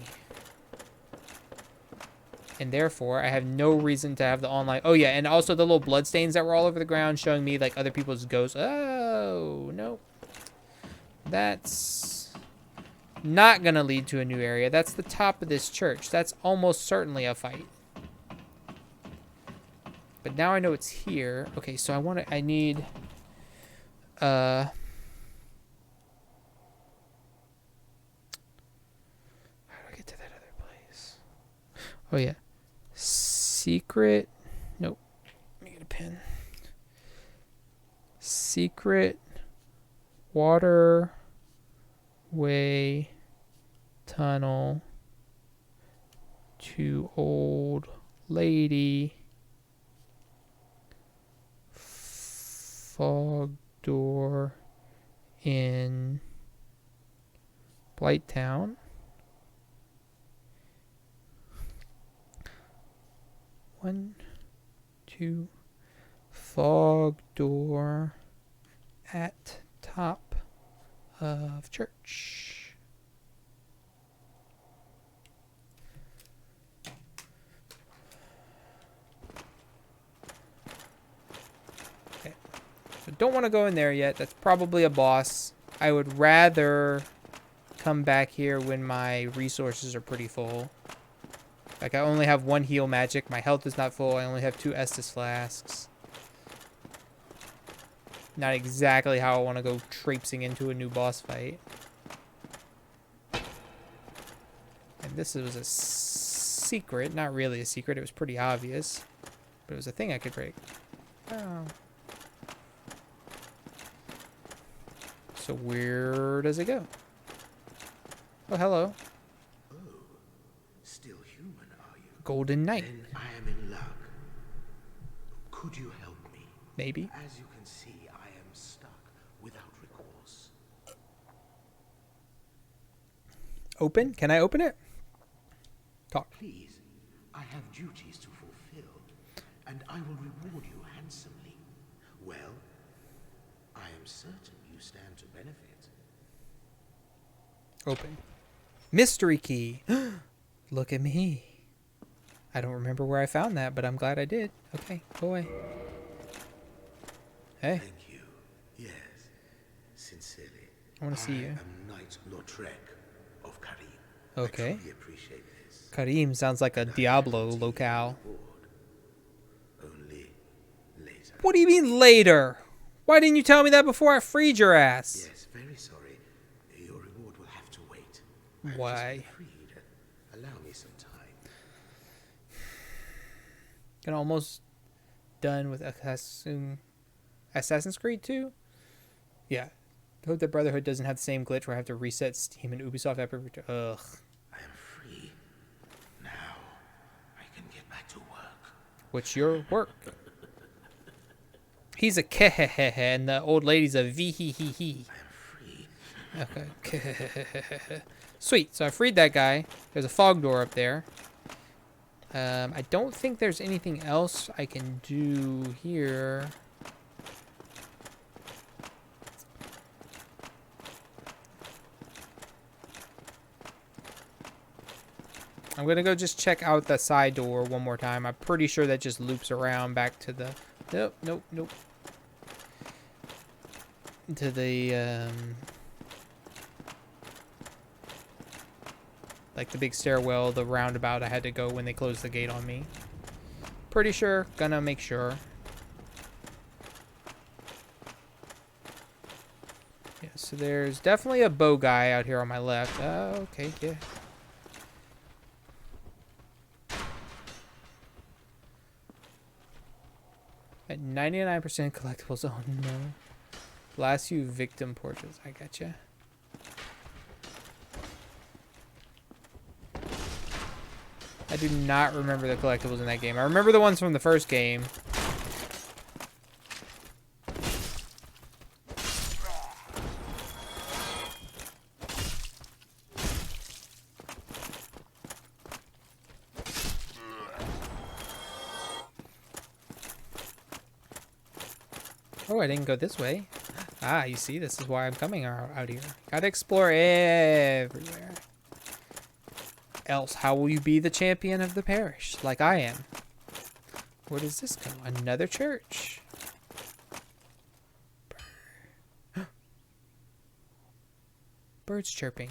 And therefore, I have no reason to have the online. Oh, yeah, and also the little bloodstains that were all over the ground showing me, like, other people's ghosts. Oh, no. That's not going to lead to a new area. That's the top of this church. That's almost certainly a fight. But now I know it's here. Okay, so I need... how do I get to that other place? Oh, yeah. Secret... Nope. Let me get a pen. Secret waterway tunnel to old lady fog door in Blighttown. One, two, fog door at top of church. So don't want to go in there yet. That's probably a boss. I would rather come back here when my resources are pretty full. Like, I only have 1 heal magic. My health is not full. I only have 2 Estus flasks. Not exactly how I want to go traipsing into a new boss fight. And this was a secret. Not really a secret. It was pretty obvious. But it was a thing I could break. Oh. So where does it go? Oh, hello. Oh, still human, are you? Golden Knight. Then I am in luck. Could you help me? Maybe. As you can see, I am stuck without recourse. Open? Can I open it? Talk. Please, I have duties to fulfill, and I will reward you handsomely. Well, I am certain you stand to benefit. Open. Mystery key. Look at me. I don't remember where I found that, but I'm glad I did. Okay, go away. Hey, Thank you. Yes, sincerely. I want to see you. I am Knight Lautree of Carim. Okay. I truly appreciate this. Carim sounds like a Diablo locale. Only later. What do you mean later? Why didn't you tell me that before I freed your ass? Yes, very sorry. Your reward will have to wait. I have Why? just been freed. Allow me some time. Can almost done with Assassin's Creed 2? Yeah. I hope the Brotherhood doesn't have the same glitch where I have to reset Steam and Ubisoft every ugh. I am free. Now I can get back to work. What's your work? He's a kehehehe and the old lady's a vehehehe. I am free. Okay. Sweet. So I freed that guy. There's a fog door up there. I don't think there's anything else I can do here. I'm going to go just check out the side door one more time. I'm pretty sure that just loops around back to the... Nope. To the, like the big stairwell, the roundabout I had to go when they closed the gate on me. Pretty sure. Gonna make sure. Yeah, so there's definitely a bow guy out here on my left. Oh, okay, yeah. At 99% collectibles. Oh no. Last few victim portraits. I gotcha. I do not remember the collectibles in that game. I remember the ones from the first game. Oh, I didn't go this way. Ah, you see, this is why I'm coming out here. Gotta explore everywhere. Else, how will you be the champion of the parish, like I am? Where does this go? Another church. Birds chirping.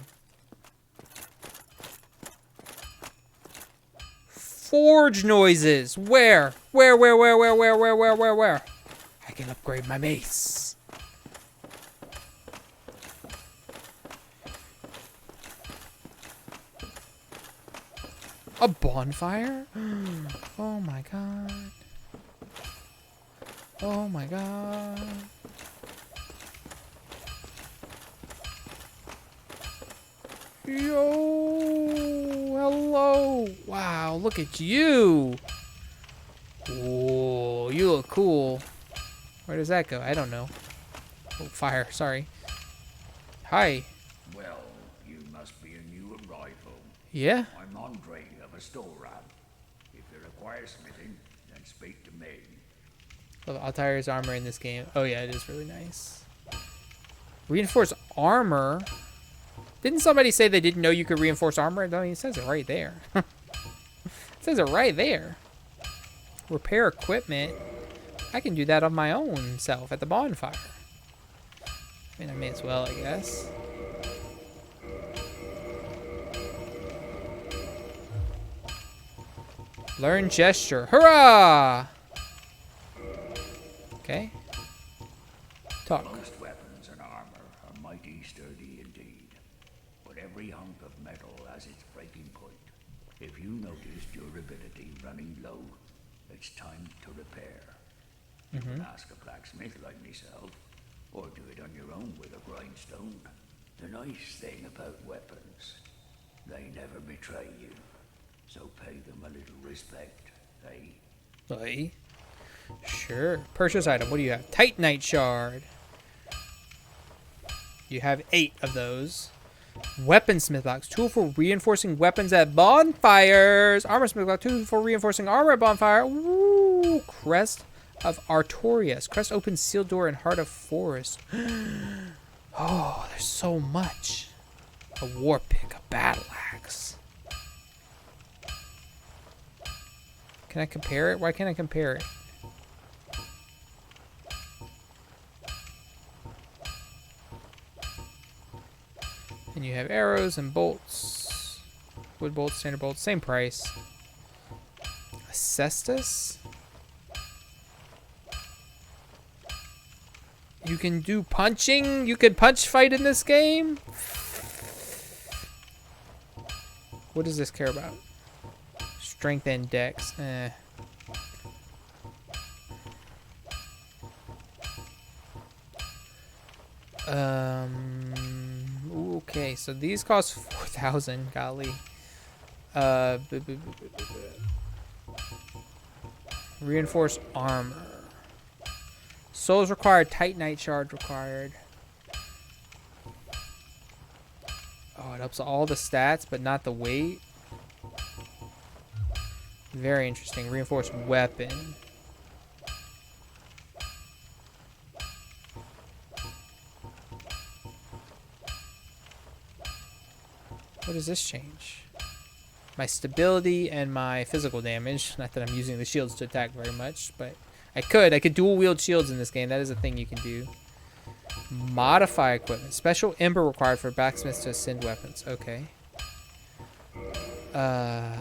Forge noises. Where? Where? I can upgrade my mace. A bonfire? Oh my god. Oh my god. Yo, hello. Wow, look at you. Whoa, you look cool. Where does that go? I don't know. Oh, fire, sorry. Hi. Well, you must be a new arrival. Yeah? I'm Andre of Astora. If you require smithing, then speak to me. Well, Altair's armor in this game. Oh yeah, it is really nice. Reinforced armor? Didn't somebody say they didn't know you could reinforce armor? No, it says it right there. It says it right there. Repair equipment. I can do that on my own self at the bonfire. I mean, I may as well, I guess. Learn gesture. Hurrah! Okay. Talk. Most weapons and armor are mighty sturdy indeed, but every hunk of metal has its breaking point. If you notice durability running low, it's time to repair. You can ask a blacksmith like myself, or do it on your own with a grindstone. The nice thing about weapons, they never betray you, so pay them a little respect, eh? Hey. Sure. Purchase item. What do you have? Titanite shard. You have 8 of those. Weaponsmith box. Tool for reinforcing weapons at bonfires. Armorsmith box. Tool for reinforcing armor at bonfire. Ooh. Crest of Artorias. Crest opens sealed door in heart of forest. Oh, there's so much. A war pick. A battle axe. Can I compare it? Why can't I compare it? And you have arrows and bolts. Wood bolts, standard bolts, same price. Cestus? You can do punching? You can punch fight in this game? What does this care about? Strength and dex. Okay, so these cost 4,000, golly. Reinforced armor. Souls required, Titanite shard required. Oh, it ups all the stats, but not the weight. Very interesting. Reinforced weapon. What does this change? My stability and my physical damage. Not that I'm using the shields to attack very much, but I could dual wield shields in this game. That is a thing you can do. Modify equipment. Special ember required for blacksmiths to ascend weapons. Okay. Wow.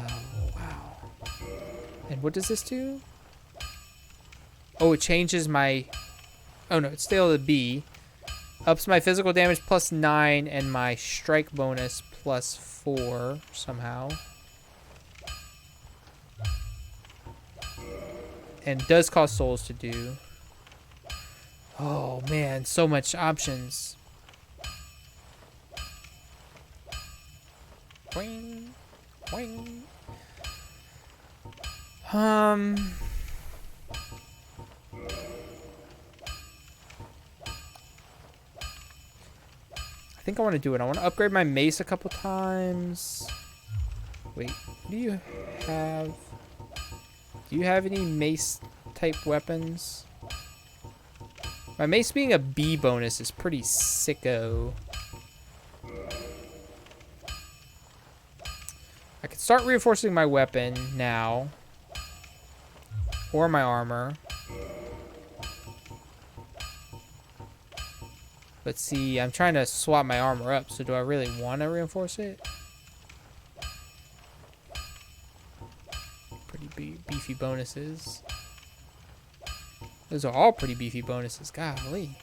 And what does this do? Oh, it changes my... Oh no, it's still a B. Ups my physical damage plus 9 and my strike bonus plus 4 somehow. And does cost souls to do. Oh man, so much options. Boing, boing. I think I want to do it. I want to upgrade my mace a couple times. Wait, do you have any mace type weapons? My mace being a B bonus is pretty sicko. I could start reinforcing my weapon now. Or my armor. Let's see, I'm trying to swap my armor up, so do I really want to reinforce it? Pretty beefy bonuses. Those are all pretty beefy bonuses, golly.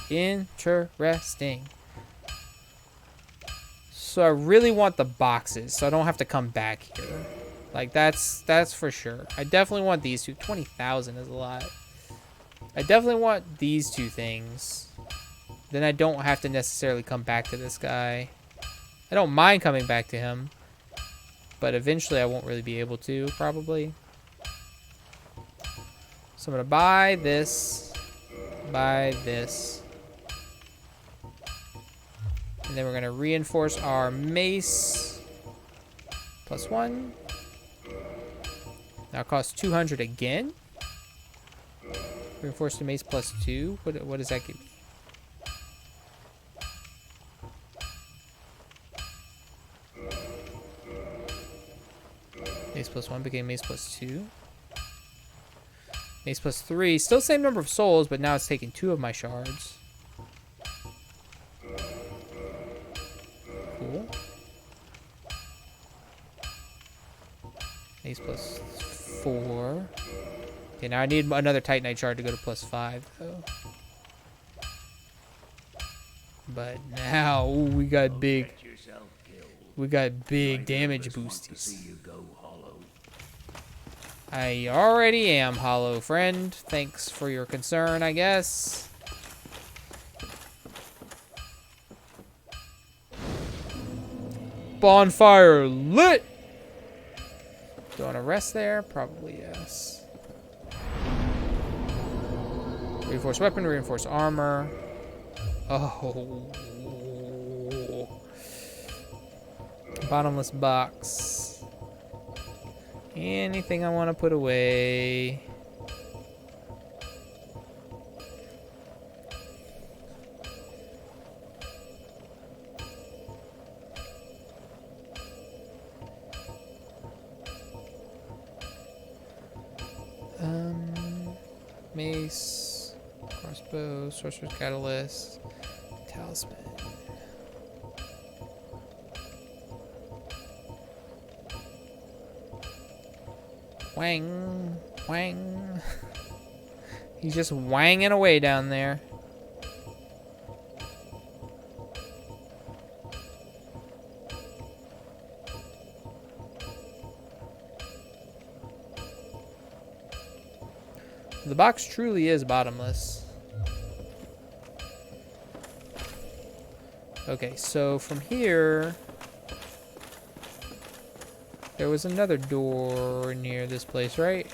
Interesting. So I really want the boxes, so I don't have to come back here. Like, that's for sure. I definitely want these two. 20,000 is a lot. I definitely want these two things. Then I don't have to necessarily come back to this guy. I don't mind coming back to him. But eventually I won't really be able to, probably. So I'm going to buy this. Buy this. And then we're going to reinforce our mace. Plus 1. Now it costs 200 again. Reinforce the mace plus 2. What does that give me? Mace plus 1 became mace plus 2. Mace plus 3. Still same number of souls, but now it's taking 2 of my shards. Cool. Mace plus 4. Okay, now I need another Titanite shard to go to plus 5, though. But now, ooh, we got big damage boosties. I already am, hollow friend. Thanks for your concern, I guess. Bonfire lit! Do I want to rest there? Probably yes. Reinforced weapon, reinforced armor. Oh. Bottomless box. Anything I want to put away. Mace, crossbow, sorcerer's catalyst, talisman. Wang, wang. He's just wanging away down there. The box truly is bottomless. Okay, so from here, there was another door near this place, right?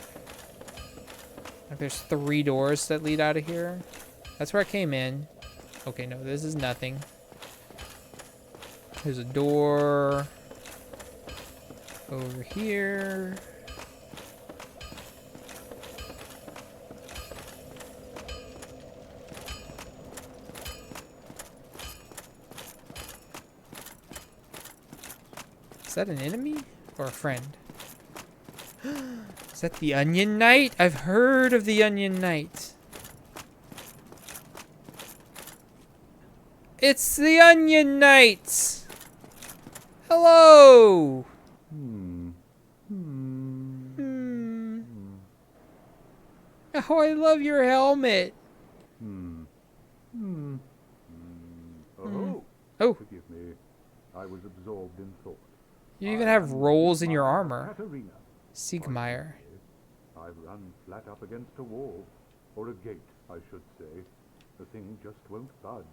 Like there's 3 doors that lead out of here. That's where I came in. Okay, no, this is nothing. There's a door over here. Is that an enemy or a friend? Is that the Onion Knight? I've heard of the Onion Knight. It's the Onion Knight! Hello! Oh, I love your helmet. Oh. Forgive me. I was absorbed in thought. You even have rolls in your armor. Catarina. Siegmeyer. I've run flat up against a wall, or a gate, I should say. The thing just won't budge,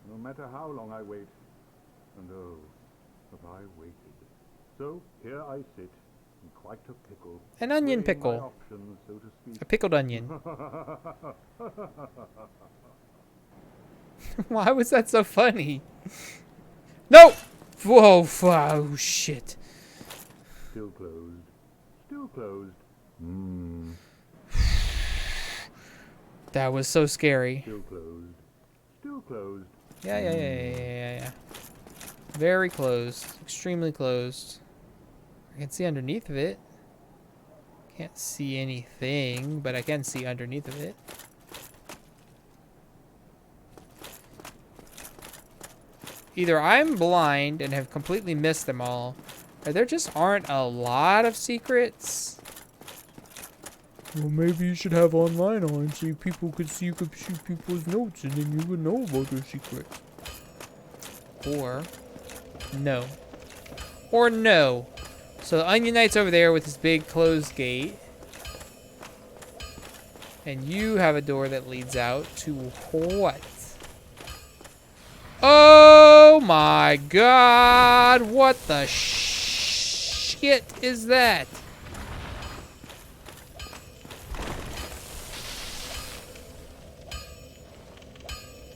no matter how long I wait. And oh, have I waited. So here I sit, in quite a pickle. An onion weighing pickle. my options, so to speak. A pickled onion. Why was that so funny? No! Whoa, oh shit. Still closed. Still closed. That was so scary. Still closed. Still closed. Yeah. Very closed. Extremely closed. I can see underneath of it. Can't see anything, but I can see underneath of it. Either I'm blind and have completely missed them all, or there just aren't a lot of secrets. Well, maybe you should have online on so people could see, you could see people's notes and then you would know about their secrets. Or no. Or no. So the Onion Knight's over there with his big closed gate. And you have a door that leads out to what? Oh my god! What the shit is that?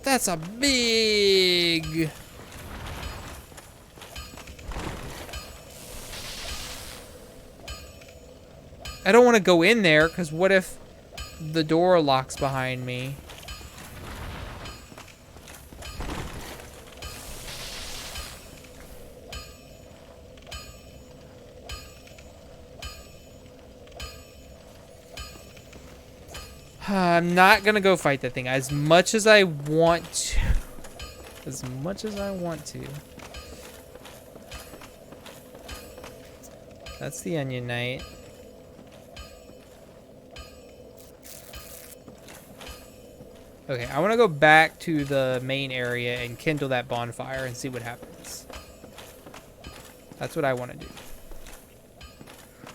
That's a big... I don't want to go in there, because what if the door locks behind me? I'm not gonna go fight that thing as much as I want to. As much as I want to. That's the Onion Knight. Okay, I want to go back to the main area and kindle that bonfire and see what happens. That's what I want to do.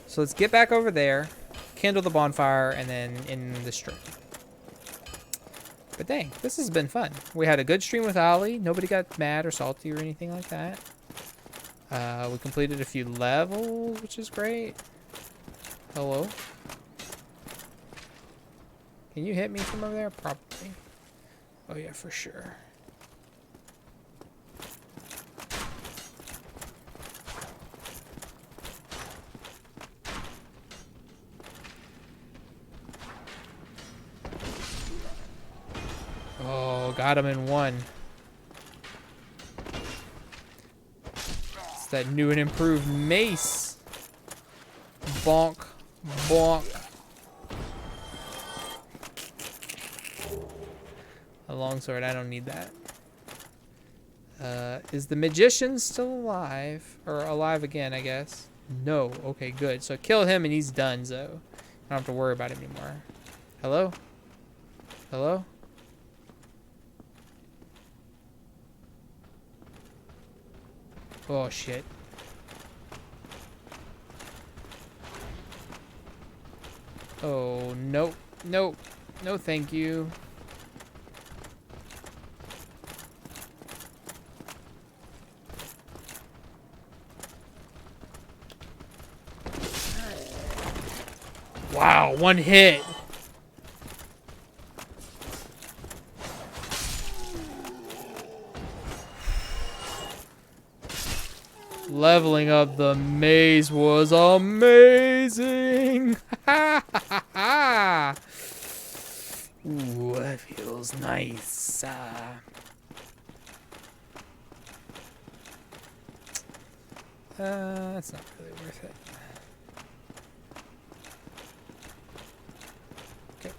So let's get back over there, kindle the bonfire, and then end the stream. But dang, this has been fun. We had a good stream with Ollie. Nobody got mad or salty or anything like that. We completed a few levels, which is great. Hello? Can you hit me from over there? Probably. Oh yeah, for sure. Oh, got him in one. It's that new and improved mace. Bonk, bonk. A longsword, I don't need that. Is the magician still alive? Or alive again, I guess. No. Okay, good. So kill him and he's done, so I don't have to worry about him anymore. Hello? Hello? Oh, shit. Oh, nope. Nope. No, thank you. Wow, one hit. Leveling up the maze was amazing. Ooh, that feels nice. That's not really worth it. Okay,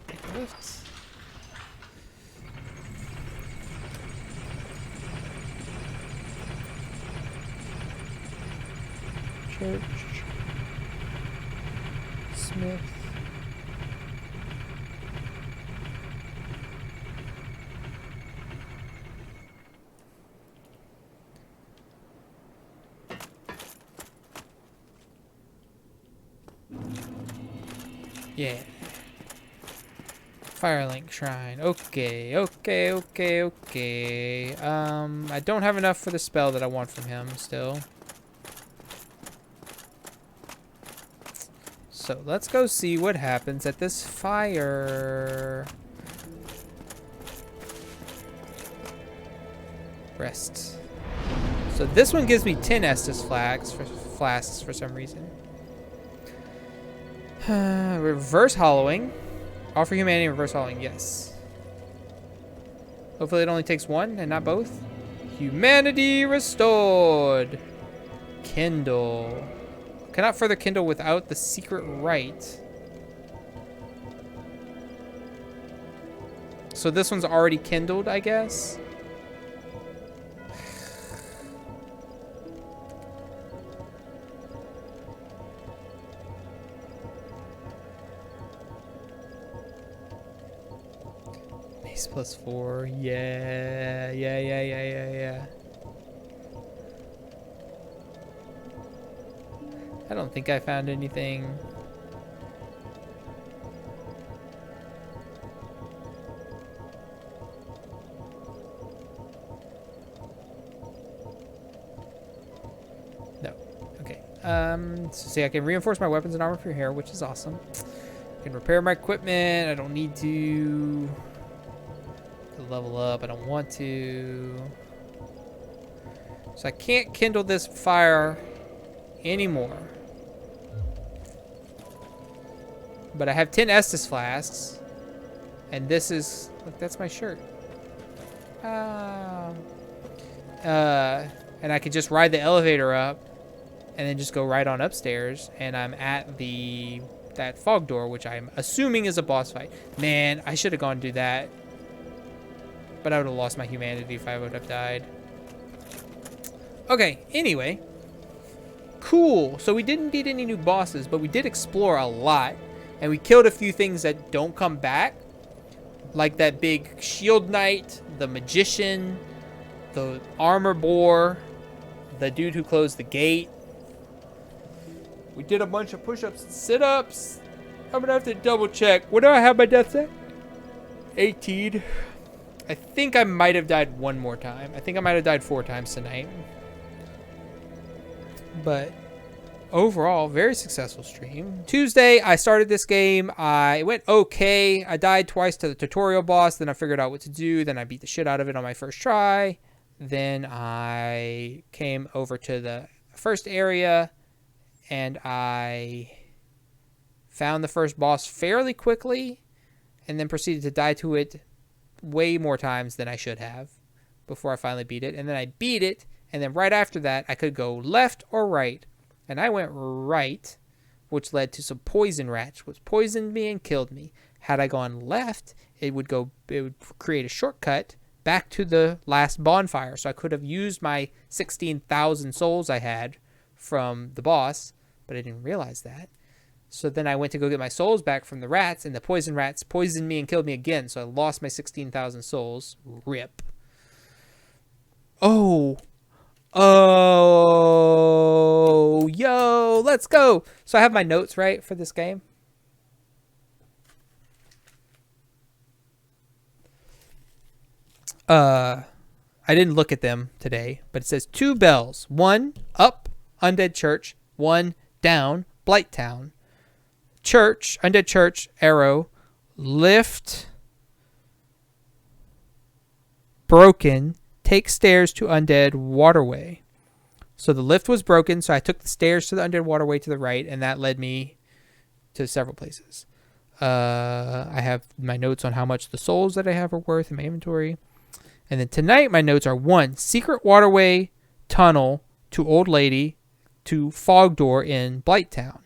make a lift. Church. Smith. Yeah. Firlink Shrine. Okay, okay, okay, okay. I don't have enough for the spell that I want from him still. So let's go see what happens at this fire. Rest. So this one gives me 10 Estus flasks for some reason. Reverse hollowing. Offer humanity reverse hollowing, yes. Hopefully it only takes one and not both. Humanity restored. Kindle. Cannot further kindle without the secret rite. So this one's already kindled, I guess. Mace +4. Yeah. I don't think I found anything. No. Okay. So see, I can reinforce my weapons and armor for here, which is awesome. I can repair my equipment. I don't need to level up. I don't want to. So I can't kindle this fire anymore. But I have 10 Estus flasks. And this is... Look, that's my shirt. And I could just ride the elevator up. And then just go right on upstairs. And I'm at the that fog door, which I'm assuming is a boss fight. Man, I should have gone to do that. But I would have lost my humanity if I would have died. Okay, anyway. Cool. So we didn't beat any new bosses, but we did explore a lot. And we killed a few things that don't come back. Like that big shield knight, the magician, the armor boar, the dude who closed the gate. We did a bunch of push-ups and sit-ups. I'm gonna have to double check. What do I have my death at? 18. I think I might have died one more time. I think I might have died 4 times tonight. But overall, very successful stream. Tuesday, I started this game. It went okay. I died twice to the tutorial boss. Then I figured out what to do. Then I beat the shit out of it on my first try. Then I came over to the first area. And I found the first boss fairly quickly. And then proceeded to die to it way more times than I should have before I finally beat it. And then I beat it. And then right after that, I could go left or right. And I went right, which led to some poison rats, which poisoned me and killed me. Had I gone left, it would create a shortcut back to the last bonfire. So I could have used my 16,000 souls I had from the boss, but I didn't realize that. So then I went to go get my souls back from the rats, and the poison rats poisoned me and killed me again. So I lost my 16,000 souls. Rip. Oh, yo, let's go. So I have my notes right for this game. I didn't look at them today, but it says 2 bells. 1 up, Undead Church. 1 down, Blight Town. Church, Undead Church, arrow. Lift, broken. Take stairs to Undead Waterway. So the lift was broken, so I took the stairs to the Undead Waterway to the right, and that led me to several places. I have my notes on how much the souls that I have are worth in my inventory. And then tonight, my notes are 1, secret waterway tunnel to Old Lady to fog door in Blight Town.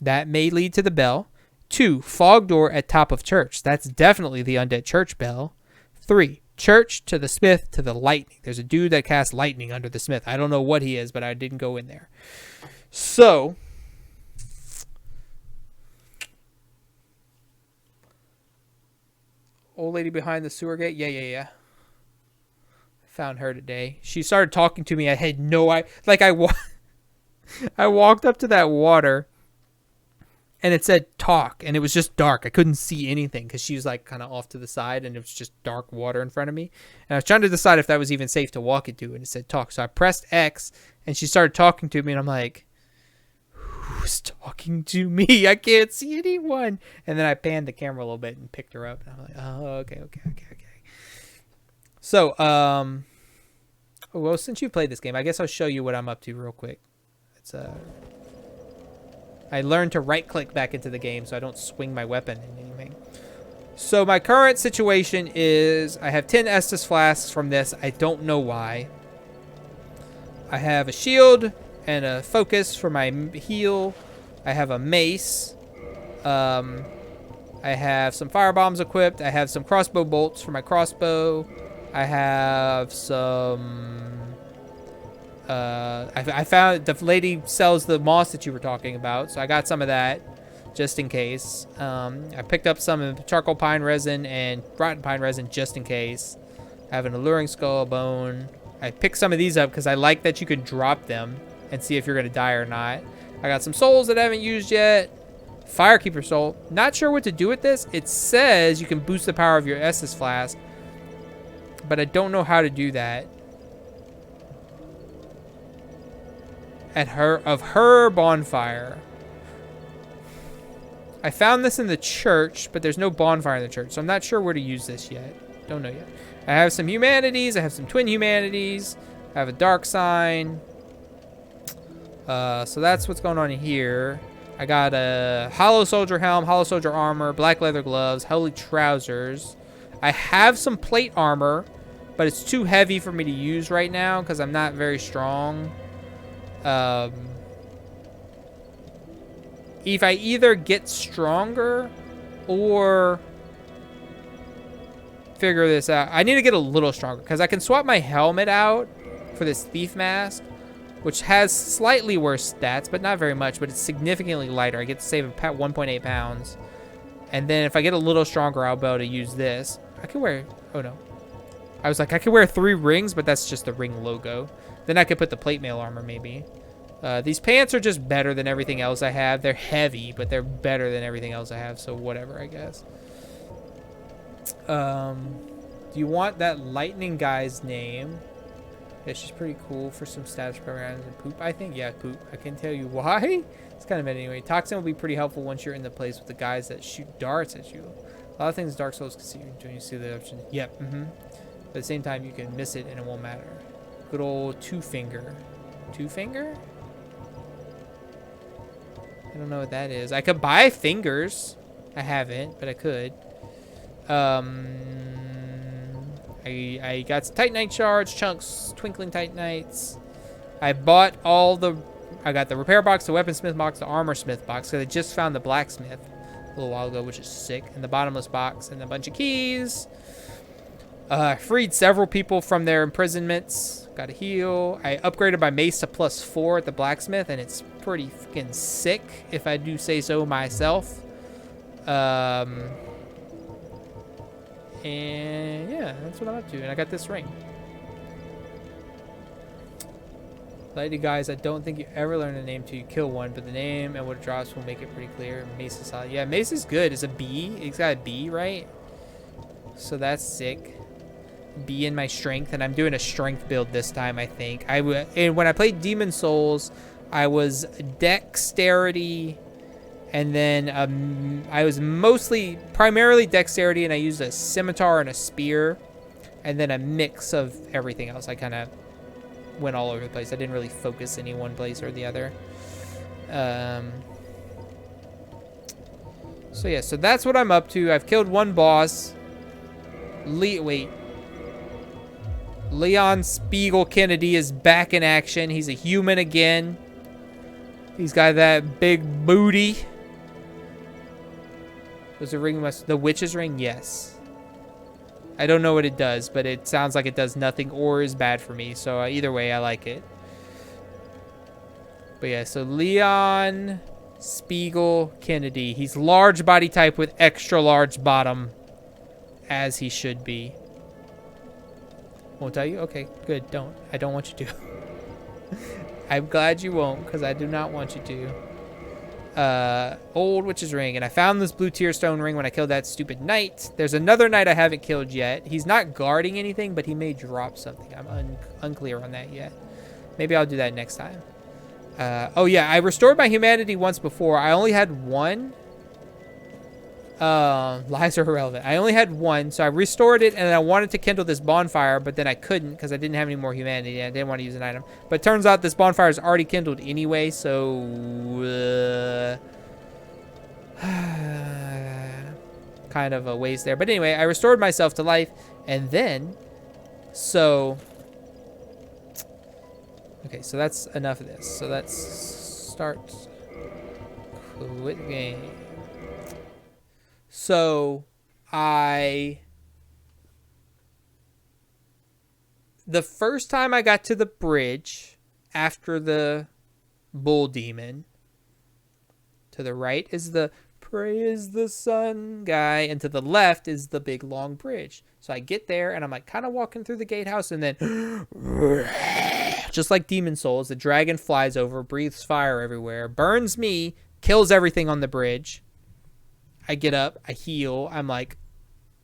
That may lead to the bell. 2, fog door at top of church. That's definitely the Undead Church bell. 3, church to the smith to the lightning. There's a dude that casts lightning under the smith. I don't know what he is, but I didn't go in there. So, old lady behind the sewer gate. Yeah. Found her today. She started talking to me. I had no idea. Like I walked up to that water. And it said talk, and it was just dark. I couldn't see anything because she was like kind of off to the side, and it was just dark water in front of me. And I was trying to decide if that was even safe to walk into, and it said talk. So I pressed X, and she started talking to me, and I'm like, who's talking to me? I can't see anyone. And then I panned the camera a little bit and picked her up, and I'm like, oh, okay. So, well, since you played this game, I guess I'll show you what I'm up to real quick. It's I learned to right-click back into the game so I don't swing my weapon in anything. So my current situation is I have 10 Estus flasks from this. I don't know why. I have a shield and a focus for my heal. I have a mace. I have some fire bombs equipped. I have some crossbow bolts for my crossbow. I have some... I found the lady sells the moss that you were talking about, so I got some of that just in case. I picked up some charcoal pine resin and rotten pine resin just in case. I have an alluring skull bone. I picked some of these up because I like that you can drop them and see if you're going to die or not. I got some souls that I haven't used yet. Firekeeper soul. Not sure what to do with this. It says you can boost the power of your Estus flask, but I don't know how to do that. Of her bonfire. I found this in the church, but there's no bonfire in the church, so I'm not sure where to use this yet. Don't know yet. I have some humanities. I have some twin humanities. I have a dark sign. So that's what's going on here. I got a hollow soldier helm, hollow soldier armor, black leather gloves, holy trousers. I have some plate armor, but it's too heavy for me to use right now because I'm not very strong. if I either get stronger or figure this out. I need to get a little stronger because I can swap my helmet out for this thief mask, which has slightly worse stats, but not very much, but it's significantly lighter. I get to save 1.8 pounds. And then if I get a little stronger, I'll be able to use this. I can wear, oh no. I was like, I could wear 3 rings, but that's just the ring logo. Then I could put the plate mail armor maybe. These pants are just better than everything else I have. They're heavy, but they're better than everything else I have, so whatever, I guess. Do you want that lightning guy's name? Yeah, she's pretty cool for some status programs. And poop, I think. Yeah, poop. I can tell you why. It's kind of mad anyway. Toxin will be pretty helpful once you're in the place with the guys that shoot darts at you. A lot of things Dark Souls can see when you see the option. Yep. But at the same time, you can miss it and it won't matter. Good old two-finger. Two-finger? I don't know what that is. I could buy fingers. I haven't, but I could. I got some Titanite shards, chunks, twinkling Titanites. I bought all the... I got the repair box, the weaponsmith box, the armor smith box, because I just found the blacksmith a little while ago, which is sick. And the bottomless box, and a bunch of keys. I freed several people from their imprisonments. Got a heal. I upgraded my mace to +4 at the blacksmith, and it's pretty freaking sick, if I do say so myself. And yeah, that's what I'm up to. And I got this ring. Lady guys, I don't think you ever learn a name till you kill one, but the name and what it drops will make it pretty clear. Mace is solid. Yeah, Mace is good. It's a B. It's got a B, right? So that's sick. B in my strength, and I'm doing a strength build this time, I think. And when I played Demon Souls, I was dexterity, and then I was primarily dexterity, and I used a scimitar and a spear, and then a mix of everything else. I kind of went all over the place. I didn't really focus any one place or the other. So yeah, so that's what I'm up to. I've killed one boss. Leon Spiegel Kennedy is back in action. He's a human again. He's got that big booty. Does the ring the witch's ring? Yes. I don't know what it does, but it sounds like it does nothing or is bad for me. So either way, I like it. But yeah, so Leon Spiegel Kennedy. He's large body type with extra large bottom, as he should be. Won't tell you? Okay, good. Don't. I don't want you to. I'm glad you won't, because I do not want you to. Old witch's ring. And I found this blue tear stone ring when I killed that stupid knight. There's another knight I haven't killed yet. He's not guarding anything, but he may drop something. I'm unclear on that yet. Maybe I'll do that next time. Oh yeah, I restored my humanity once before. I only had one. Lies are irrelevant. I only had one, so I restored it, and I wanted to kindle this bonfire, but then I couldn't because I didn't have any more humanity, and I didn't want to use an item. But it turns out this bonfire is already kindled anyway, so... kind of a waste there. But anyway, I restored myself to life, and then... So... Okay, so that's enough of this. So let's start... Quit game. So, the first time I got to the bridge after the bull demon, to the right is the praise the sun guy, and to the left is the big long bridge. So I get there, and I'm like kind of walking through the gatehouse, and then just like Demon Souls, the dragon flies over, breathes fire everywhere, burns me, kills everything on the bridge. I get up, I heal. I'm like,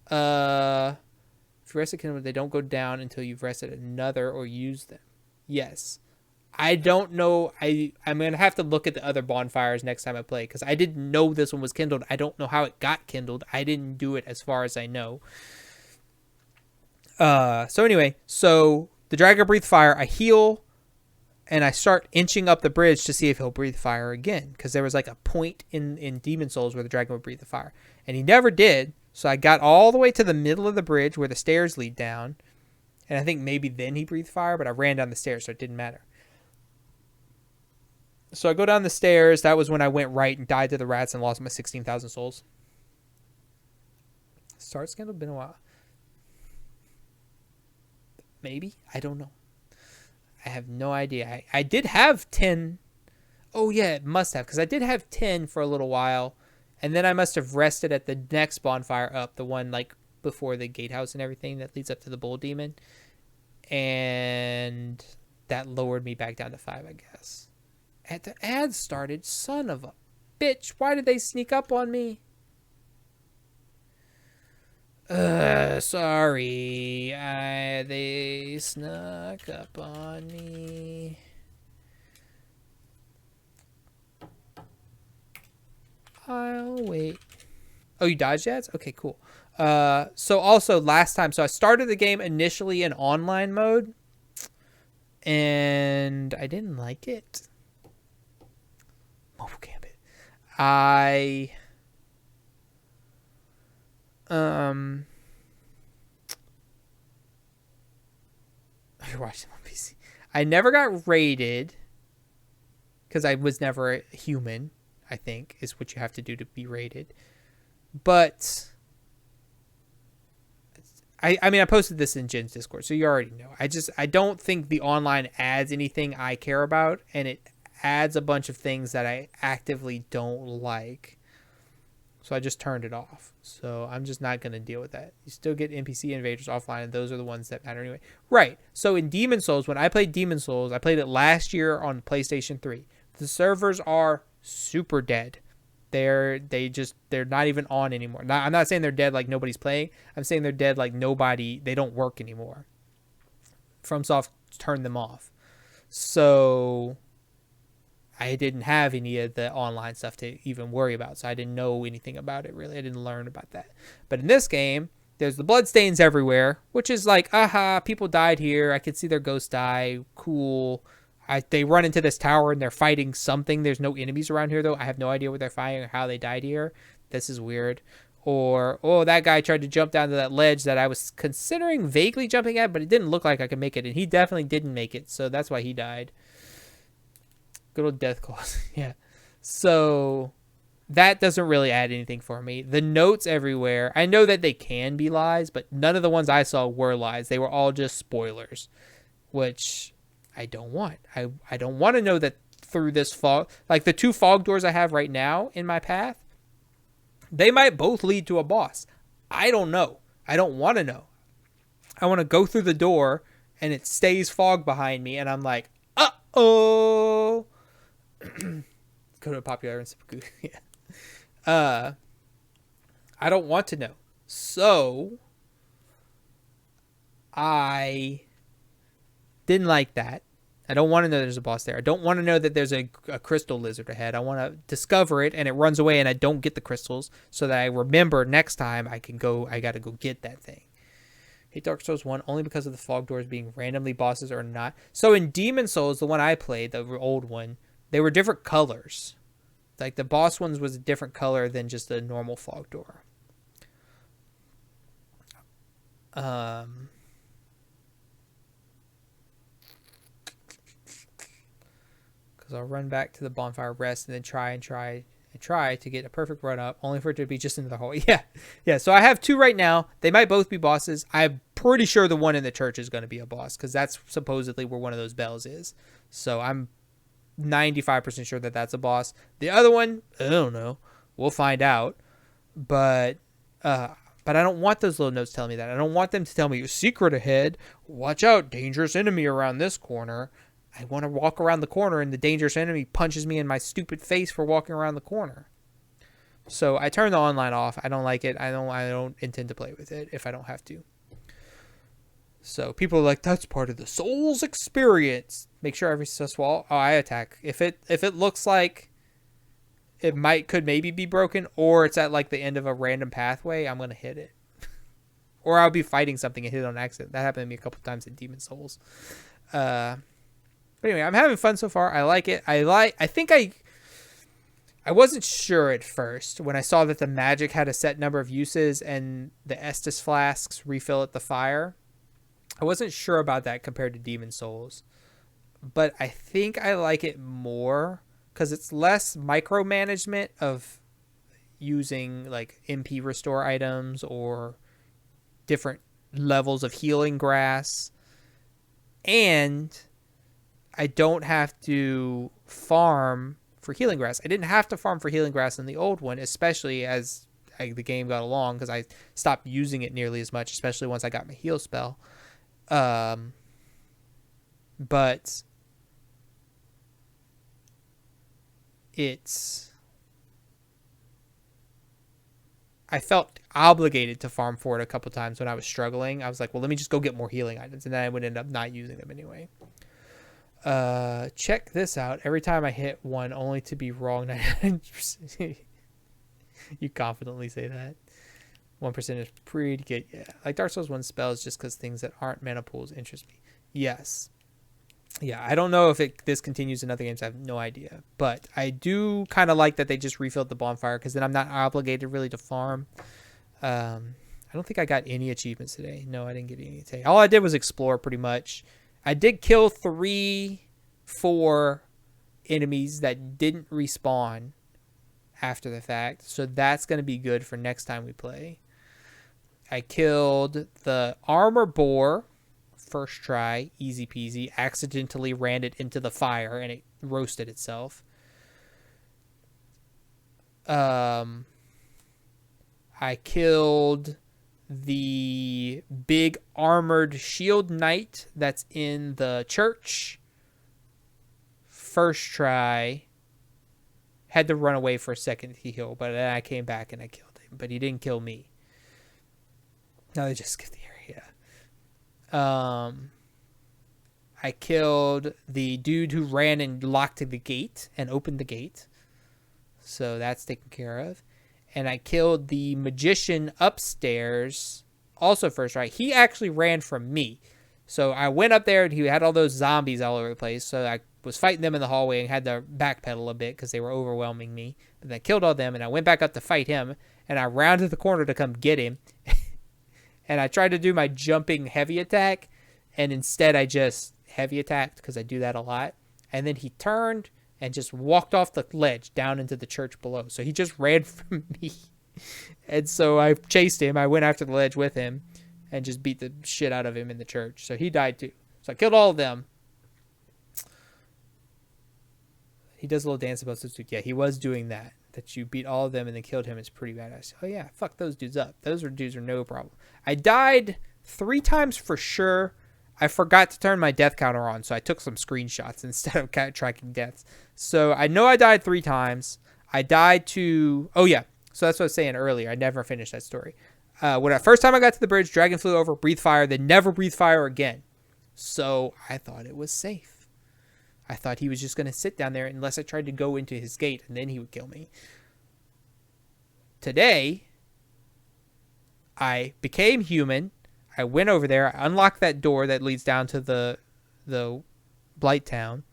if you rest a kingdom, they don't go down until you've rested another or used them. Yes. I don't know. I'm going to have to look at the other bonfires next time I play, because I didn't know this one was kindled. I don't know how it got kindled. I didn't do it as far as I know. So anyway, so the dragon breathes fire. I heal. And I start inching up the bridge to see if he'll breathe fire again. Because there was like a point in Demon Souls where the dragon would breathe the fire. And he never did. So I got all the way to the middle of the bridge where the stairs lead down. And I think maybe then he breathed fire. But I ran down the stairs, so it didn't matter. So I go down the stairs. That was when I went right and died to the rats and lost my 16,000 souls. Start scandal been a while. Maybe, I don't know. I have no idea. I did have 10. Oh yeah, it must have, because I did have 10 for a little while, and then I must have rested at the next bonfire up, the one like before the gatehouse and everything that leads up to the bull demon, and that lowered me back down to 5, I guess. And the ad started, son of a bitch! Why did they sneak up on me? Sorry. They snuck up on me. I'll wait. Oh, you dodged ads? Okay, cool. So also last time, so I started the game initially in online mode, and I didn't like it. Mobile Gambit. I watched them on PC. I never got raided because I was never a human, I think, is what you have to do to be raided. But I mean, I posted this in Jen's Discord, so you already know. I don't think the online adds anything I care about, and it adds a bunch of things that I actively don't like. So I just turned it off. So I'm just not going to deal with that. You still get NPC invaders offline, and those are the ones that matter anyway. Right. So in Demon Souls, when I played Demon Souls, I played it last year on PlayStation 3. The servers are super dead. They're not even on anymore. I'm not saying they're dead like nobody's playing. I'm saying they're dead like they don't work anymore. FromSoft turned them off. So I didn't have any of the online stuff to even worry about, so I didn't know anything about it, really. I didn't learn about that. But in this game, there's the bloodstains everywhere, which is like, aha, people died here. I could see their ghosts die. Cool. They run into this tower, and they're fighting something. There's no enemies around here, though. I have no idea what they're fighting or how they died here. This is weird. Or, oh, that guy tried to jump down to that ledge that I was considering vaguely jumping at, but it didn't look like I could make it, and he definitely didn't make it, so that's why he died. Good old death claws. Yeah. So that doesn't really add anything for me. The notes everywhere, I know that they can be lies, but none of the ones I saw were lies. They were all just spoilers, which I don't want. I don't want to know that through this fog, like the 2 fog doors I have right now in my path, they might both lead to a boss. I don't know. I don't want to know. I want to go through the door and it stays fog behind me, and I'm like, uh-oh. Go to a popular and super yeah. I don't want to know. So I didn't like that. I don't want to know there's a boss there. I don't want to know that there's a crystal lizard ahead. I want to discover it and it runs away and I don't get the crystals, so that I remember next time I got to go get that thing. Hate Dark Souls 1 only because of the fog doors being randomly bosses or not. So in Demon Souls, the one I played, the old one, they were different colors. Like the boss ones was a different color than just a normal fog door. Because I'll run back to the bonfire, rest, and then try to get a perfect run up, only for it to be just into the hole. Yeah. So I have 2 right now. They might both be bosses. I'm pretty sure the one in the church is going to be a boss, because that's supposedly where one of those bells is. So I'm 95% sure that that's a boss. The other one, I don't know. We'll find out. But I don't want those little notes telling me that. I don't want them to tell me, secret ahead. Watch out, dangerous enemy around this corner. I want to walk around the corner and the dangerous enemy punches me in my stupid face for walking around the corner. So I turned the online off. I don't like it. I don't intend to play with it if I don't have to. So people are like, that's part of the Souls experience. Make sure every wall. Oh, I attack. If it looks like it could maybe be broken, or it's at like the end of a random pathway, I'm gonna hit it. Or I'll be fighting something and hit it on accident. That happened to me a couple times in Demon Souls. But anyway, I'm having fun so far. I like it. I think I wasn't sure at first when I saw that the magic had a set number of uses and the Estus flasks refill at the fire. I wasn't sure about that compared to Demon Souls. But I think I like it more because it's less micromanagement of using like MP restore items or different levels of healing grass, and I don't have to farm for healing grass. I didn't have to farm for healing grass in the old one, especially as the game got along, because I stopped using it nearly as much, especially once I got my heal spell. But I felt obligated to farm for it a couple times when I was struggling. I was like, well, let me just go get more healing items, and then I would end up not using them anyway. Check this out. Every time I hit one, only to be wrong 99%. You confidently say that. 1% is pretty good. Yeah. Like Dark Souls 1 spells just because things that aren't mana pools interest me. Yes. Yeah, I don't know if this continues in other games. I have no idea. But I do kind of like that they just refilled the bonfire, because then I'm not obligated really to farm. I don't think I got any achievements today. No, I didn't get any today. All I did was explore pretty much. I did kill 4 enemies that didn't respawn after the fact. So that's going to be good for next time we play. I killed the armor boar. First try, easy peasy. Accidentally ran it into the fire and it roasted itself. I killed the big armored shield knight that's in the church. First try. Had to run away for a second to heal, but then I came back and I killed him. But he didn't kill me. No, they just skipped the area. I killed the dude who ran and locked the gate and opened the gate. So that's taken care of. And I killed the magician upstairs. Also first try. He actually ran from me. So I went up there and he had all those zombies all over the place. So I was fighting them in the hallway and had to backpedal a bit because they were overwhelming me. But then I killed all them and I went back up to fight him. And I rounded the corner to come get him. And I tried to do my jumping heavy attack. And instead I just heavy attacked because I do that a lot. And then he turned and just walked off the ledge down into the church below. So he just ran from me. And so I chased him. I went after the ledge with him and just beat the shit out of him in the church. So he died too. So I killed all of them. He does a little dance about this. Yeah, he was doing that. That you beat all of them and then killed him is pretty badass. Oh yeah, fuck those dudes up. Those dudes are no problem. I died 3 times for sure. I forgot to turn my death counter on, so I took some screenshots instead of tracking deaths. So I know I died 3 times. I died to... Oh yeah, so that's what I was saying earlier. I never finished that story. First time I got to the bridge, dragon flew over, breathed fire, then never breathed fire again. So I thought it was safe. I thought he was just going to sit down there unless I tried to go into his gate, and then he would kill me. Today, I became human. I went over there. I unlocked that door that leads down to the Blight Town.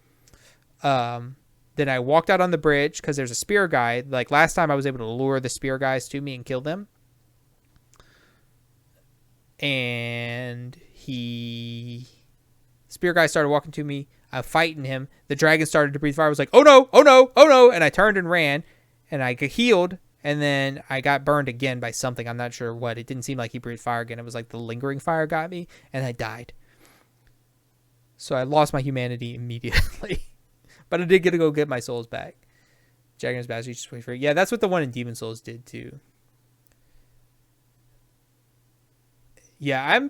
Then I walked out on the bridge because there's a spear guy. Like last time, I was able to lure the spear guys to me and kill them. And spear guy started walking to me. I'm fighting him. The dragon started to breathe fire. I was like, oh no, oh no, oh no. And I turned and ran. And I got healed. And then I got burned again by something. I'm not sure what. It didn't seem like he breathed fire again. It was like the lingering fire got me. And I died. So I lost my humanity immediately. But I did get to go get my souls back. Jagger's Bastion just wait for it. Yeah, that's what the one in Demon Souls did too. Yeah,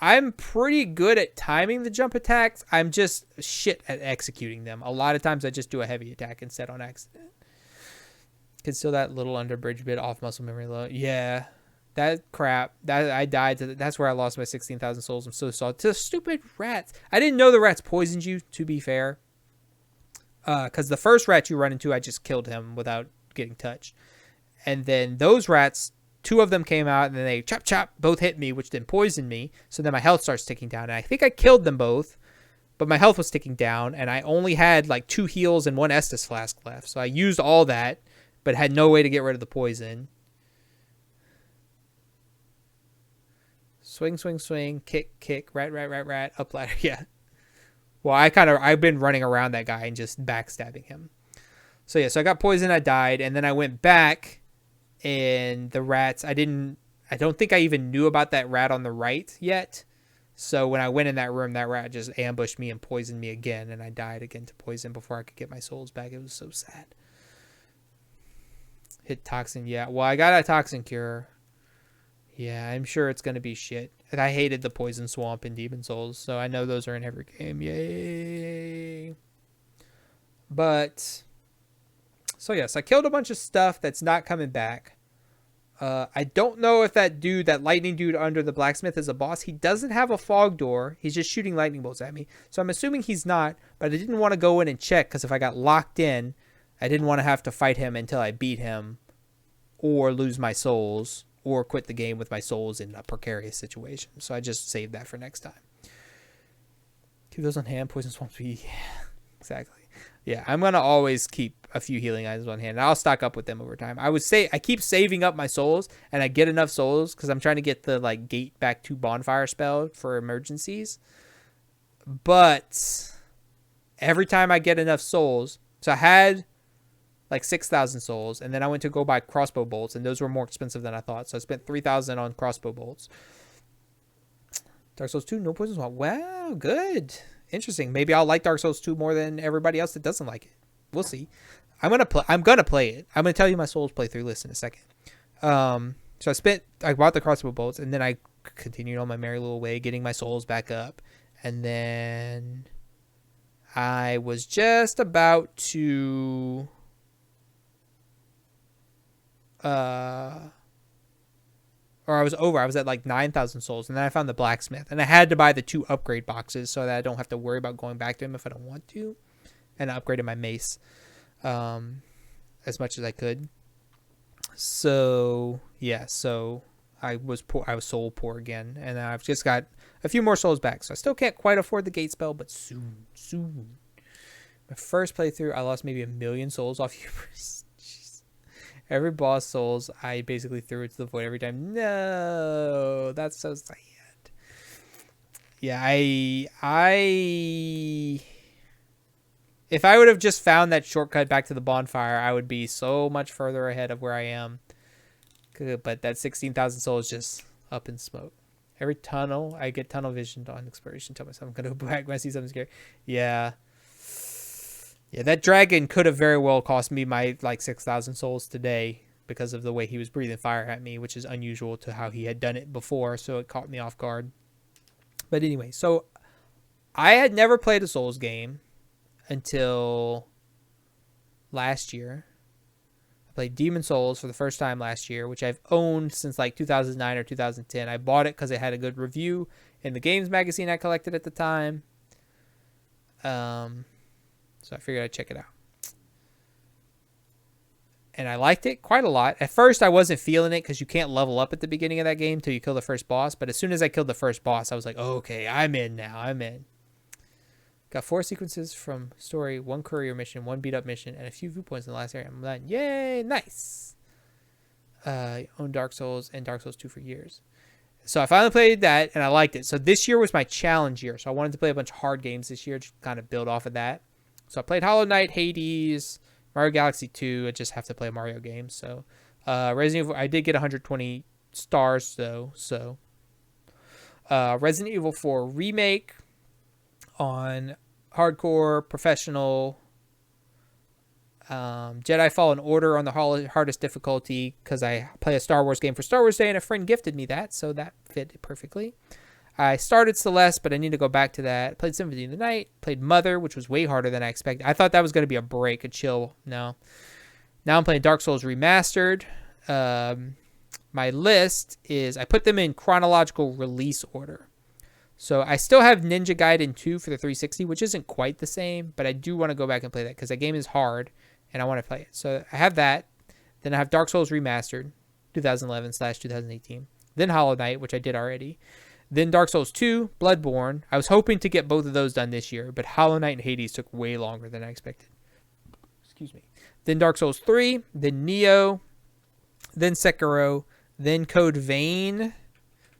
I'm pretty good at timing the jump attacks. I'm just shit at executing them. A lot of times I just do a heavy attack instead on accident. Can steal that little underbridge bit off muscle memory low. Yeah, that crap. That I died. That's where I lost my 16,000 souls. I'm so salty. To stupid rats. I didn't know the rats poisoned you, to be fair. Because the first rat you run into, I just killed him without getting touched. And then those rats... 2 of them came out and then they chop, both hit me, which then poisoned me. So then my health starts ticking down. And I think I killed them both, but my health was ticking down. And I only had like 2 heals and 1 Estus flask left. So I used all that, but had no way to get rid of the poison. Swing, swing, swing, kick, rat, up ladder. Yeah. Well, I've been running around that guy and just backstabbing him. So yeah, so I got poisoned, I died, and then I went back, and the rats, I don't think I even knew about that rat on the right yet. So when I went in that room, that rat just ambushed me and poisoned me again, and I died again to poison before I could get my souls back. It was so sad. Hit toxin, yeah. Well, I got a toxin cure. Yeah, I'm sure it's going to be shit. And I hated the poison swamp in Demon Souls, so I know those are in every game. Yay. But, so yes, I killed a bunch of stuff that's not coming back. I don't know if that lightning dude under the blacksmith is a boss. He doesn't have a fog door. He's just shooting lightning bolts at me. So I'm assuming he's not, but I didn't want to go in and check because if I got locked in, I didn't want to have to fight him until I beat him or lose my souls or quit the game with my souls in a precarious situation. So I just saved that for next time. Keep those on hand. Poison swamps. Yeah, exactly. Yeah, I'm going to always keep a few healing items on hand. And I'll stock up with them over time. I keep saving up my souls, and I get enough souls because I'm trying to get the like gate back to bonfire spell for emergencies. But every time I get enough souls, so I had like 6,000 souls, and then I went to go buy crossbow bolts, and those were more expensive than I thought. So I spent 3,000 on crossbow bolts. Dark Souls 2, no poison swamp. Wow, good. Interesting. Maybe I'll like Dark Souls 2 more than everybody else that doesn't like it. We'll see. I'm gonna play it. I'm gonna tell you my Souls playthrough list in a second. So I bought the crossbow bolts, and then I continued on my merry little way, getting my souls back up, and then I was just about to I was at like 9,000 souls, and then I found the blacksmith, and I had to buy the 2 upgrade boxes so that I don't have to worry about going back to him if I don't want to, and I upgraded my mace as much as I could. So yeah, so I was soul poor again, and I've just got a few more souls back, so I still can't quite afford the gate spell, but soon. My first playthrough, I lost maybe 1 million souls off Hubris. Every boss souls, I basically threw it to the void every time. No, that's so sad. Yeah, if I would have just found that shortcut back to the bonfire, I would be so much further ahead of where I am. But that 16,000 souls just up in smoke. Every tunnel, I get tunnel vision on exploration. Tell myself I'm going to go back when I see something scary. Yeah. Yeah, that dragon could have very well cost me my like 6,000 souls today because of the way he was breathing fire at me, which is unusual to how he had done it before, so it caught me off guard. But anyway, so I had never played a Souls game until last year. I played Demon Souls for the first time last year, which I've owned since like 2009 or 2010. I bought it because it had a good review in the games magazine I collected at the time. So I figured I'd check it out. And I liked it quite a lot. At first, I wasn't feeling it because you can't level up at the beginning of that game till you kill the first boss. But as soon as I killed the first boss, I was like, oh, okay, I'm in now. I'm in. Got 4 sequences from story, 1 courier mission, 1 beat-up mission, and a few viewpoints in the last area. I'm done. Yay, nice. Owned Dark Souls and Dark Souls 2 for years. So I finally played that, and I liked it. So this year was my challenge year. So I wanted to play a bunch of hard games this year to kind of build off of that. So I played Hollow Knight, Hades, Mario Galaxy 2. I just have to play Mario games. So Resident Evil, I did get 120 stars though. So Resident Evil 4 Remake on hardcore, professional, Jedi Fallen Order on the hardest difficulty because I play a Star Wars game for Star Wars Day and a friend gifted me that, so that fit perfectly. I started Celeste, but I need to go back to that. Played Symphony of the Night. Played Mother, which was way harder than I expected. I thought that was going to be a break, a chill. No. Now I'm playing Dark Souls Remastered. My list is, I put them in chronological release order. So I still have Ninja Gaiden 2 for the 360, which isn't quite the same, but I do want to go back and play that because that game is hard, and I want to play it. So I have that. Then I have Dark Souls Remastered, 2011/2018. Then Hollow Knight, which I did already. Then Dark Souls 2, Bloodborne. I was hoping to get both of those done this year, but Hollow Knight and Hades took way longer than I expected. Excuse me. Then Dark Souls 3, then Neo, then Sekiro, then Code Vein,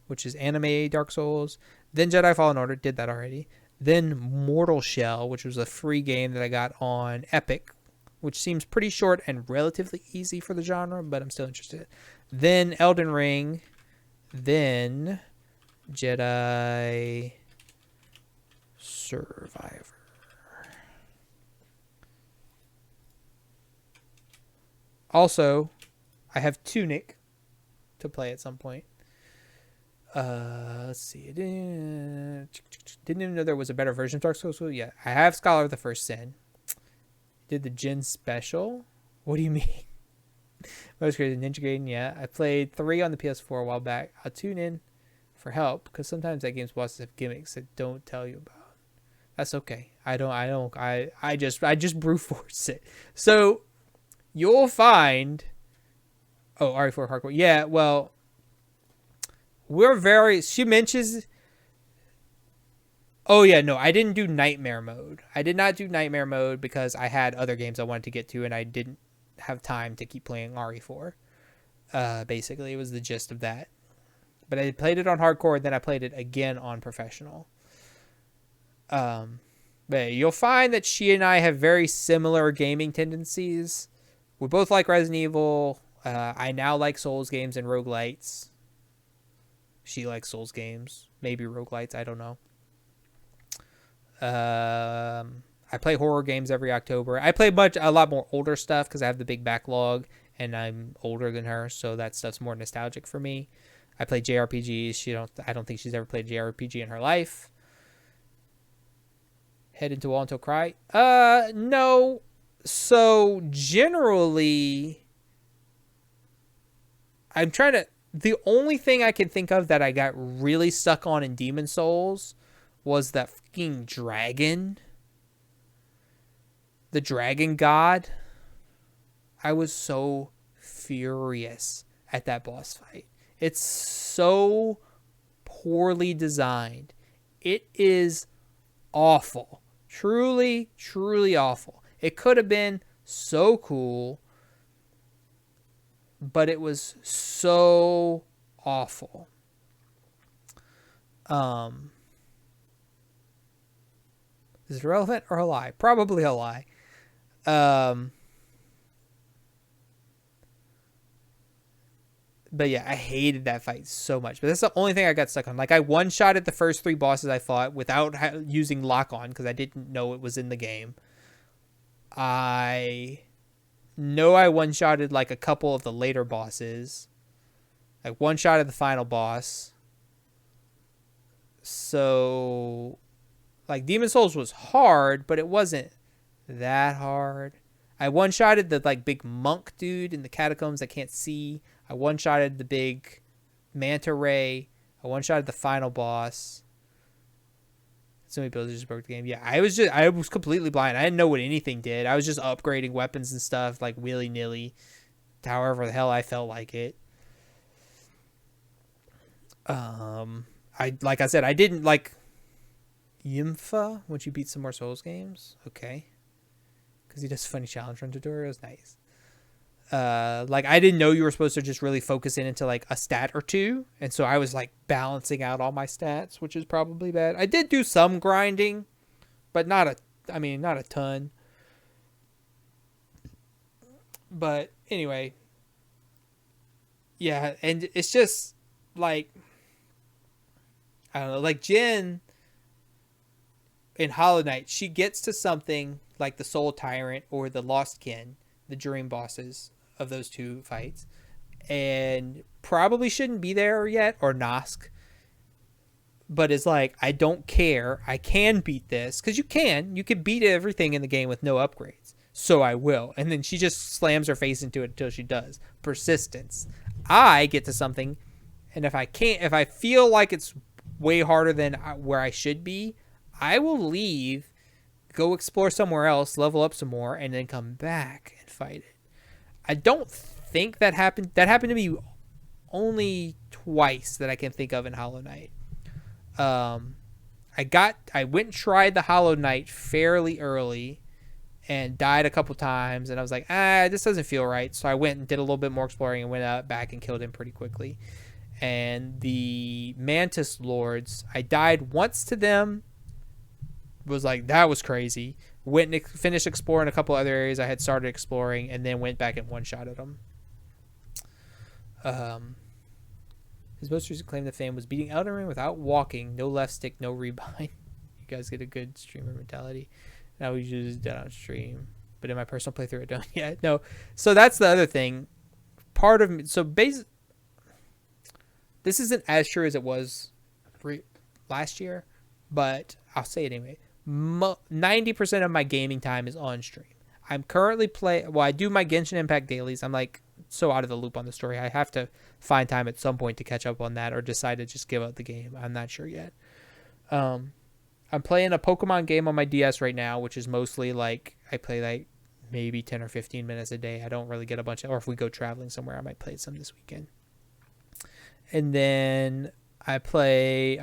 which is anime Dark Souls, then Jedi Fallen Order, did that already. Then Mortal Shell, which was a free game that I got on Epic which seems pretty short and relatively easy for the genre, but I'm still interested. Then Elden Ring. Then Jedi Survivor. Also, I have Tunic to play at some point. Let's see. Didn't even know there was a better version of Dark Souls. Yeah, I have Scholar of the First Sin. Did the Jin special? What do you mean? Most crazy Ninja Gaiden, yeah. I played 3 on the PS4 a while back. I'll tune in for help because sometimes that game's bosses have gimmicks that don't tell you about. That's okay. I just brute force it. So you'll find. Oh, RE4 hardcore. Yeah, well, she mentions. Oh yeah, no, I didn't do Nightmare mode. I did not do Nightmare mode because I had other games I wanted to get to and I didn't have time to keep playing RE4. Basically, it was the gist of that. But I played it on hardcore, and then I played it again on professional. But you'll find that she and I have very similar gaming tendencies. We both like Resident Evil. I now like Souls games and roguelites. She likes Souls games, maybe roguelites, I don't know. I play horror games every October. I play a lot more older stuff because I have the big backlog and I'm older than her, so that stuff's more nostalgic for me. I play JRPGs. I don't think she's ever played a JRPG in her life. Head into Wall Until Cry? No. So generally, the only thing I can think of that I got really stuck on in Demon Souls was that fucking dragon. The dragon god. I was so furious at that boss fight. It's so poorly designed. It is awful. Truly, truly awful. It could have been so cool, but it was so awful. Is it relevant or a lie? Probably a lie. But yeah, I hated that fight so much. But that's the only thing I got stuck on. Like, I one-shotted the first 3 bosses I fought without using lock-on because I didn't know it was in the game. I know I one-shotted like a couple of the later bosses. I one-shotted the final boss. So, like, Demon Souls was hard, but it wasn't that hard. I one-shotted the like big monk dude in the catacombs I can't see. I one-shotted the big manta ray. I one-shotted the final boss. So many builders just broke the game. Yeah, I was completely blind. I didn't know what anything did. I was just upgrading weapons and stuff like willy-nilly, however the hell I felt like it. Like I said, I didn't like Yimfa. Once you beat some more Souls games, okay, because he does funny challenge run tutorials. Nice. Like, I didn't know you were supposed to just really focus in into like a stat or two, and so I was like balancing out all my stats, which is probably bad. I did do some grinding, but not a ton. But anyway, yeah, and it's just like, I don't know, like Jin in Hollow Knight, she gets to something like the Soul Tyrant or the Lost Kin, the dream bosses of those 2 fights, and probably shouldn't be there yet, or Nosk, but is like, I don't care, I can beat this, because you can beat everything in the game with no upgrades, so I will. And then she just slams her face into it until she does. Persistence. I get to something, and if I feel like it's way harder than where I should be, I will leave, go explore somewhere else, level up some more, and then come back and fight it. I don't think that happened. That happened to me only twice that I can think of in Hollow Knight. I went and tried the Hollow Knight fairly early and died a couple times, and I was like, this doesn't feel right. So I went and did a little bit more exploring and went back and killed him pretty quickly. And the Mantis Lords, I died once to them. Was like, that was crazy. Finished exploring a couple other areas I had started exploring, and then went back and one-shotted them. His most recent claim to fame was beating Elden Ring without walking, no left stick, no rebind. You guys get a good streamer mentality. Now we just did on stream, but in my personal playthrough, I don't yet. No, so that's the other thing. Part of me, so this isn't as true as it was last year, but I'll say it anyway. 90% of my gaming time is on stream. I'm currently I do my Genshin Impact dailies. I'm like so out of the loop on the story. I have to find time at some point to catch up on that, or decide to just give up the game. I'm not sure yet. I'm playing a Pokemon game on my DS right now, which is mostly like I play like maybe 10 or 15 minutes a day. I don't really get a bunch of, or if we go traveling somewhere, I might play some this weekend. And then I play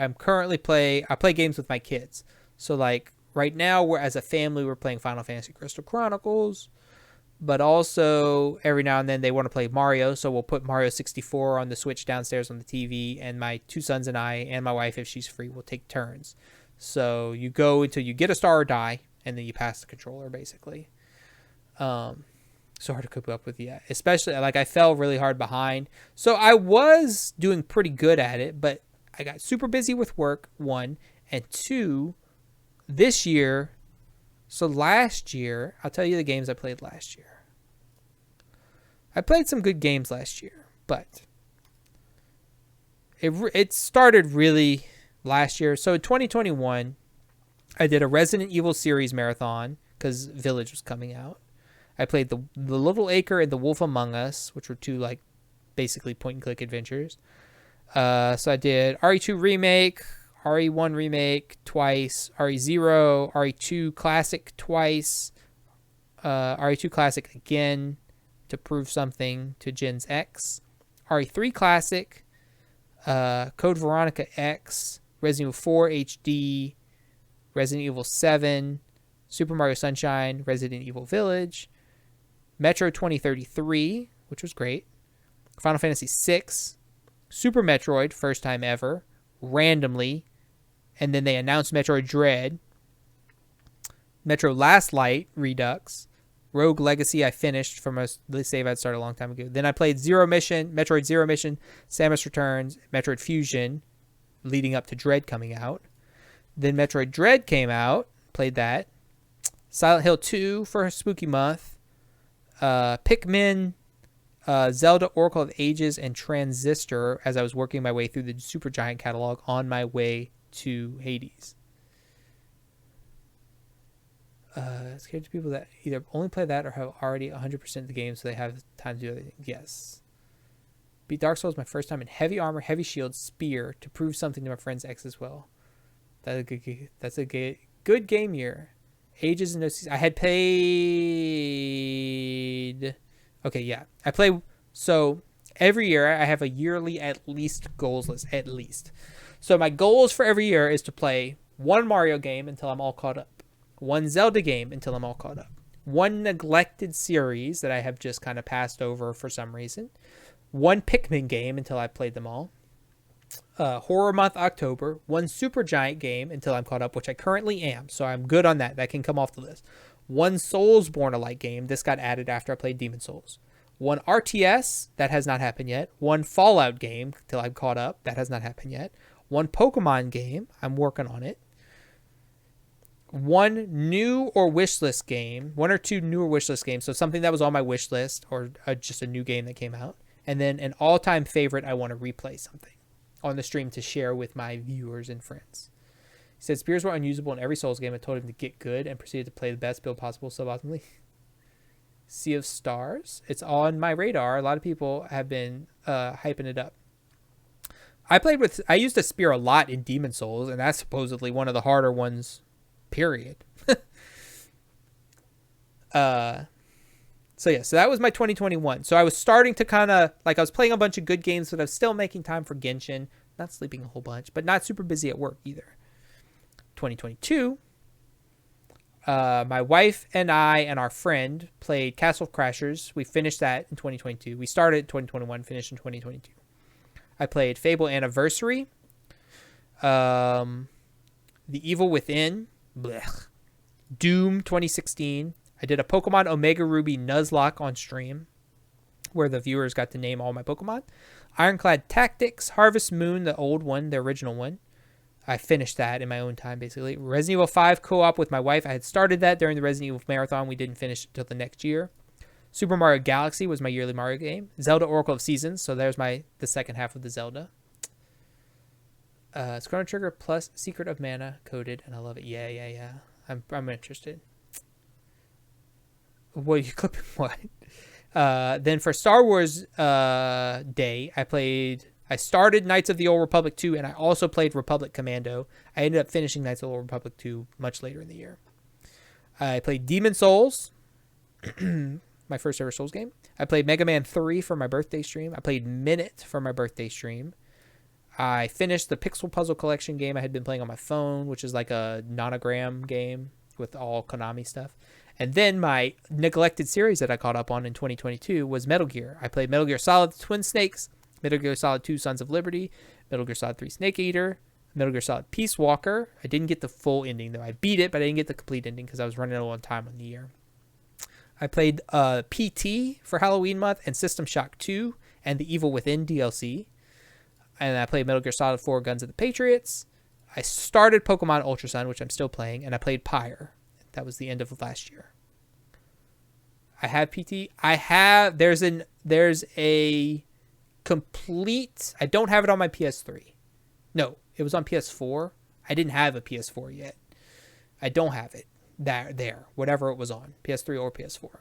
games with my kids. So like right now, as a family, we're playing Final Fantasy Crystal Chronicles, but also every now and then they want to play Mario. So we'll put Mario 64 on the Switch downstairs on the TV, and my two sons and I and my wife, if she's free, will take turns. So you go until you get a star or die, and then you pass the controller basically. So hard to keep up with, yeah. Especially like I fell really hard behind. So I was doing pretty good at it, but I got super busy with work, 1, and 2, this year. So last year, I'll tell you the games I played last year. I played some good games last year, but it started really last year. So in 2021, I did a Resident Evil series marathon because Village was coming out. I played the Little Acre and The Wolf Among Us, which were 2 like basically point and click adventures. So I did RE2 Remake, RE1 Remake twice, RE0, RE2 Classic twice, RE2 Classic again to prove something to Gens X, RE3 Classic, Code Veronica X, Resident Evil 4 HD, Resident Evil 7, Super Mario Sunshine, Resident Evil Village, Metro 2033, which was great, Final Fantasy VI, Super Metroid, first time ever, randomly, and then they announced Metroid Dread, Metro Last Light Redux, Rogue Legacy I finished from a save I'd started a long time ago. Then I played Metroid Zero Mission, Samus Returns, Metroid Fusion, leading up to Dread coming out. Then Metroid Dread came out, played that. Silent Hill 2 for Spooky Month. Pikmin, Zelda Oracle of Ages, and Transistor as I was working my way through the Supergiant catalog on my way to Hades. Scared to people that either only play that or have already 100% of the game so they have time to do other things. Yes. Beat Dark Souls my first time in heavy armor, heavy shield, spear to prove something to my friend's ex as well. That's a good game year. Ages and no season. I had played. Okay, yeah. I play. So every year I have a yearly at least goals list. At least. So my goals for every year is to play 1 Mario game until I'm all caught up, 1 Zelda game until I'm all caught up, 1 neglected series that I have just kind of passed over for some reason, 1 Pikmin game until I've played them all, Horror Month October, 1 Supergiant game until I'm caught up, which I currently am, so I'm good on that. That can come off the list. 1 Soulsborne-alike game. This got added after I played Demon Souls. 1 RTS. That has not happened yet. 1 Fallout game till I'm caught up. That has not happened yet. 1 Pokemon game. I'm working on it. 1 new or wishlist game. 1 or 2 new or wishlist games. So something that was on my wish list or just a new game that came out. And then an all-time favorite. I want to replay something on the stream to share with my viewers and friends. He said spears were unusable in every Souls game. I told him to get good and proceeded to play the best build possible suboptimally. Sea of Stars. It's on my radar. A lot of people have been hyping it up. I used a spear a lot in Demon Souls, and that's supposedly one of the harder ones, period. So that was my 2021. So I was starting to kind of, like I was playing a bunch of good games, but I was still making time for Genshin. Not sleeping a whole bunch, but not super busy at work either. 2022, my wife and I and our friend played Castle Crashers. We finished that in 2022. We started in 2021, finished in 2022. I played Fable Anniversary, The Evil Within, blech, Doom 2016. I did a Pokemon Omega Ruby Nuzlocke on stream, where the viewers got to name all my Pokemon. Ironclad Tactics, Harvest Moon, the old one, the original one. I finished that in my own time, basically. Resident Evil 5 co-op with my wife. I had started that during the Resident Evil Marathon. We didn't finish it until the next year. Super Mario Galaxy was my yearly Mario game. Zelda Oracle of Seasons. So there's the second half of the Zelda. It's Chrono Trigger plus Secret of Mana coded, and I love it. Yeah. I'm interested. What are you clipping? What? Then for Star Wars Day, I started Knights of the Old Republic 2, and I also played Republic Commando. I ended up finishing Knights of the Old Republic 2 much later in the year. I played Demon Souls, my first ever Souls game. I played Mega Man 3 for my birthday stream. I played Minute for my birthday stream. I finished the Pixel Puzzle Collection game I had been playing on my phone, which is like a nonogram game with all Konami stuff. And then my neglected series that I caught up on in 2022 was Metal Gear. I played Metal Gear Solid Twin Snakes, Metal Gear Solid 2 Sons of Liberty, Metal Gear Solid 3 Snake Eater, Metal Gear Solid Peace Walker. I didn't get the full ending, though. I beat it, but I didn't get the complete ending because I was running low on time on the year. I played PT for Halloween month and System Shock 2 and the Evil Within DLC. And I played Metal Gear Solid 4 Guns of the Patriots. I started Pokemon Ultra Sun, which I'm still playing, and I played Pyre. That was the end of last year. I have PT. There's a complete, I don't have it on my PS3. No, it was on PS4. I didn't have a PS4 yet. I don't have it there, whatever it was on, PS3 or PS4.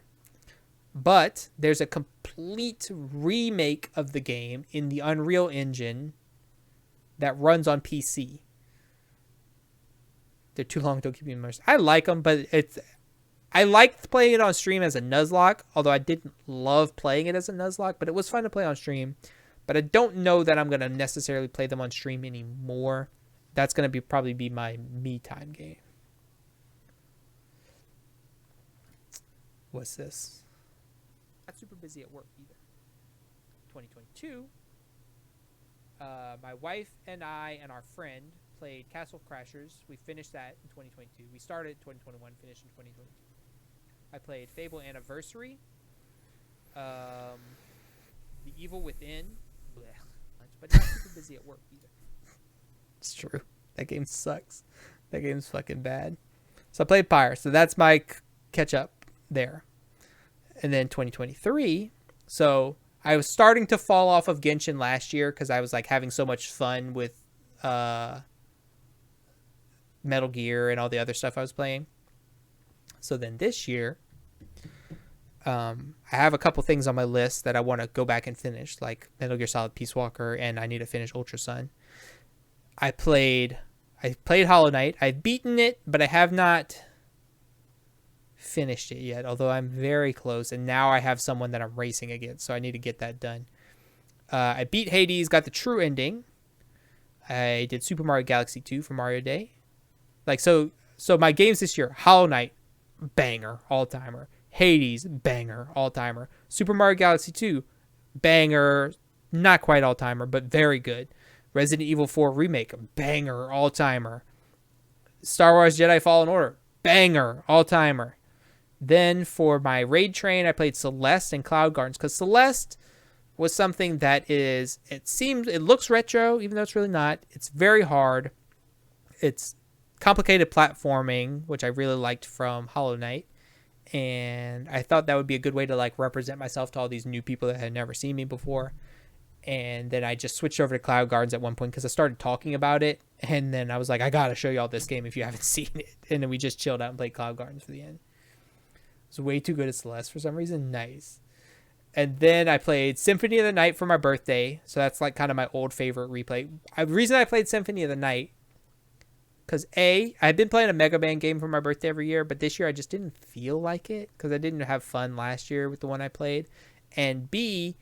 But there's a complete remake of the game in the Unreal Engine that runs on PC. They're too long, don't keep me immersed. I like them, but I liked playing it on stream as a Nuzlocke, although I didn't love playing it as a Nuzlocke, but it was fun to play on stream. But I don't know that I'm going to necessarily play them on stream anymore. That's going to probably be my me time game. What's this? Not super busy at work either. 2022. My wife and I and our friend played Castle Crashers. We finished that in 2022. We started in 2021, finished in 2022. I played Fable Anniversary. The Evil Within. Blech, but not super busy at work either. It's true. That game sucks. That game's fucking bad. So I played Pyre. So that's my catch up there. And then 2023. So I was starting to fall off of Genshin last year because I was like having so much fun with Metal Gear and all the other stuff I was playing. So then this year, I have a couple things on my list that I want to go back and finish, like Metal Gear Solid Peace Walker, and I need to finish Ultra Sun. I played Hollow Knight. I've beaten it, but I have not finished it yet, although I'm very close, and now I have someone that I'm racing against, so I need to get that done. I beat Hades, got the true ending. I did Super Mario Galaxy 2 for Mario Day. So my games this year: Hollow Knight, banger, all-timer. Hades, banger, all-timer. Super Mario Galaxy 2, banger, not quite all-timer, but very good. Resident Evil 4 Remake, banger, all-timer. Star Wars Jedi Fallen Order, banger, all-timer. Then for my raid train, I played Celeste and Cloud Gardens, because Celeste was something that it looks retro, even though it's really not. It's very hard. It's complicated platforming, which I really liked from Hollow Knight. And I thought that would be a good way to like represent myself to all these new people that had never seen me before. And then I just switched over to Cloud Gardens at one point because I started talking about it. And then I was like, I got to show you all this game if you haven't seen it. And then we just chilled out and played Cloud Gardens for the end. It's way too good at Celeste for some reason. Nice. And then I played Symphony of the Night for my birthday. So that's like kind of my old favorite replay. The reason I played Symphony of the Night, because I had been playing a Mega Man game for my birthday every year, but this year I just didn't feel like it because I didn't have fun last year with the one I played. And B,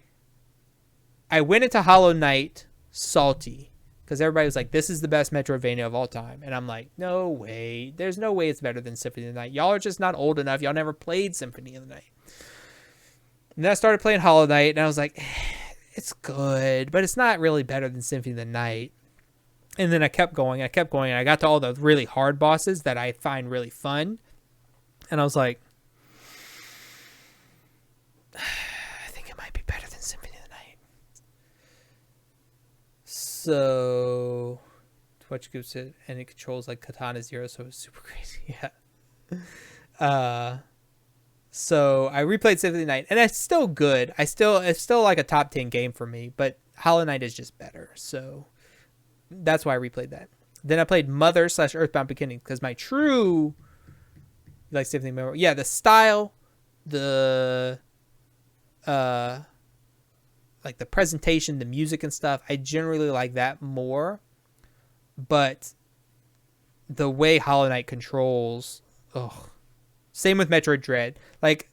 I went into Hollow Knight salty because everybody was like, this is the best Metroidvania of all time. And I'm like, no way. There's no way it's better than Symphony of the Night. Y'all are just not old enough. Y'all never played Symphony of the Night. And then I started playing Hollow Knight, and I was like, it's good, but it's not really better than Symphony of the Night. And then I kept going, and I got to all the really hard bosses that I find really fun. And I was like, I think it might be better than Symphony of the Night. So, Twitch gives it, and it controls like Katana Zero, so it's super crazy. Yeah. So I replayed Symphony of the Night, and it's still good. It's still like a top 10 game for me, but Hollow Knight is just better. So that's why I replayed that. Then I played Mother / Earthbound Beginning, because my true, like Symphony of the Night, yeah, the style, the like the presentation, the music and stuff, I generally like that more. But the way Hollow Knight controls, same with Metroid Dread. Like,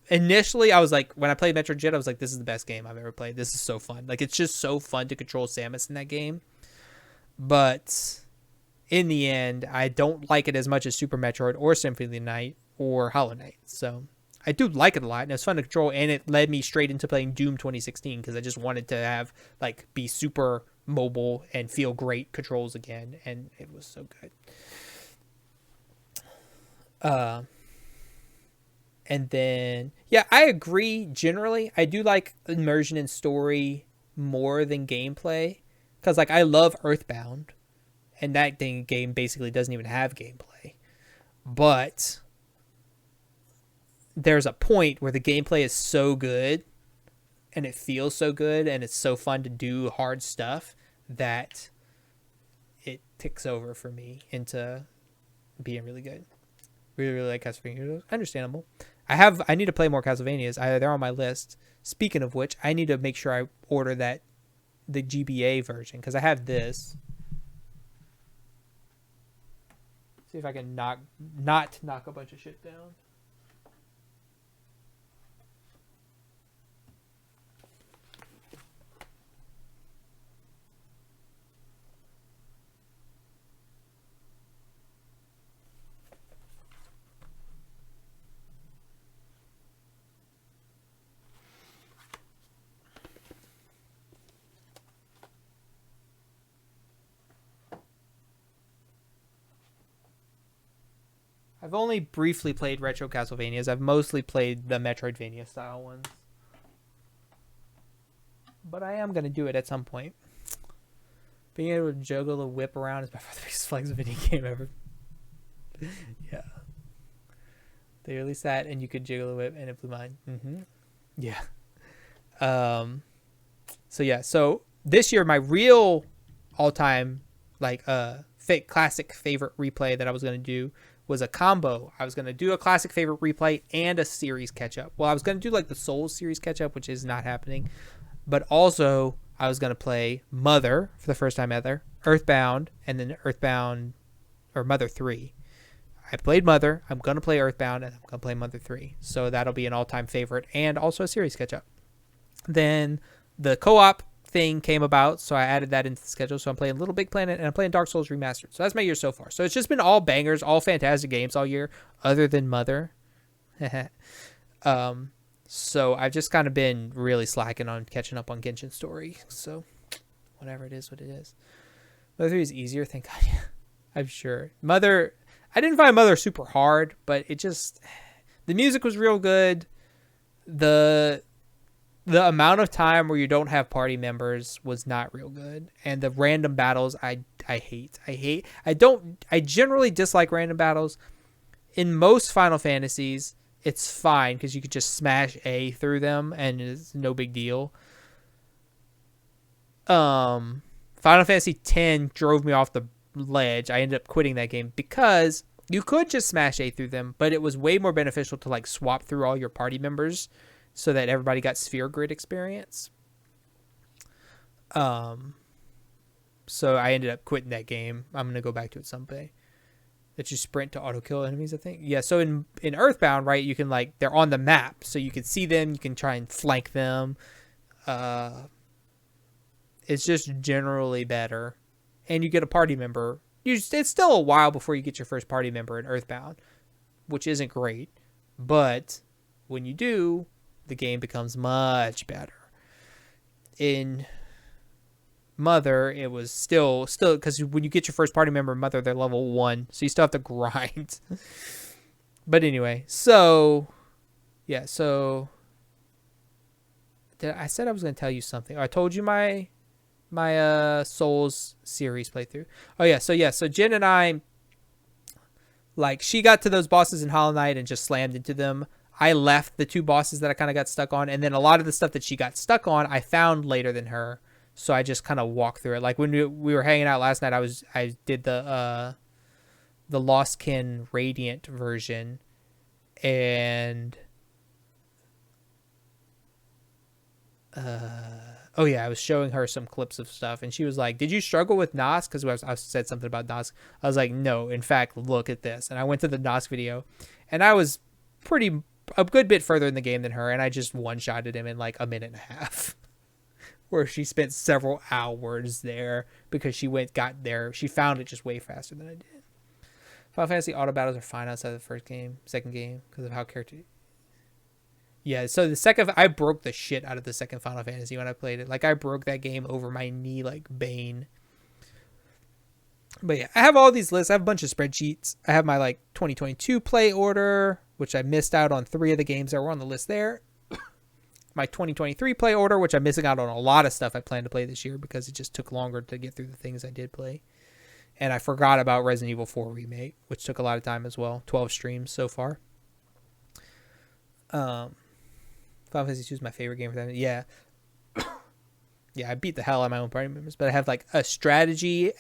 initially, I was like, when I played Metroid Dread, I was like, this is the best game I've ever played. This is so fun. Like, it's just so fun to control Samus in that game. But in the end, I don't like it as much as Super Metroid or Symphony of the Night or Hollow Knight. So I do like it a lot, and it's fun to control, and it led me straight into playing Doom 2016 because I just wanted to have, like, be super mobile and feel great controls again, and it was so good. And then, yeah, I agree generally. I do like immersion and story more than gameplay, because, like, I love Earthbound, and that game basically doesn't even have gameplay. But there's a point where the gameplay is so good, and it feels so good, and it's so fun to do hard stuff, that it ticks over for me into being really good. Really, really like Castlevania. Understandable. I need to play more Castlevanias. They're on my list. Speaking of which, I need to make sure I order the GBA version, because I have this. See if I can not knock a bunch of shit down. I've only briefly played retro Castlevanias. I've mostly played the Metroidvania style ones. But I am going to do it at some point. Being able to juggle the whip around is by far the biggest flex video game ever. Yeah. They released that, and you could jiggle the whip, and it blew mine. Yeah. So yeah. So this year, my real all-time classic favorite replay that I was going to do was a combo. I was going to do a classic favorite replay and a series catch-up. Well, I was going to do like the Souls series catch-up, which is not happening. But also, I was going to play Mother for the first time ever, Earthbound, and then Earthbound, or Mother 3. I played Mother, I'm going to play Earthbound, and I'm going to play Mother 3. So that'll be an all-time favorite, and also a series catch-up. Then the co-op thing came about, so I added that into the schedule. So I'm playing Little Big Planet, and I'm playing Dark Souls Remastered. So that's my year so far. So it's just been all bangers, all fantastic games all year, other than Mother. So I've just kind of been really slacking on catching up on Genshin Story. So whatever it is, what it is. Mother 3 is easier, thank God. I'm sure. Mother, I didn't find Mother super hard, but it just, the music was real good. The amount of time where you don't have party members was not real good. And the random battles, I hate. I generally dislike random battles. In most Final Fantasies, it's fine because you could just smash A through them and it's no big deal. Final Fantasy X drove me off the ledge. I ended up quitting that game because you could just smash A through them, but it was way more beneficial to like swap through all your party members so that everybody got sphere grid experience. So I ended up quitting that game. I'm going to go back to it someday. That you sprint to auto kill enemies, I think. Yeah, so in Earthbound, right, you can like, they're on the map, so you can see them, you can try and flank them. It's just generally better. And you get a party member. It's still a while before you get your first party member in Earthbound, which isn't great. But when you do, the game becomes much better. In Mother, it was still because when you get your first party member in Mother, they're level 1, so you still have to grind. But anyway, so yeah, so I said I was going to tell you something. I told you my Souls series playthrough. Oh yeah, so Jen and I, like, she got to those bosses in Hollow Knight and just slammed into them. I left the 2 bosses that I kind of got stuck on, and then a lot of the stuff that she got stuck on I found later than her, so I just kind of walked through it. Like when we were hanging out last night, I did the Lost Kin Radiant version, and oh yeah, I was showing her some clips of stuff, and she was like, "Did you struggle with Nosk?" Because I said something about Nosk. I was like, "No, in fact, look at this." And I went to the Nosk video, and I was a good bit further in the game than her, and I just one-shotted him in like a minute and a half. Where she spent several hours there because she got there. She found it just way faster than I did. Final Fantasy auto battles are fine outside of the second game because of how character. Yeah, so the second, I broke the shit out of the second Final Fantasy when I played it. Like, I broke that game over my knee like Bane. But yeah, I have all these lists. I have a bunch of spreadsheets. I have my like 2022 play order, which I missed out on 3 of the games that were on the list there. My 2023 play order, which I'm missing out on a lot of stuff I plan to play this year because it just took longer to get through the things I did play. And I forgot about Resident Evil 4 Remake, which took a lot of time as well. 12 streams so far. Final Fantasy 2 is my favorite game for that. Yeah. Yeah, I beat the hell out of my own party members, but I have like a strategy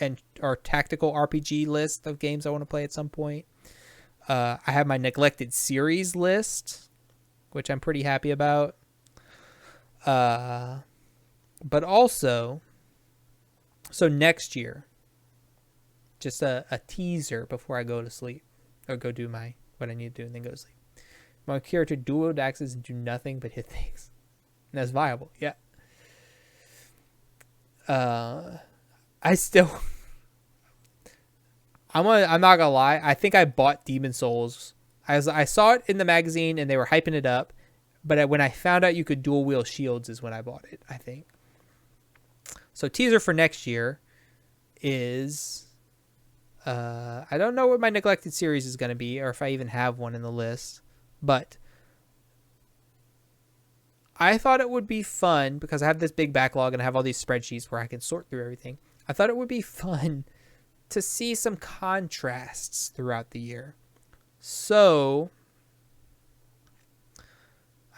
or tactical RPG list of games I want to play at some point. I have my neglected series list, which I'm pretty happy about. But also, so next year, just a teaser before I go to sleep or go do what I need to do and then go to sleep. My character dual axes and do nothing but hit things. And that's viable. Yeah. I still, I'm not gonna lie. I think I bought Demon Souls. I saw it in the magazine and they were hyping it up. But when I found out you could dual wield shields is when I bought it, I think. So teaser for next year is, I don't know what my neglected series is going to be or if I even have one in the list. But I thought it would be fun because I have this big backlog and I have all these spreadsheets where I can sort through everything. I thought it would be fun to see some contrasts throughout the year. So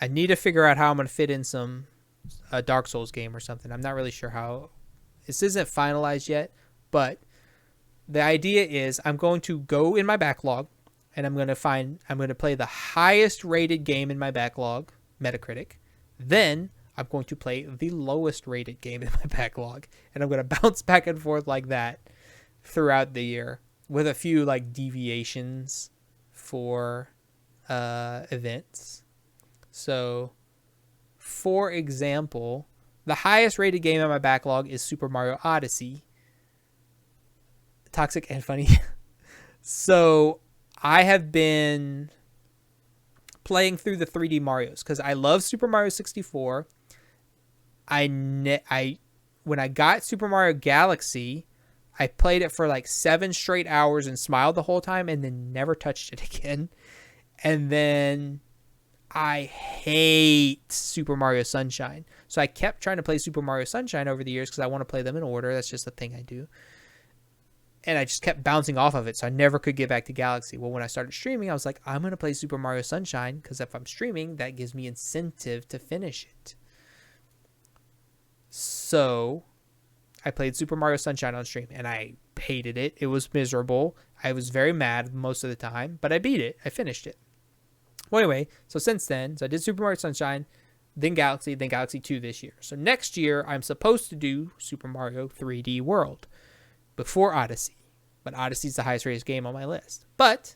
I need to figure out how I'm going to fit in a Dark Souls game or something. I'm not really sure how. This isn't finalized yet, but the idea is I'm going to go in my backlog and I'm going to play the highest rated game in my backlog, Metacritic. Then I'm going to play the lowest rated game in my backlog, and I'm going to bounce back and forth like that throughout the year with a few like deviations for events. So, for example, the highest rated game in my backlog is Super Mario Odyssey. Toxic and funny. So, I have been playing through the 3D Marios because I love Super Mario 64. When I got Super Mario Galaxy, I played it for like 7 straight hours and smiled the whole time and then never touched it again. And then I hate Super Mario Sunshine. So I kept trying to play Super Mario Sunshine over the years because I want to play them in order. That's just a thing I do. And I just kept bouncing off of it, so I never could get back to Galaxy. Well, when I started streaming, I was like, I'm going to play Super Mario Sunshine because if I'm streaming, that gives me incentive to finish it. So I played Super Mario Sunshine on stream, and I hated it. It was miserable. I was very mad most of the time, but I beat it. I finished it. Well, anyway, so since then, I did Super Mario Sunshine, then Galaxy 2 this year. So next year, I'm supposed to do Super Mario 3D World before Odyssey. But Odyssey's the highest rated game on my list. But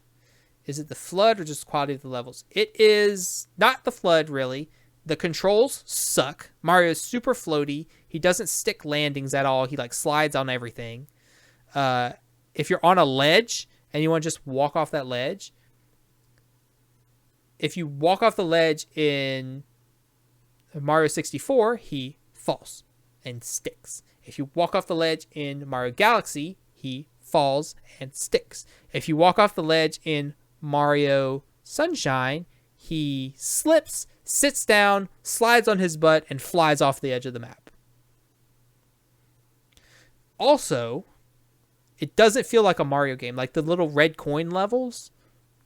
is it the FLUDD or just quality of the levels? It is not the FLUDD, really. The controls suck. Mario's super floaty. He doesn't stick landings at all. He like slides on everything. If you're on a ledge and you want to just walk off that ledge, if you walk off the ledge in Mario 64, he falls and sticks. If you walk off the ledge in Mario Galaxy, he falls and sticks. If you walk off the ledge in Mario Sunshine, he slips, sits down, slides on his butt, and flies off the edge of the map. Also, it doesn't feel like a Mario game. Like the little red coin levels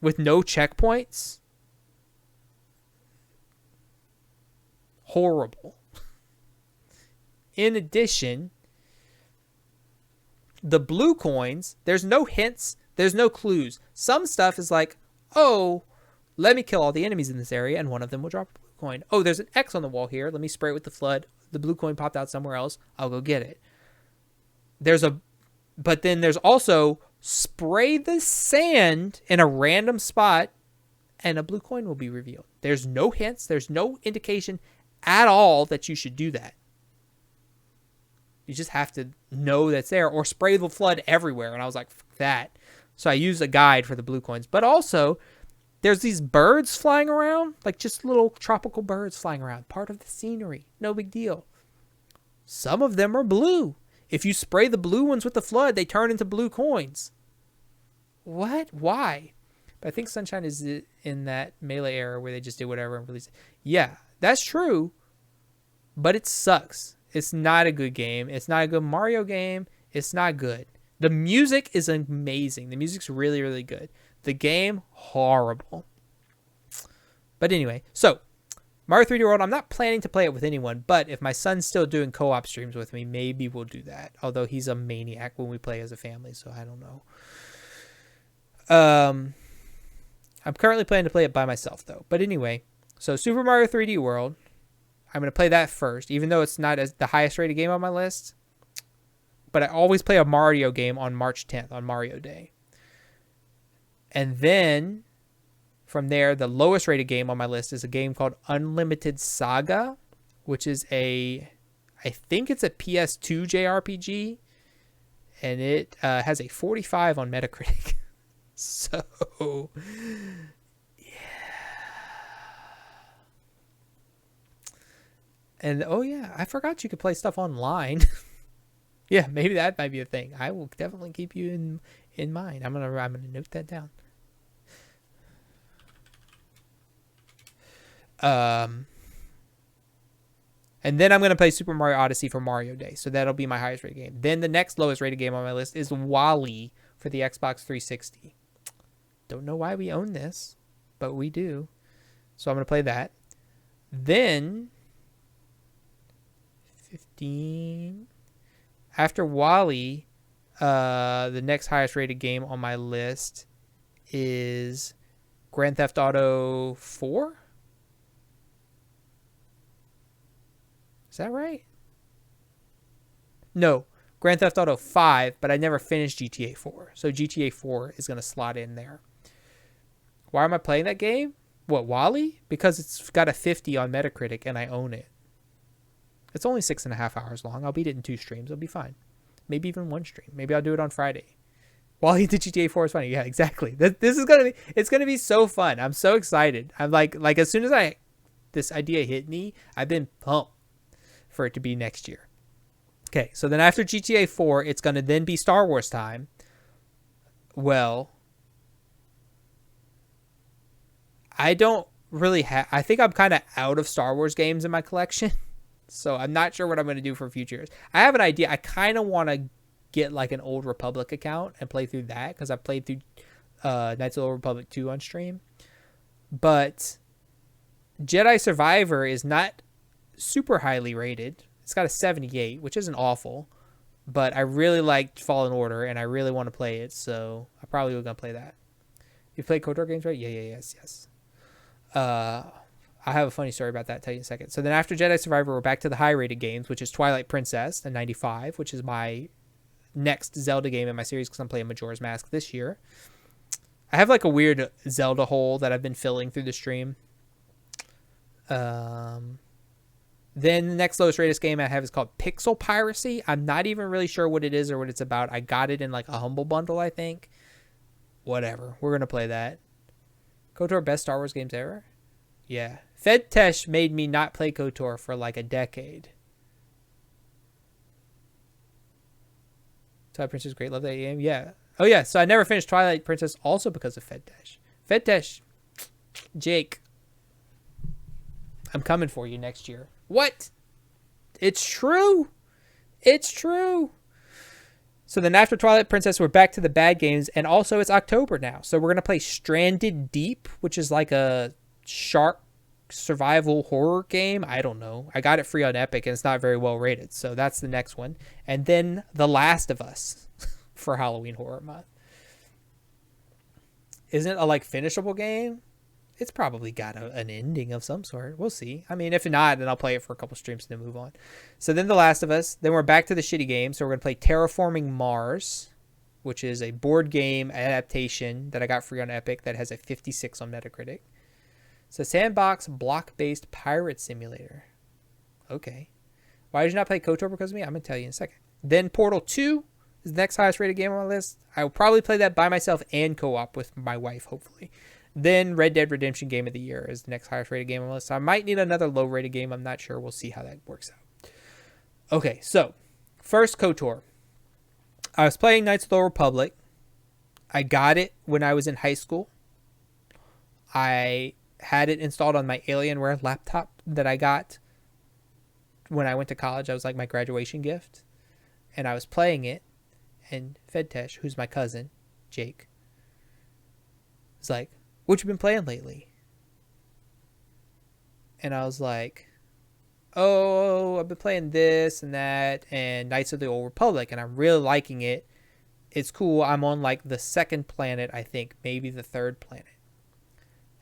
with no checkpoints. Horrible. In addition, the blue coins, there's no hints, there's no clues. Some stuff is like, oh, let me kill all the enemies in this area, and one of them will drop a blue coin. Oh, there's an X on the wall here. Let me spray it with the flood. The blue coin popped out somewhere else. I'll go get it. But then there's also spray the sand in a random spot, and a blue coin will be revealed. There's no hints. There's no indication at all that you should do that. You just have to know that's there, or spray the flood everywhere. And I was like, fuck that. So I used a guide for the blue coins. But also, there's these birds flying around, like just little tropical birds flying around. Part of the scenery. No big deal. Some of them are blue. If you spray the blue ones with the flood, they turn into blue coins. What? Why? But I think Sunshine is in that Melee era where they just did whatever and released it. Yeah, that's true. But it sucks. It's not a good game. It's not a good Mario game. It's not good. The music is amazing. The music's really, really good. The game, horrible. But anyway, so Mario 3D World, I'm not planning to play it with anyone, but if my son's still doing co-op streams with me, maybe we'll do that. Although he's a maniac when we play as a family, so I don't know. I'm currently planning to play it by myself, though. But anyway, so Super Mario 3D World, I'm going to play that first, even though it's not as the highest rated game on my list. But I always play a Mario game on March 10th, on Mario Day. And then from there, the lowest rated game on my list is a game called Unlimited Saga, which is I think it's a PS2 JRPG, and it has a 45 on Metacritic. So, yeah. And, oh yeah, I forgot you could play stuff online. Yeah, maybe that might be a thing. I will definitely keep you in mind. I'm gonna note that down. And then I'm going to play Super Mario Odyssey for Mario Day. So that'll be my highest rated game. Then the next lowest rated game on my list is Wally for the Xbox 360. Don't know why we own this, but we do. So I'm going to play that. Then 15. After Wally, the next highest rated game on my list is Grand Theft Auto 4. Is that right? No, Grand Theft Auto 5, but I never finished GTA 4. So GTA 4 is going to slot in there. Why am I playing that game? What, Wally? Because it's got a 50 on Metacritic and I own it. It's only 6.5 hours long. I'll beat it in 2 streams. It'll be fine. Maybe even 1 stream. Maybe I'll do it on Friday. Wally the GTA 4 is funny. Yeah, exactly. This is going to be, it's going to be so fun. I'm so excited. I'm like as soon as this idea hit me, I've been pumped for it to be next year. Okay, so then after GTA 4, it's going to then be Star Wars time. Well, I don't really have... I think I'm kind of out of Star Wars games in my collection. So I'm not sure what I'm going to do for future years. I have an idea. I kind of want to get like an Old Republic account and play through that, because I played through Knights of the Old Republic 2 on stream. But Jedi Survivor is not super highly rated. It's got a 78, which isn't awful, but I really liked Fallen Order and I really want to play it, so I probably will gonna play that. You play KOTOR games, right? Yes. I have a funny story about that. I'll tell you in a second. So then after Jedi Survivor, we're back to the high rated games, which is Twilight Princess, the 95, which is my next Zelda game in my series because I'm playing Majora's Mask this year. I have like a weird Zelda hole that I've been filling through the stream. Then the next lowest rated game I have is called Pixel Piracy. I'm not even really sure what it is or what it's about. I got it in like a Humble Bundle, I think. Whatever. We're going to play that. KOTOR, best Star Wars games ever? Yeah. FedTesh made me not play KOTOR for like a decade. Twilight Princess, great. Love that game. Yeah. Oh, yeah. So I never finished Twilight Princess also because of FedTesh. FedTesh, Jake, I'm coming for you next year. What? It's true. It's true. So then after Twilight Princess, we're back to the bad games. And also it's October now. So we're going to play Stranded Deep, which is like a shark survival horror game. I don't know. I got it free on Epic and it's not very well rated. So that's the next one. And then The Last of Us for Halloween Horror Month. Isn't it a like finishable game? It's probably got an ending of some sort. We'll see. I mean, if not, then I'll play it for a couple streams and then move on. So then The Last of Us. Then we're back to the shitty game. So we're going to play Terraforming Mars, which is a board game adaptation that I got free on Epic that has a 56 on Metacritic. It's a sandbox block-based pirate simulator. Okay. Why did you not play KOTOR because of me? I'm going to tell you in a second. Then Portal 2 is the next highest rated game on my list. I will probably play that by myself and co-op with my wife, hopefully. Then Red Dead Redemption Game of the Year is the next highest rated game on the list. So I might need another low rated game. I'm not sure. We'll see how that works out. Okay, so first KOTOR. I was playing Knights of the Old Republic. I got it when I was in high school. I had it installed on my Alienware laptop that I got when I went to college. I was like my graduation gift. And I was playing it. And Fedtesh, who's my cousin, Jake, was like, what you been playing lately? And I was like, oh, I've been playing this and that and Knights of the Old Republic, and I'm really liking it. It's cool. I'm on like the second planet, I think, maybe the third planet.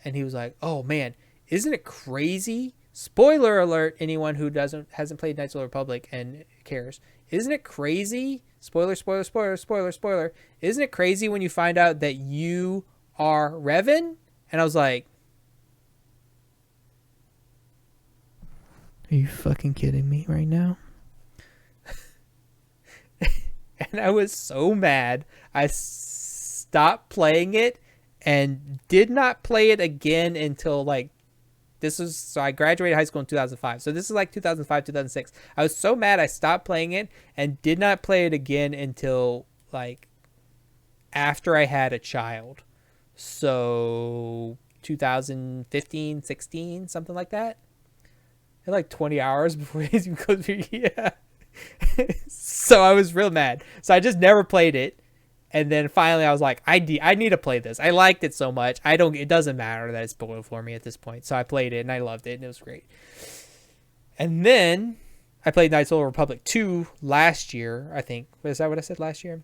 And he was like, oh man, isn't it crazy? Spoiler alert, anyone who hasn't played Knights of the Republic and cares. Isn't it crazy? Spoiler. Isn't it crazy when you find out that you are Revan? And I was like, are you fucking kidding me right now? And I was so mad. I stopped playing it and did not play it again until like so I graduated high school in 2005. So this is like 2005, 2006. I was so mad I stopped playing it and did not play it again until like after I had a child. So 2015, 16, something like that. I had like 20 hours before it goes through. Yeah. So I was real mad. So I just never played it. And then finally I was like, I need to play this. I liked it so much. It doesn't matter that it's spoiled for me at this point. So I played it and I loved it and it was great. And then I played Knights of the Republic 2 last year, I think. Is that what I said last year?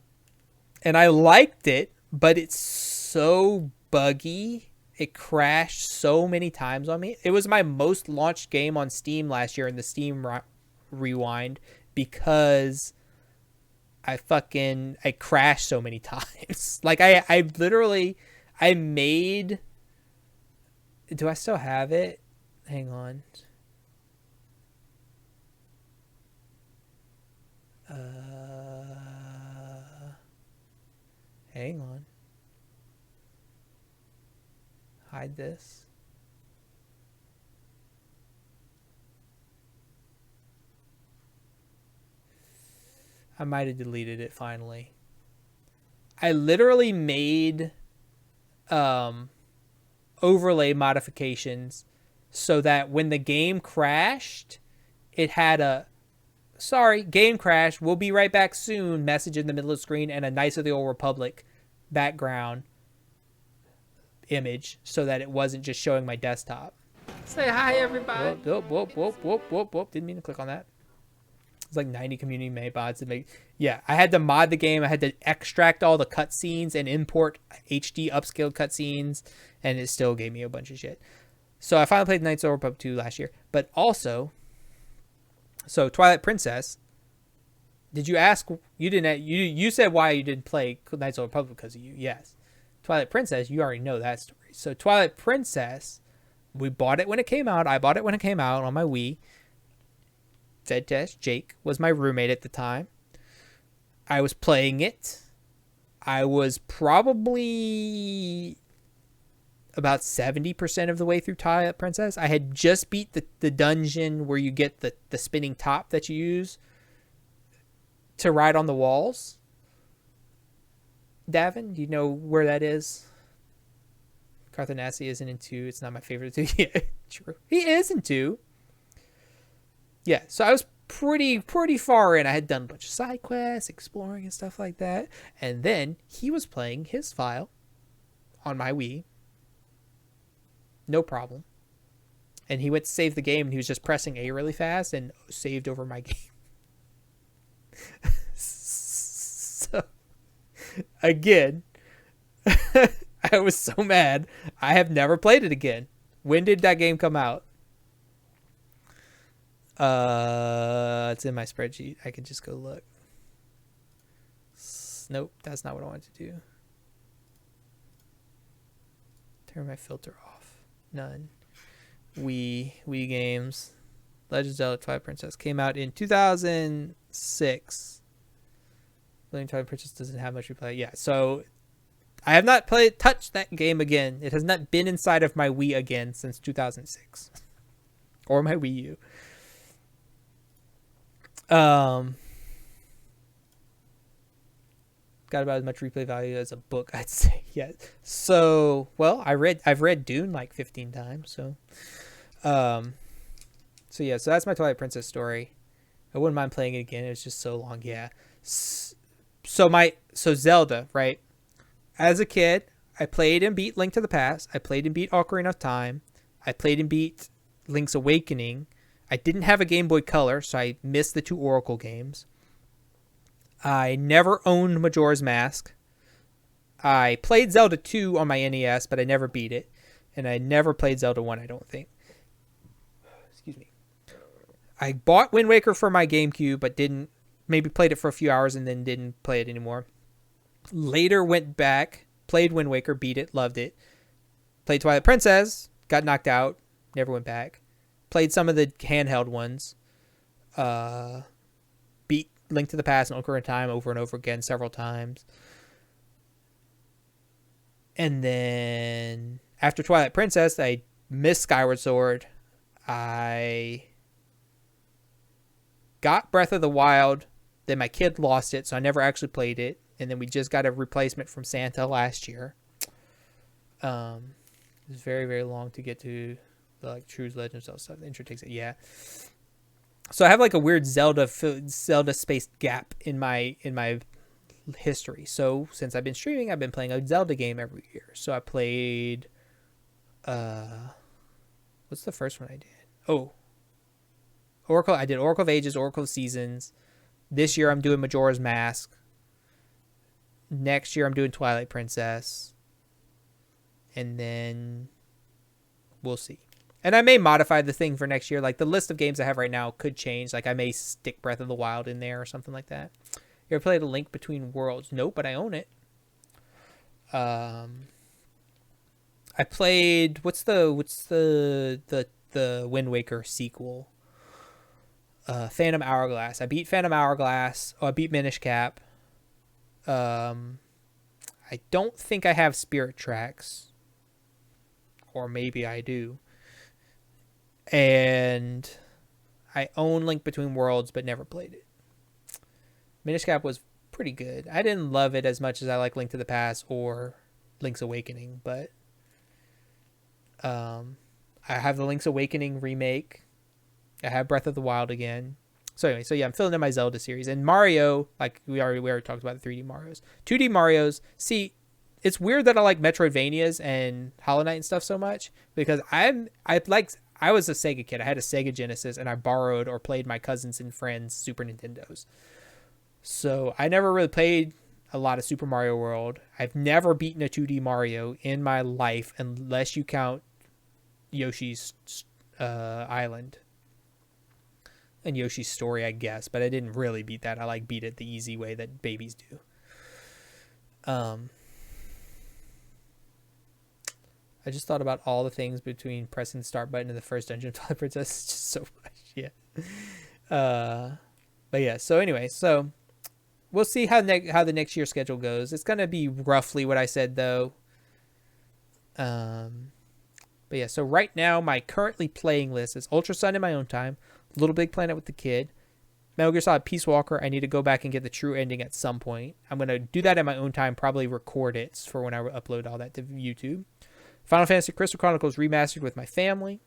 And I liked it, but it's so buggy. It crashed so many times on me. It was my most launched game on Steam last year in the Steam Rewind because I crashed so many times. Like I made, do I still have it? Hang on. Hang on. Hide this. I might have deleted it finally. I literally made overlay modifications so that when the game crashed, it had a sorry, game crash, we'll be right back soon message in the middle of the screen and a Knights of the Old Republic background image so that it wasn't just showing my desktop. Say hi, everybody. Whoop. Didn't mean to click on that. It's like 90 community made mods to make. Yeah, I had to mod the game. I had to extract all the cutscenes and import HD upscaled cutscenes, and it still gave me a bunch of shit. So I finally played Knights of the Old Republic 2 last year. But also, so Twilight Princess. Did you ask? You didn't. You said why you didn't play Knights of the Old Republic because of you. Yes. Twilight Princess, you already know that story. So Twilight Princess, we bought it when it came out. I bought it when it came out on my Wii. Fedtesh, Jake, was my roommate at the time. I was playing it. I was probably about 70% of the way through Twilight Princess. I had just beat the dungeon where you get the spinning top that you use to ride on the walls. Davin, do you know where that is? Carthanassi isn't in 2. It's not my favorite 2. Yeah, true. He is in 2. Yeah, so I was pretty far in. I had done a bunch of side quests, exploring and stuff like that. And then he was playing his file on my Wii. No problem. And he went to save the game, and he was just pressing A really fast and saved over my game. So, again, I was so mad. I have never played it again. When did that game come out? It's in my spreadsheet. I can just go look. Nope, that's not what I wanted to do. Turn my filter off. None. Wii games. Legend of Zelda Twilight Princess came out in 2006. Legend of Twilight Princess doesn't have much replay. Yeah, so I have not touched that game again. It has not been inside of my Wii again since 2006. Or my Wii U. Got about as much replay value as a book, I'd say. Yeah. So, well, I've read Dune like 15 times, so yeah, so that's my Twilight Princess story. I wouldn't mind playing it again. It was just so long. Yeah. So Zelda, right? As a kid, I played and beat Link to the Past. I played and beat Ocarina of Time. I played and beat Link's Awakening. I didn't have a Game Boy Color, so I missed the 2 Oracle games. I never owned Majora's Mask. I played Zelda 2 on my NES, but I never beat it. And I never played Zelda 1, I don't think. Excuse me. I bought Wind Waker for my GameCube, but maybe played it for a few hours and then didn't play it anymore. Later went back, played Wind Waker, beat it, loved it. Played Twilight Princess, got knocked out, never went back. Played some of the handheld ones. Beat Link to the Past and Ocarina of Time over and over again several times. And then after Twilight Princess, I missed Skyward Sword. I got Breath of the Wild. Then my kid lost it, so I never actually played it. And then we just got a replacement from Santa last year. It was very, very long to get to the like True Legend of Zelda stuff. The intro takes it, yeah. So I have like a weird Zelda spaced gap in my history. So since I've been streaming, I've been playing a Zelda game every year. So I played, what's the first one I did? Oh, Oracle. I did Oracle of Ages, Oracle of Seasons. This year I'm doing Majora's Mask. Next year I'm doing Twilight Princess. And then we'll see. And I may modify the thing for next year. Like the list of games I have right now could change. Like I may stick Breath of the Wild in there or something like that. You ever played A Link Between Worlds? Nope, but I own it. I played what's the Wind Waker sequel? Phantom Hourglass. I beat Phantom Hourglass. Oh, I beat Minish Cap. I don't think I have Spirit Tracks. Or maybe I do. And I own Link Between Worlds, but never played it. Minish Cap was pretty good. I didn't love it as much as I like Link to the Past or Link's Awakening, but I have the Link's Awakening remake. I have Breath of the Wild again. So anyway, I'm filling in my Zelda series. And Mario, like we already talked about the 3D Marios. 2D Marios, see, it's weird that I like Metroidvanias and Hollow Knight and stuff so much because I was a Sega kid. I had a Sega Genesis and I borrowed or played my cousins and friends' Super Nintendos. So I never really played a lot of Super Mario World. I've never beaten a 2D Mario in my life unless you count Yoshi's Island and Yoshi's Story, I guess. But I didn't really beat that. I beat it the easy way that babies do. I just thought about all the things between pressing the start button and the first dungeon of Twilight Princess. It's just so much, yeah. But yeah, so anyway, so we'll see how the next year schedule goes. It's going to be roughly what I said, though. But yeah, so right now, my currently playing list is Ultra Sun in my own time, Little Big Planet with the kid, Metal Gear Solid Peace Walker. I need to go back and get the true ending at some point. I'm going to do that in my own time, probably record it for when I upload all that to YouTube. Final Fantasy Crystal Chronicles Remastered with my family.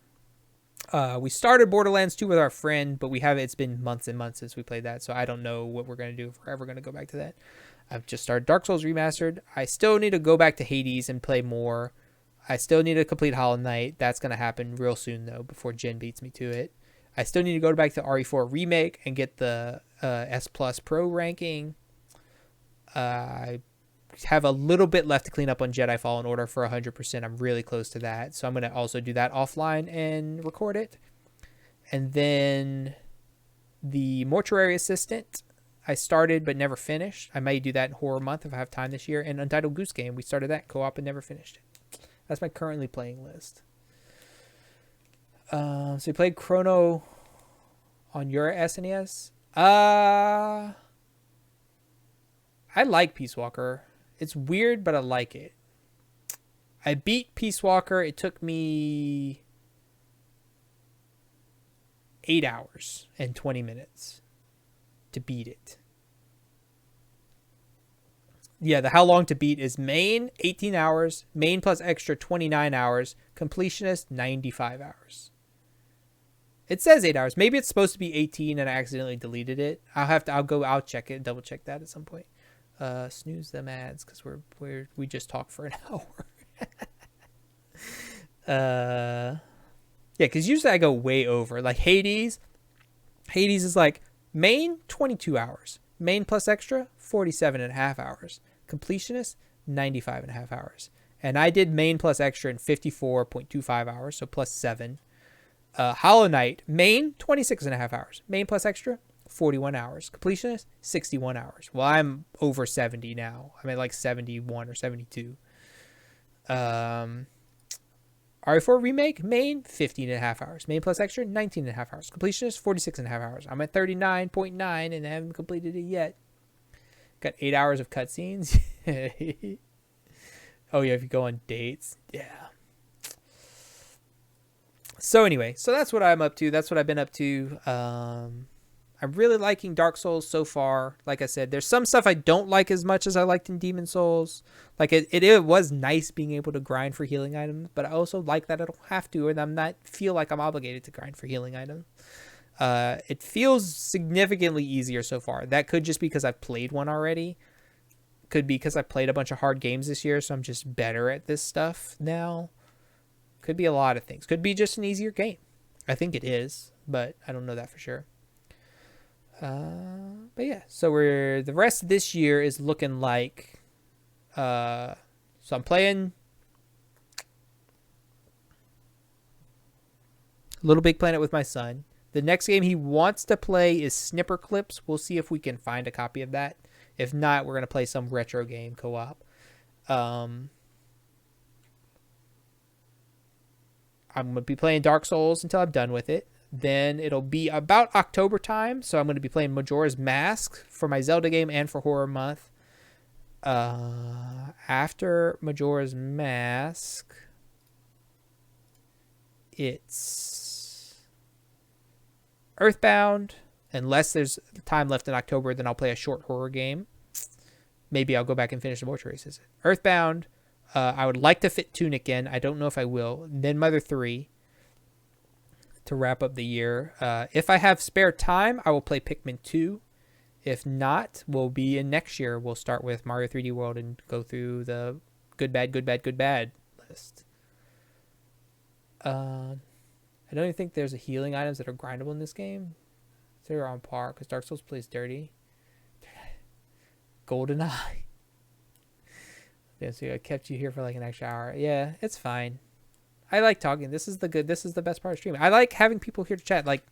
We started Borderlands 2 with our friend, but it's been months and months since we played that, so I don't know what we're going to do if we're ever going to go back to that. I've just started Dark Souls Remastered. I still need to go back to Hades and play more. I still need to complete Hollow Knight. That's going to happen real soon, though, before Jen beats me to it. I still need to go back to RE4 Remake and get the S Plus Pro ranking. I have a little bit left to clean up on Jedi Fallen Order for 100%. I'm really close to that. So I'm going to also do that offline and record it. And then the Mortuary Assistant, I started but never finished. I may do that in Horror Month if I have time this year. And Untitled Goose Game, we started that co-op and never finished it. That's my currently playing list. So you played Chrono on your SNES? I like Peace Walker. It's weird, but I like it. I beat Peace Walker. It took me 8 hours and 20 minutes to beat it. Yeah, the how long to beat is main, 18 hours. Main plus extra, 29 hours. Completionist, 95 hours. It says 8 hours. Maybe it's supposed to be 18 and I accidentally deleted it. I'll check it, double check that at some point. Snooze them ads because we just talked for an hour. Yeah, because usually I go way over. Like Hades is like main 22 hours, main plus extra 47.5 hours, completionist 95.5 hours, and I did main plus extra in 54.25 hours, so plus 7. Hollow Knight main 26.5 hours, main plus extra 41 hours. Completionist, 61 hours. Well, I'm over 70 now. I'm at like 71 or 72. RE4 Remake, main, 15.5 hours. Main plus extra, 19.5 hours. Completionist, 46.5 hours. I'm at 39.9 and I haven't completed it yet. Got 8 hours of cutscenes. Oh, yeah, if you go on dates. Yeah. So anyway, so that's what I'm up to. That's what I've been up to. I'm really liking Dark Souls so far. Like I said, there's some stuff I don't like as much as I liked in Demon Souls. Like it was nice being able to grind for healing items, but I also like that I don't have to, and I'm not feel like I'm obligated to grind for healing items. It feels significantly easier so far. That could just be because I've played one already. Could be because I played a bunch of hard games this year, so I'm just better at this stuff now. Could be a lot of things. Could be just an easier game. I think it is, but I don't know that for sure. But yeah, so the rest of this year is looking like, so I'm playing Little Big Planet with my son. The next game he wants to play is Snipper Clips. We'll see if we can find a copy of that. If not, we're going to play some retro game co-op. I'm going to be playing Dark Souls until I'm done with it. Then it'll be about October time, so I'm going to be playing Majora's Mask for my Zelda game and for Horror Month. After Majora's Mask, it's Earthbound. Unless there's time left in October, then I'll play a short horror game. Maybe I'll go back and finish the Mortuary Assistant. Earthbound. I would like to fit Tunic in. I don't know if I will. Then Mother 3 to wrap up the year. If I have spare time, I will play Pikmin 2. If not, we'll be in next year. We'll start with Mario 3D World and go through the good, bad, good, bad, good, bad list. I don't even think there's healing items that are grindable in this game. So they're on par because Dark Souls plays dirty. GoldenEye. Yeah, so I kept you here for like an extra hour. Yeah, it's fine. I like talking. This is the best part of streaming. I like having people here to chat. Like,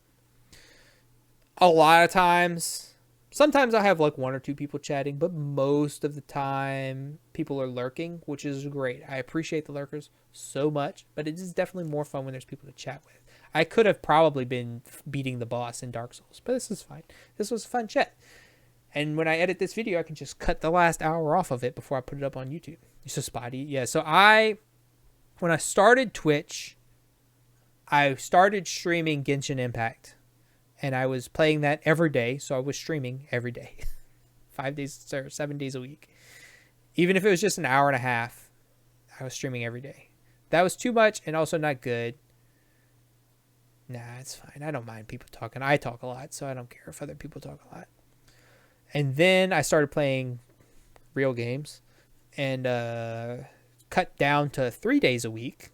a lot of times, sometimes I have like 1 or 2 people chatting, but most of the time people are lurking, which is great. I appreciate the lurkers so much, but it is definitely more fun when there's people to chat with. I could have probably been beating the boss in Dark Souls, but this is fine. This was a fun chat. And when I edit this video, I can just cut the last hour off of it before I put it up on YouTube. You're so spotty. Yeah, so when I started Twitch, I started streaming Genshin Impact. And I was playing that every day, so I was streaming every day. 5 days or 7 days a week. Even if it was just an hour and a half, I was streaming every day. that was too much and also not good. Nah, it's fine. I don't mind people talking. I talk a lot, so I don't care if other people talk a lot. And then I started playing real games and cut down to 3 days a week.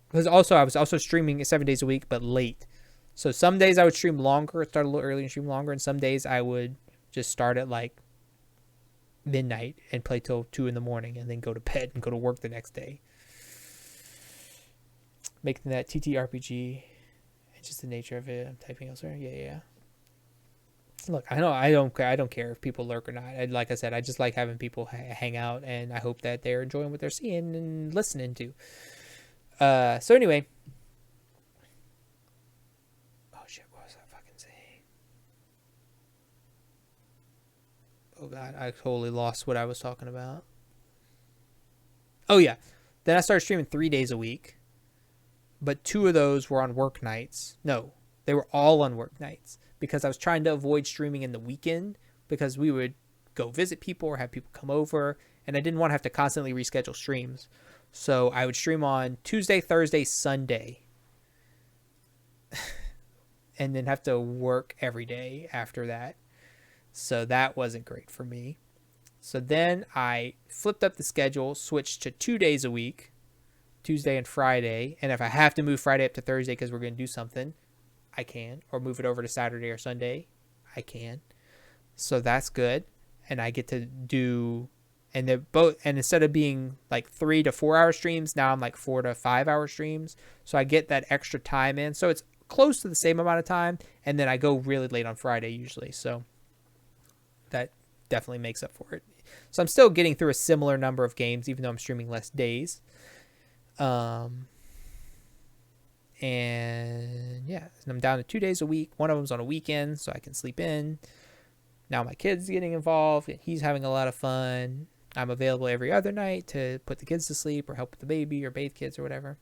Because also I was also streaming 7 days a week, but late. So some days I would stream longer, start a little early and stream longer, and some days I would just start at like midnight and play till 2 in the morning and then go to bed and go to work the next day. Making that TTRPG, it's just the nature of it. I'm typing elsewhere. Yeah. Look, I know I don't care if people lurk or not. Like I said, I just like having people hang out, and I hope that they're enjoying what they're seeing and listening to. So anyway. Oh shit, what was I fucking saying? Oh god, I totally lost what I was talking about. Oh yeah. Then I started streaming 3 days a week. But 2 of those were on work nights. No, they were all on work nights because I was trying to avoid streaming in the weekend because we would go visit people or have people come over, and I didn't want to have to constantly reschedule streams. So I would stream on Tuesday, Thursday, Sunday, and then have to work every day after that. So that wasn't great for me. So then I flipped up the schedule, switched to 2 days a week, Tuesday and Friday, and if I have to move Friday up to Thursday because we're going to do something, I can, or move it over to Saturday or Sunday, I can. So that's good, and I get to do, and they're both, and instead of being like 3 to 4 hour streams, now I'm like 4 to 5 hour streams, so I get that extra time in, so it's close to the same amount of time, and then I go really late on Friday usually, so that definitely makes up for it. So I'm still getting through a similar number of games, even though I'm streaming less days. And yeah, and I'm down to 2 days a week. One of them's on a weekend, so I can sleep in. Now my kid's getting involved. He's having a lot of fun. I'm available every other night to put the kids to sleep or help with the baby or bathe kids or whatever.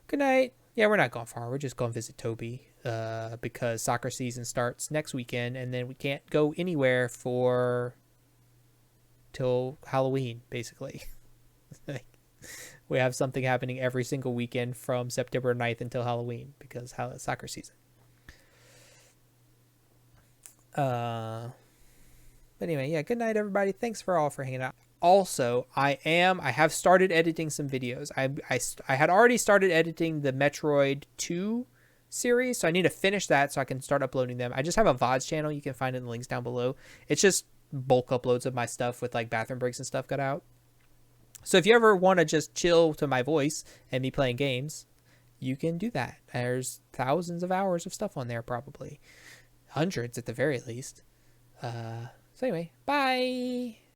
Good night. Yeah, we're not going far. We're just going to visit Toby because soccer season starts next weekend, and then we can't go anywhere till Halloween, basically. We have something happening every single weekend from September 9th until Halloween because soccer season. But anyway, yeah, good night, everybody. Thanks for hanging out. Also, I have started editing some videos. I had already started editing the Metroid 2 series, so I need to finish that so I can start uploading them. I just have a VODs channel. You can find it in the links down below. It's just bulk uploads of my stuff with like bathroom breaks and stuff cut out. So if you ever want to just chill to my voice and me playing games, you can do that. There's thousands of hours of stuff on there, probably. Hundreds at the very least. So anyway, bye!